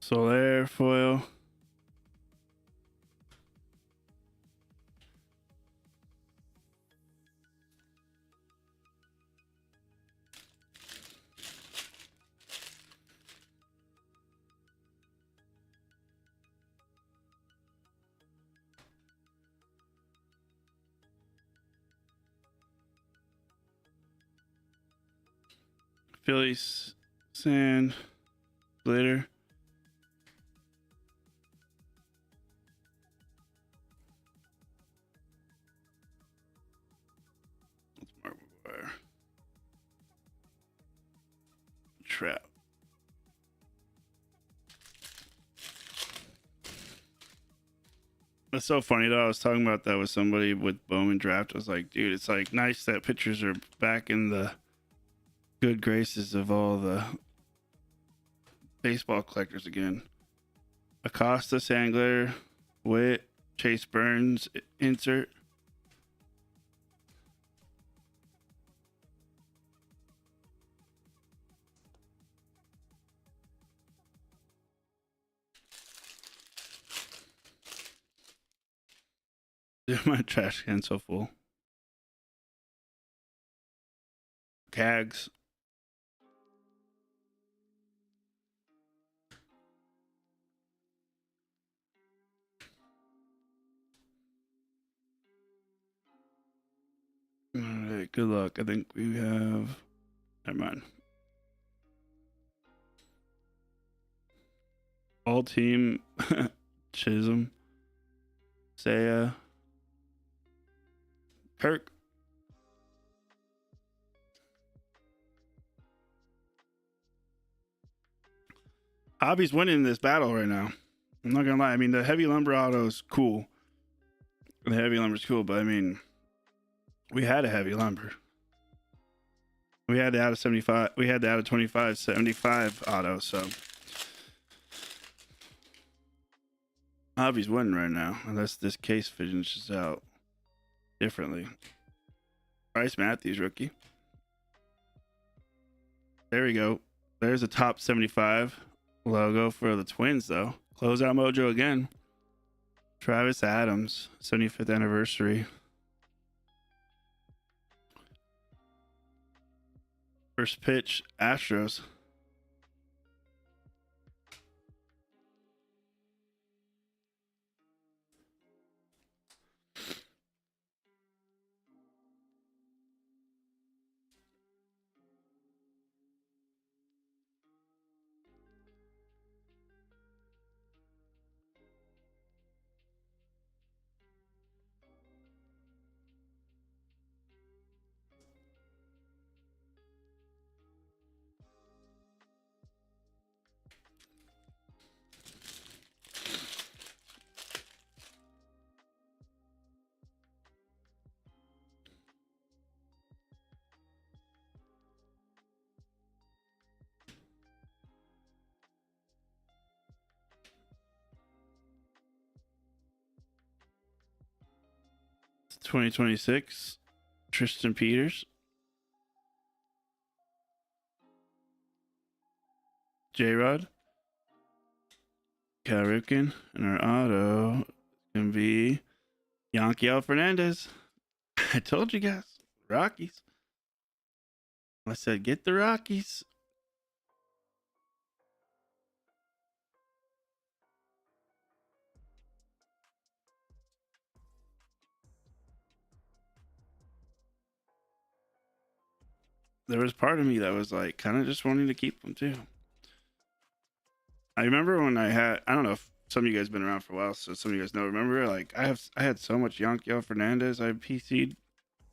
Soler foil. Phillies sand. Glitter. Marble wire. Trap. That's so funny though. I was talking about that with somebody with Bowman Draft. I was like, dude, it's like nice that pitchers are back in the good graces of all the baseball collectors again. Acosta, Sangler, Witt, Chase Burns, insert. Dude, my trash can's so full. Cags. All right, good luck. I think we have. Never mind. All team. Chisholm. Saya. Kirk. Hobby's winning this battle right now. I'm not gonna lie. I mean, the heavy lumber auto is cool. The heavy lumber's cool, but I mean, we had a heavy lumber. We had the out of 75. We had the out of 25, 75 auto. So Hobby's winning right now, unless this case finishes out differently. Bryce Matthews, rookie. There we go. There's a top 75 logo for the Twins, though. Closeout mojo again. Travis Adams, 75th anniversary. First pitch, Astros. It's 2026. Tristan Peters. J-Rod. Cal Ripken. And our auto can be Yanquiel Fernandez. I told you guys. Rockies. I said, get the Rockies. There was part of me that was like kind of just wanting to keep them too. I remember when I don't know if some of you guys been around for a while, so some of you guys know. Remember, like I had so much Yanquiel Fernandez. I PC'd.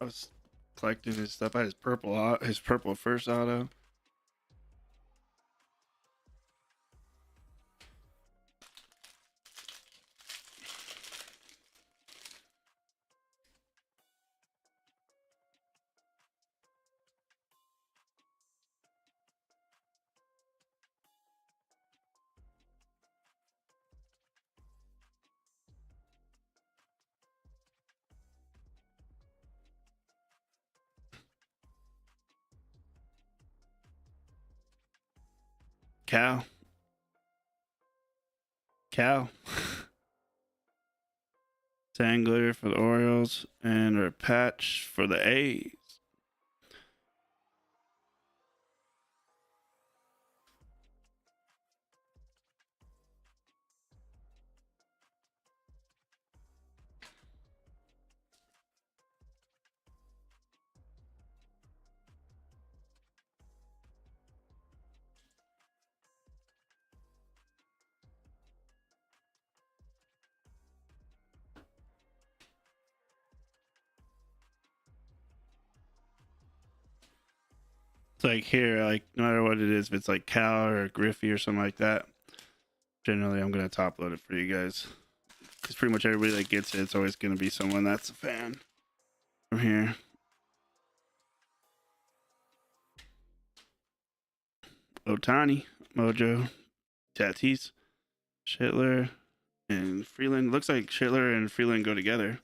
I was collecting his stuff. I had his purple first auto. Cal. Sangler for the Orioles and our patch for the A's. It's like here, like no matter what it is, if it's like Cal or Griffey or something like that, generally I'm gonna top load it for you guys. Because pretty much everybody that gets it, it's always gonna be someone that's a fan from here. Otani, Mojo, Tatis, Schittler and Freeland. Looks like Schittler and Freeland go together.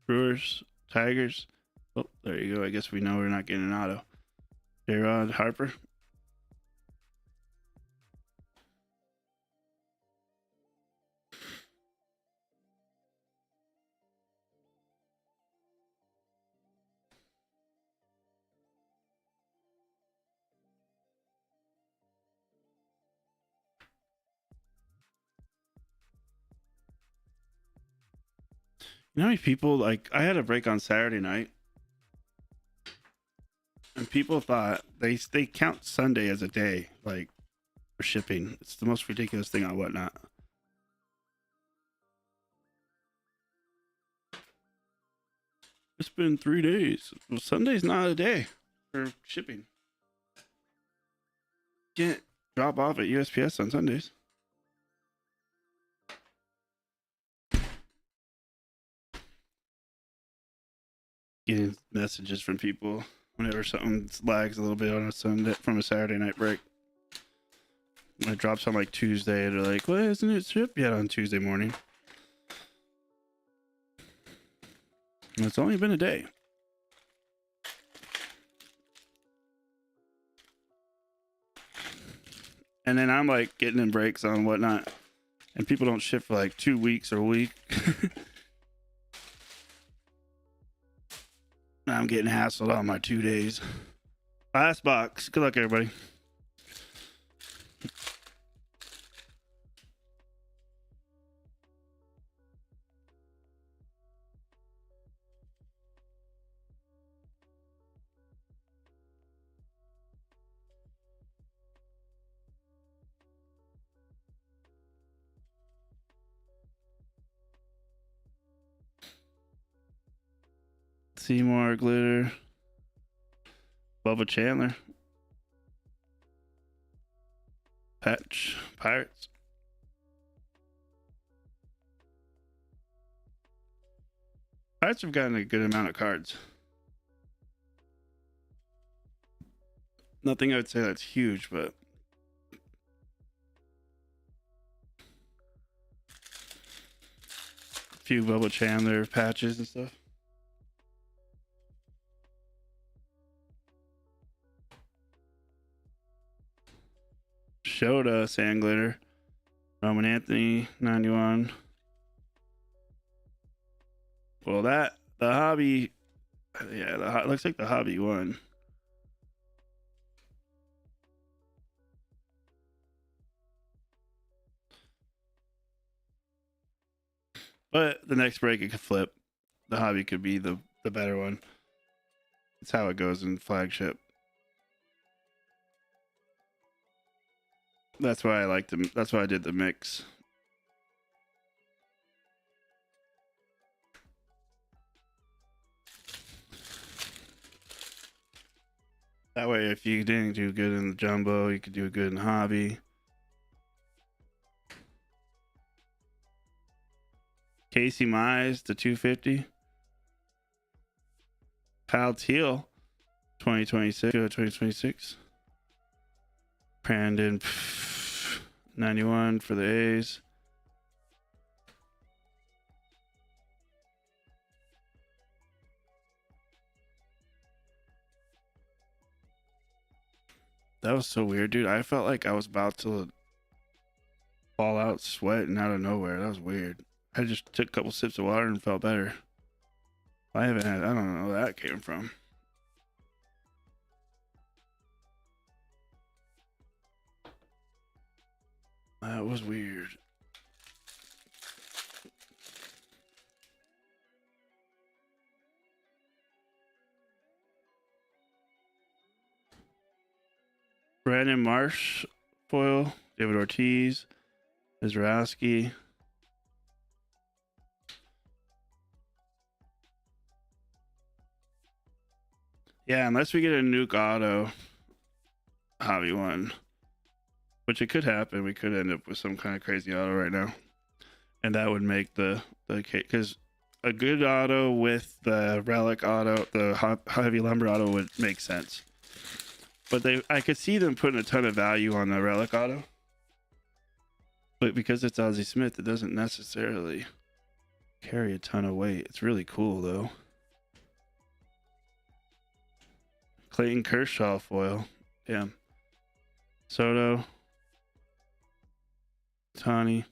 Brewers, Tigers. Oh, there you go. I guess we know we're not getting an auto. J-Rod, Harper. You know how many people, like, I had a break on Saturday night, and people thought they count Sunday as a day, like, for shipping. It's the most ridiculous thing on Whatnot. It's been 3 days. Well, Sunday's not a day for shipping. You can't drop off at USPS on Sundays. Getting messages from people whenever something lags a little bit on a Sunday from a Saturday night break. When it drops on like Tuesday, they're like, "Well, isn't it shipped yet on Tuesday morning?" And it's only been a day. And then I'm like getting in breaks on Whatnot, and people don't ship for like 2 weeks or a week. I'm getting hassled on my 2 days. Last box. Good luck, everybody. Seymour, Glitter. Bubba Chandler. Patch. Pirates. Pirates have gotten a good amount of cards. Nothing I would say that's huge, but a few Bubba Chandler patches and stuff. Shota, Sand Glitter. Roman Anthony, 91. Well, the hobby, yeah, looks like the hobby won. But the next break it could flip. The hobby could be the better one. It's how it goes in flagship. That's why I liked them. That's why I did the mix. That way, if you didn't do good in the jumbo, you could do good in the hobby. Casey Mize to 250. Pal Teal, 2026. Brandon, 91 for the A's. That was so weird, dude. I felt like I was about to fall out sweating out of nowhere. That was weird. I just took a couple sips of water and felt better. I don't know where that came from. That was weird. Brandon Marsh foil, David Ortiz, Mizraowski. Yeah, unless we get a nuke auto hobby one, which it could happen. We could end up with some kind of crazy auto right now, and that would make the because a good auto with the relic auto, the heavy lumber auto would make sense. But I could see them putting a ton of value on the relic auto, but because it's Ozzie Smith, it doesn't necessarily carry a ton of weight. It's really cool though. Clayton Kershaw foil, yeah. Soto, Tani.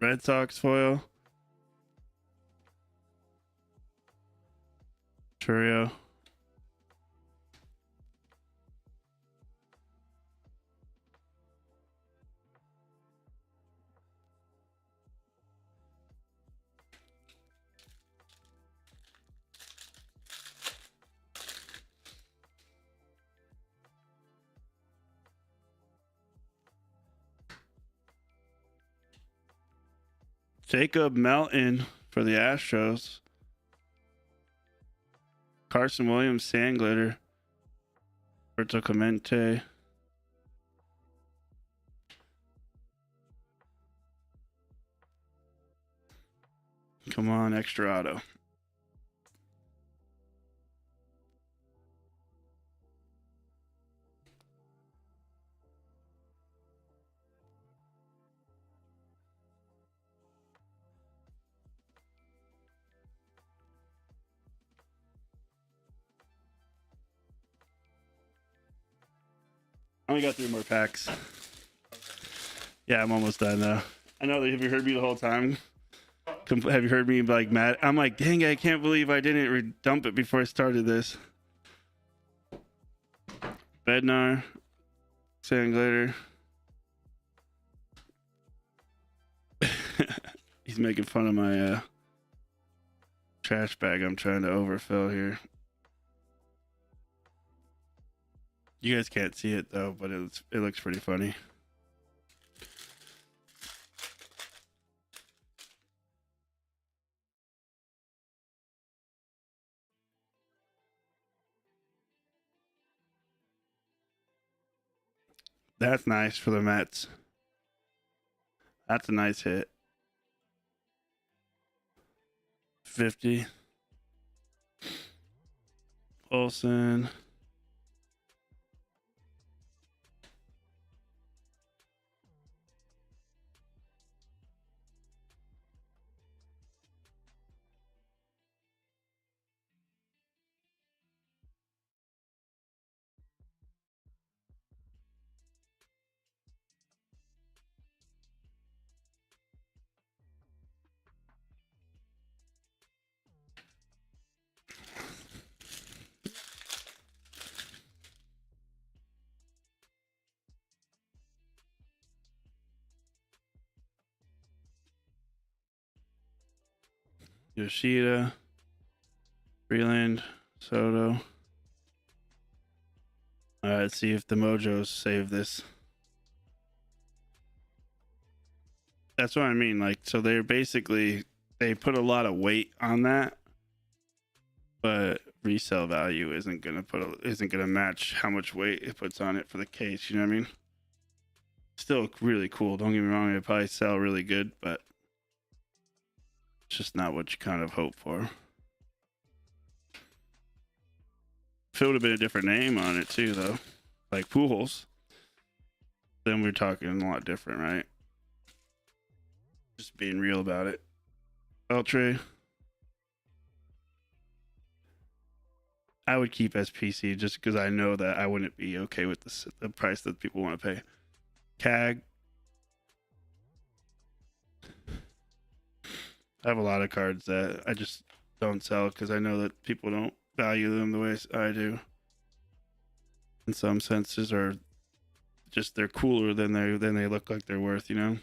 Red Sox foil. Churio. Jacob Melton for the Astros. Carson Williams, Sand Glitter. Berto Clemente. Come on, extra auto. I only got 3 more packs. Yeah, I'm almost done though. I know that. Have you heard me the whole time? Have you heard me like mad? I'm like, dang, I can't believe I didn't dump it before I started this. Bednar, Sand Glitter. He's making fun of my trash bag I'm trying to overfill here. You guys can't see it though, but it looks pretty funny. That's nice for the Mets. That's a nice hit. 50. Olsen. Yoshida. Freeland. Soto. All right, let's see if the Mojos save this. That's what I mean. Like, so they're basically, they put a lot of weight on that, but resale value isn't gonna match how much weight it puts on it for the case. You know what I mean? Still really cool. Don't get me wrong. It'd probably sell really good, but it's just not what you kind of hope for. If it would have been a different name on it too, though, like Pujols, then we're talking a lot different, right? Just being real about it. Ultra, I would keep SPC just because I know that I wouldn't be okay with the price that people want to pay. CAG, I have a lot of cards that I just don't sell because I know that people don't value them the way I do. In some senses, or just they're cooler than they look like they're worth, you know.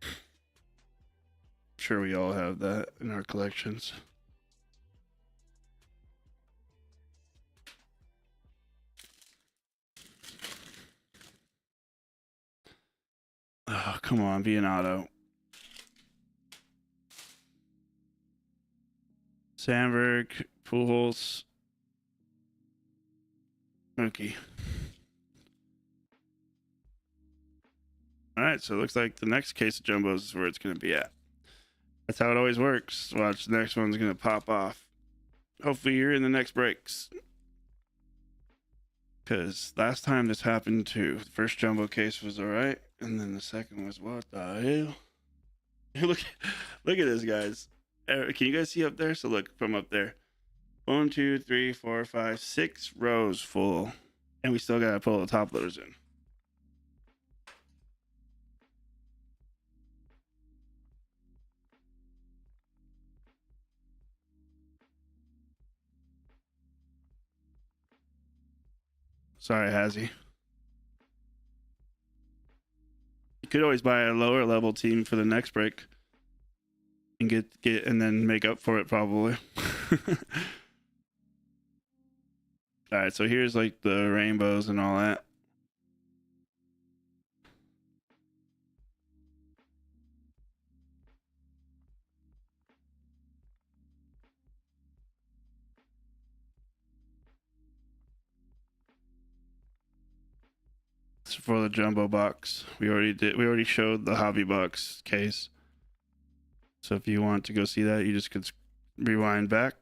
I'm sure we all have that in our collections. Oh, come on, be an auto. Sandberg, Pujols, Mookie. All right, so it looks like the next case of jumbos is where it's going to be at. That's how it always works. Watch, the next one's going to pop off. Hopefully you're in the next breaks. Because last time this happened too. The first jumbo case was all right, and then the second was what the hell? look at this, guys. Can you guys see up there? So look from up there. 1, 2, 3, 4, 5, 6 rows full, and we still got to pull the top loaders in. Sorry, Hazzy. You could always buy a lower level team for the next break and get and then make up for it probably. All right, so here's like the rainbows and all that. It's for the jumbo box. We already showed the hobby box case. So if you want to go see that, you just could rewind back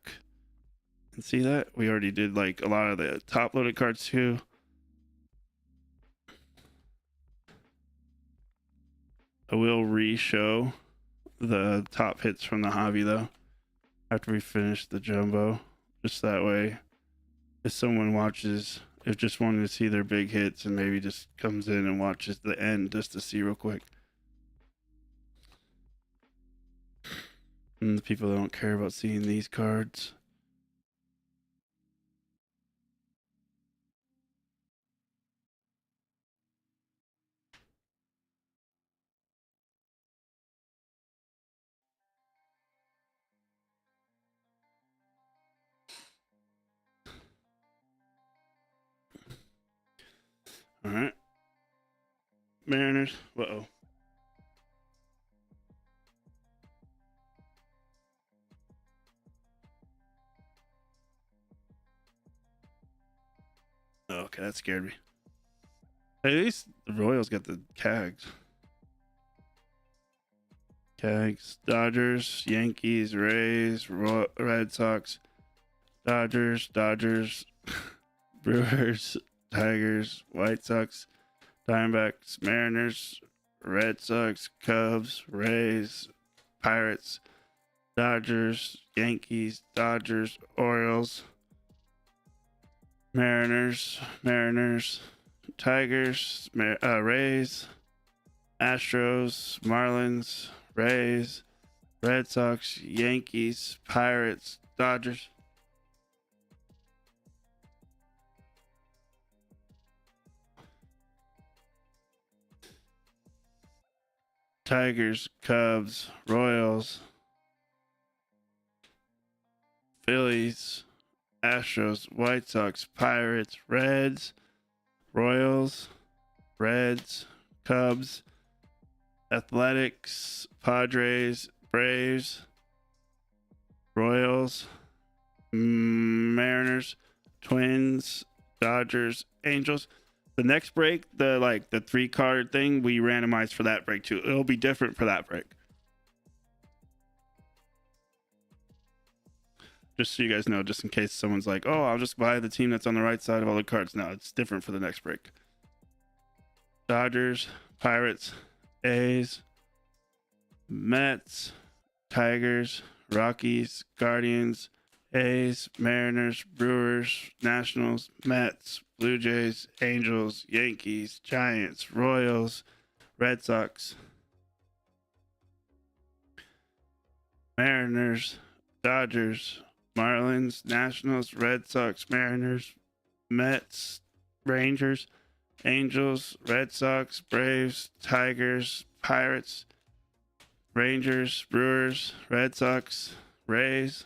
and see that. We already did like a lot of the top loaded cards too. I will re-show the top hits from the hobby though after we finish the jumbo, just that way if someone watches, if just wanted to see their big hits and maybe just comes in and watches the end just to see real quick. And the people that don't care about seeing these cards. All right. Mariners. Uh-oh. Okay, that scared me. At least the Royals got the Cags. Cags, Dodgers, Yankees, Rays, Red Sox, Dodgers, Brewers, Tigers, White Sox, Diamondbacks, Mariners, Red Sox, Cubs, Rays, Pirates, Dodgers, Yankees, Dodgers, Orioles, Mariners, Tigers, Rays, Astros, Marlins, Rays, Red Sox, Yankees, Pirates, Dodgers. Tigers, Cubs, Royals, Phillies, Astros, White Sox, Pirates, Reds, Royals, Reds, Cubs, Athletics, Padres, Braves, Royals, Mariners, Twins, Dodgers, Angels. The next break, the 3-card thing, we randomized for that break too. It'll be different for that break. Just so you guys know, just in case someone's like, oh, I'll just buy the team that's on the right side of all the cards. No, it's different for the next break. Dodgers, Pirates, A's, Mets, Tigers, Rockies, Guardians, A's, Mariners, Brewers, Nationals, Mets, Blue Jays, Angels, Yankees, Giants, Royals, Red Sox, Mariners, Dodgers, Marlins, Nationals, Red Sox, Mariners, Mets, Rangers, Angels, Red Sox, Braves, Tigers, Pirates, Rangers, Brewers, Red Sox, Rays.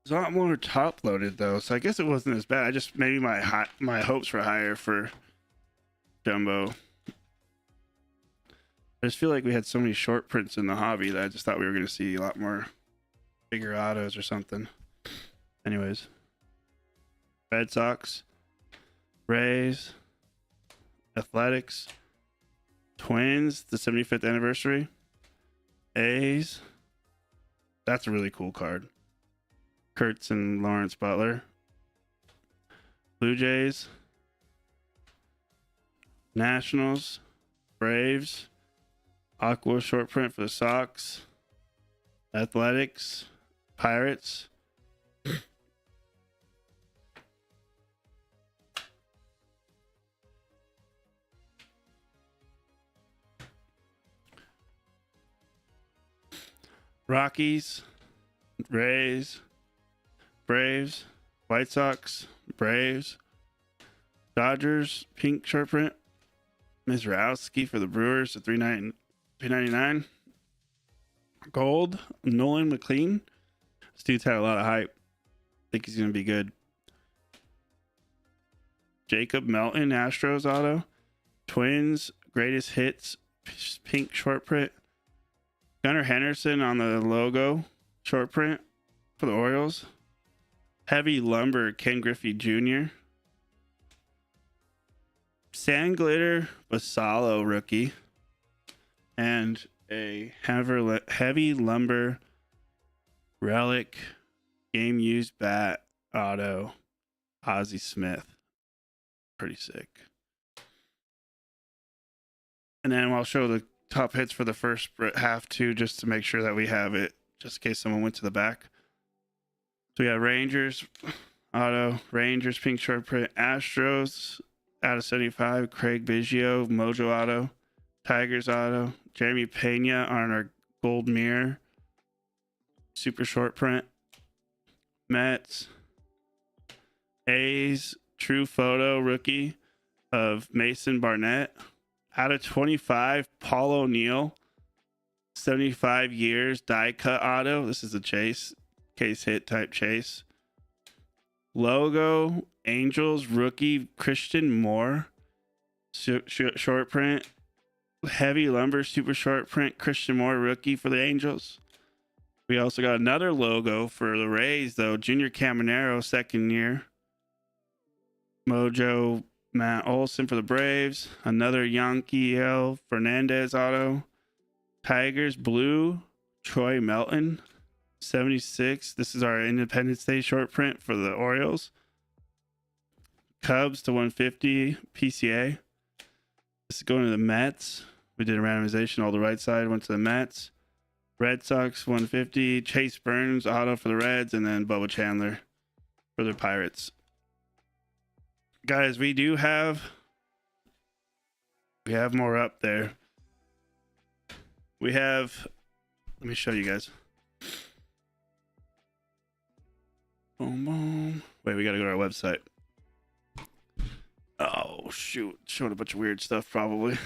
There's a lot more top loaded though, so I guess it wasn't as bad. I just maybe my hopes were higher for Jumbo. I just feel like we had so many short prints in the hobby that I just thought we were going to see a lot more bigger autos or something. Anyways, Red Sox, Rays, Athletics, Twins, the 75th anniversary, A's. That's a really cool card. Kurtz and Lawrence Butler. Blue Jays, Nationals, Braves, Aqua short print for the Sox, Athletics, Pirates. Rockies, Rays, Braves, White Sox, Braves, Dodgers, pink short print, Mizrowski for the Brewers at $3.99. Gold, Nolan McLean. This dude's had a lot of hype. I think he's going to be good. Jacob Melton, Astros auto. Twins, greatest hits, pink short print. Gunnar Henderson on the logo, short print for the Orioles. Heavy lumber, Ken Griffey Jr. Sand glitter, Basalo rookie. And a heavy lumber relic game used bat auto, Ozzie Smith. Pretty sick. And then I'll show the top hits for the first half too, just to make sure that we have it, just in case someone went to the back. So we got Rangers auto, Rangers pink short print, Astros out of 75, Craig Biggio Mojo auto, Tigers auto, Jeremy Pena on our gold mirror, super short print, Mets, A's true photo rookie of Mason Barnett. Out of 25, Paul O'Neill, 75 years, die cut auto. This is a chase, case hit type chase. Logo, Angels, rookie, Christian Moore, short print. Heavy lumber, super short print, Christian Moore, rookie for the Angels. We also got another logo for the Rays, though. Junior Caminero, second year. Mojo Matt Olson for the Braves. Another Yankee L. Fernandez auto. Tigers blue, Troy Melton, 76. This is our Independence Day short print for the Orioles. Cubs to 150 PCA. This is going to the Mets. We did a randomization. All the right side went to the Mets. Red Sox 150. Chase Burns auto for the Reds, and then Bubba Chandler for the Pirates. Guys, we have more up there. We have, let me show you guys. Boom, boom. Wait, we gotta go to our website. Oh shoot, showing a bunch of weird stuff probably.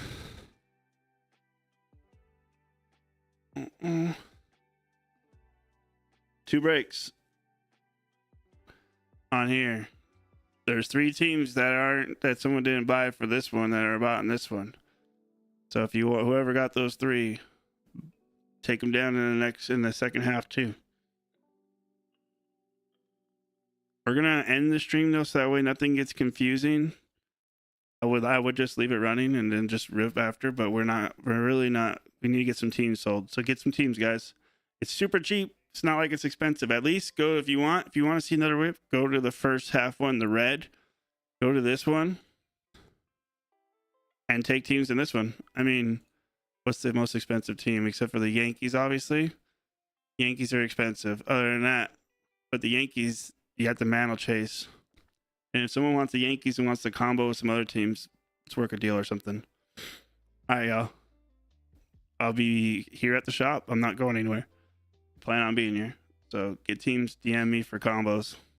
Two breaks on here. There's 3 teams that someone didn't buy for this one that are about in this one. So if you want, whoever got those 3, take them down in the second half too. We're gonna end the stream though, so that way nothing gets confusing. I would just leave it running and then just rip after, but we're really not. We need to get some teams sold. So get some teams, guys. It's super cheap. It's not like it's expensive. At least go if you want. If you want to see another whip, go to the first half one, the red. Go to this one and take teams in this one. I mean, what's the most expensive team except for the Yankees, obviously? Yankees are expensive. Other than that, but the Yankees, you have to mantle chase. And if someone wants the Yankees and wants to combo with some other teams, let's work a deal or something. All right, y'all. I'll be here at the shop. I'm not going anywhere. Plan on being here. So get teams, DM me for combos.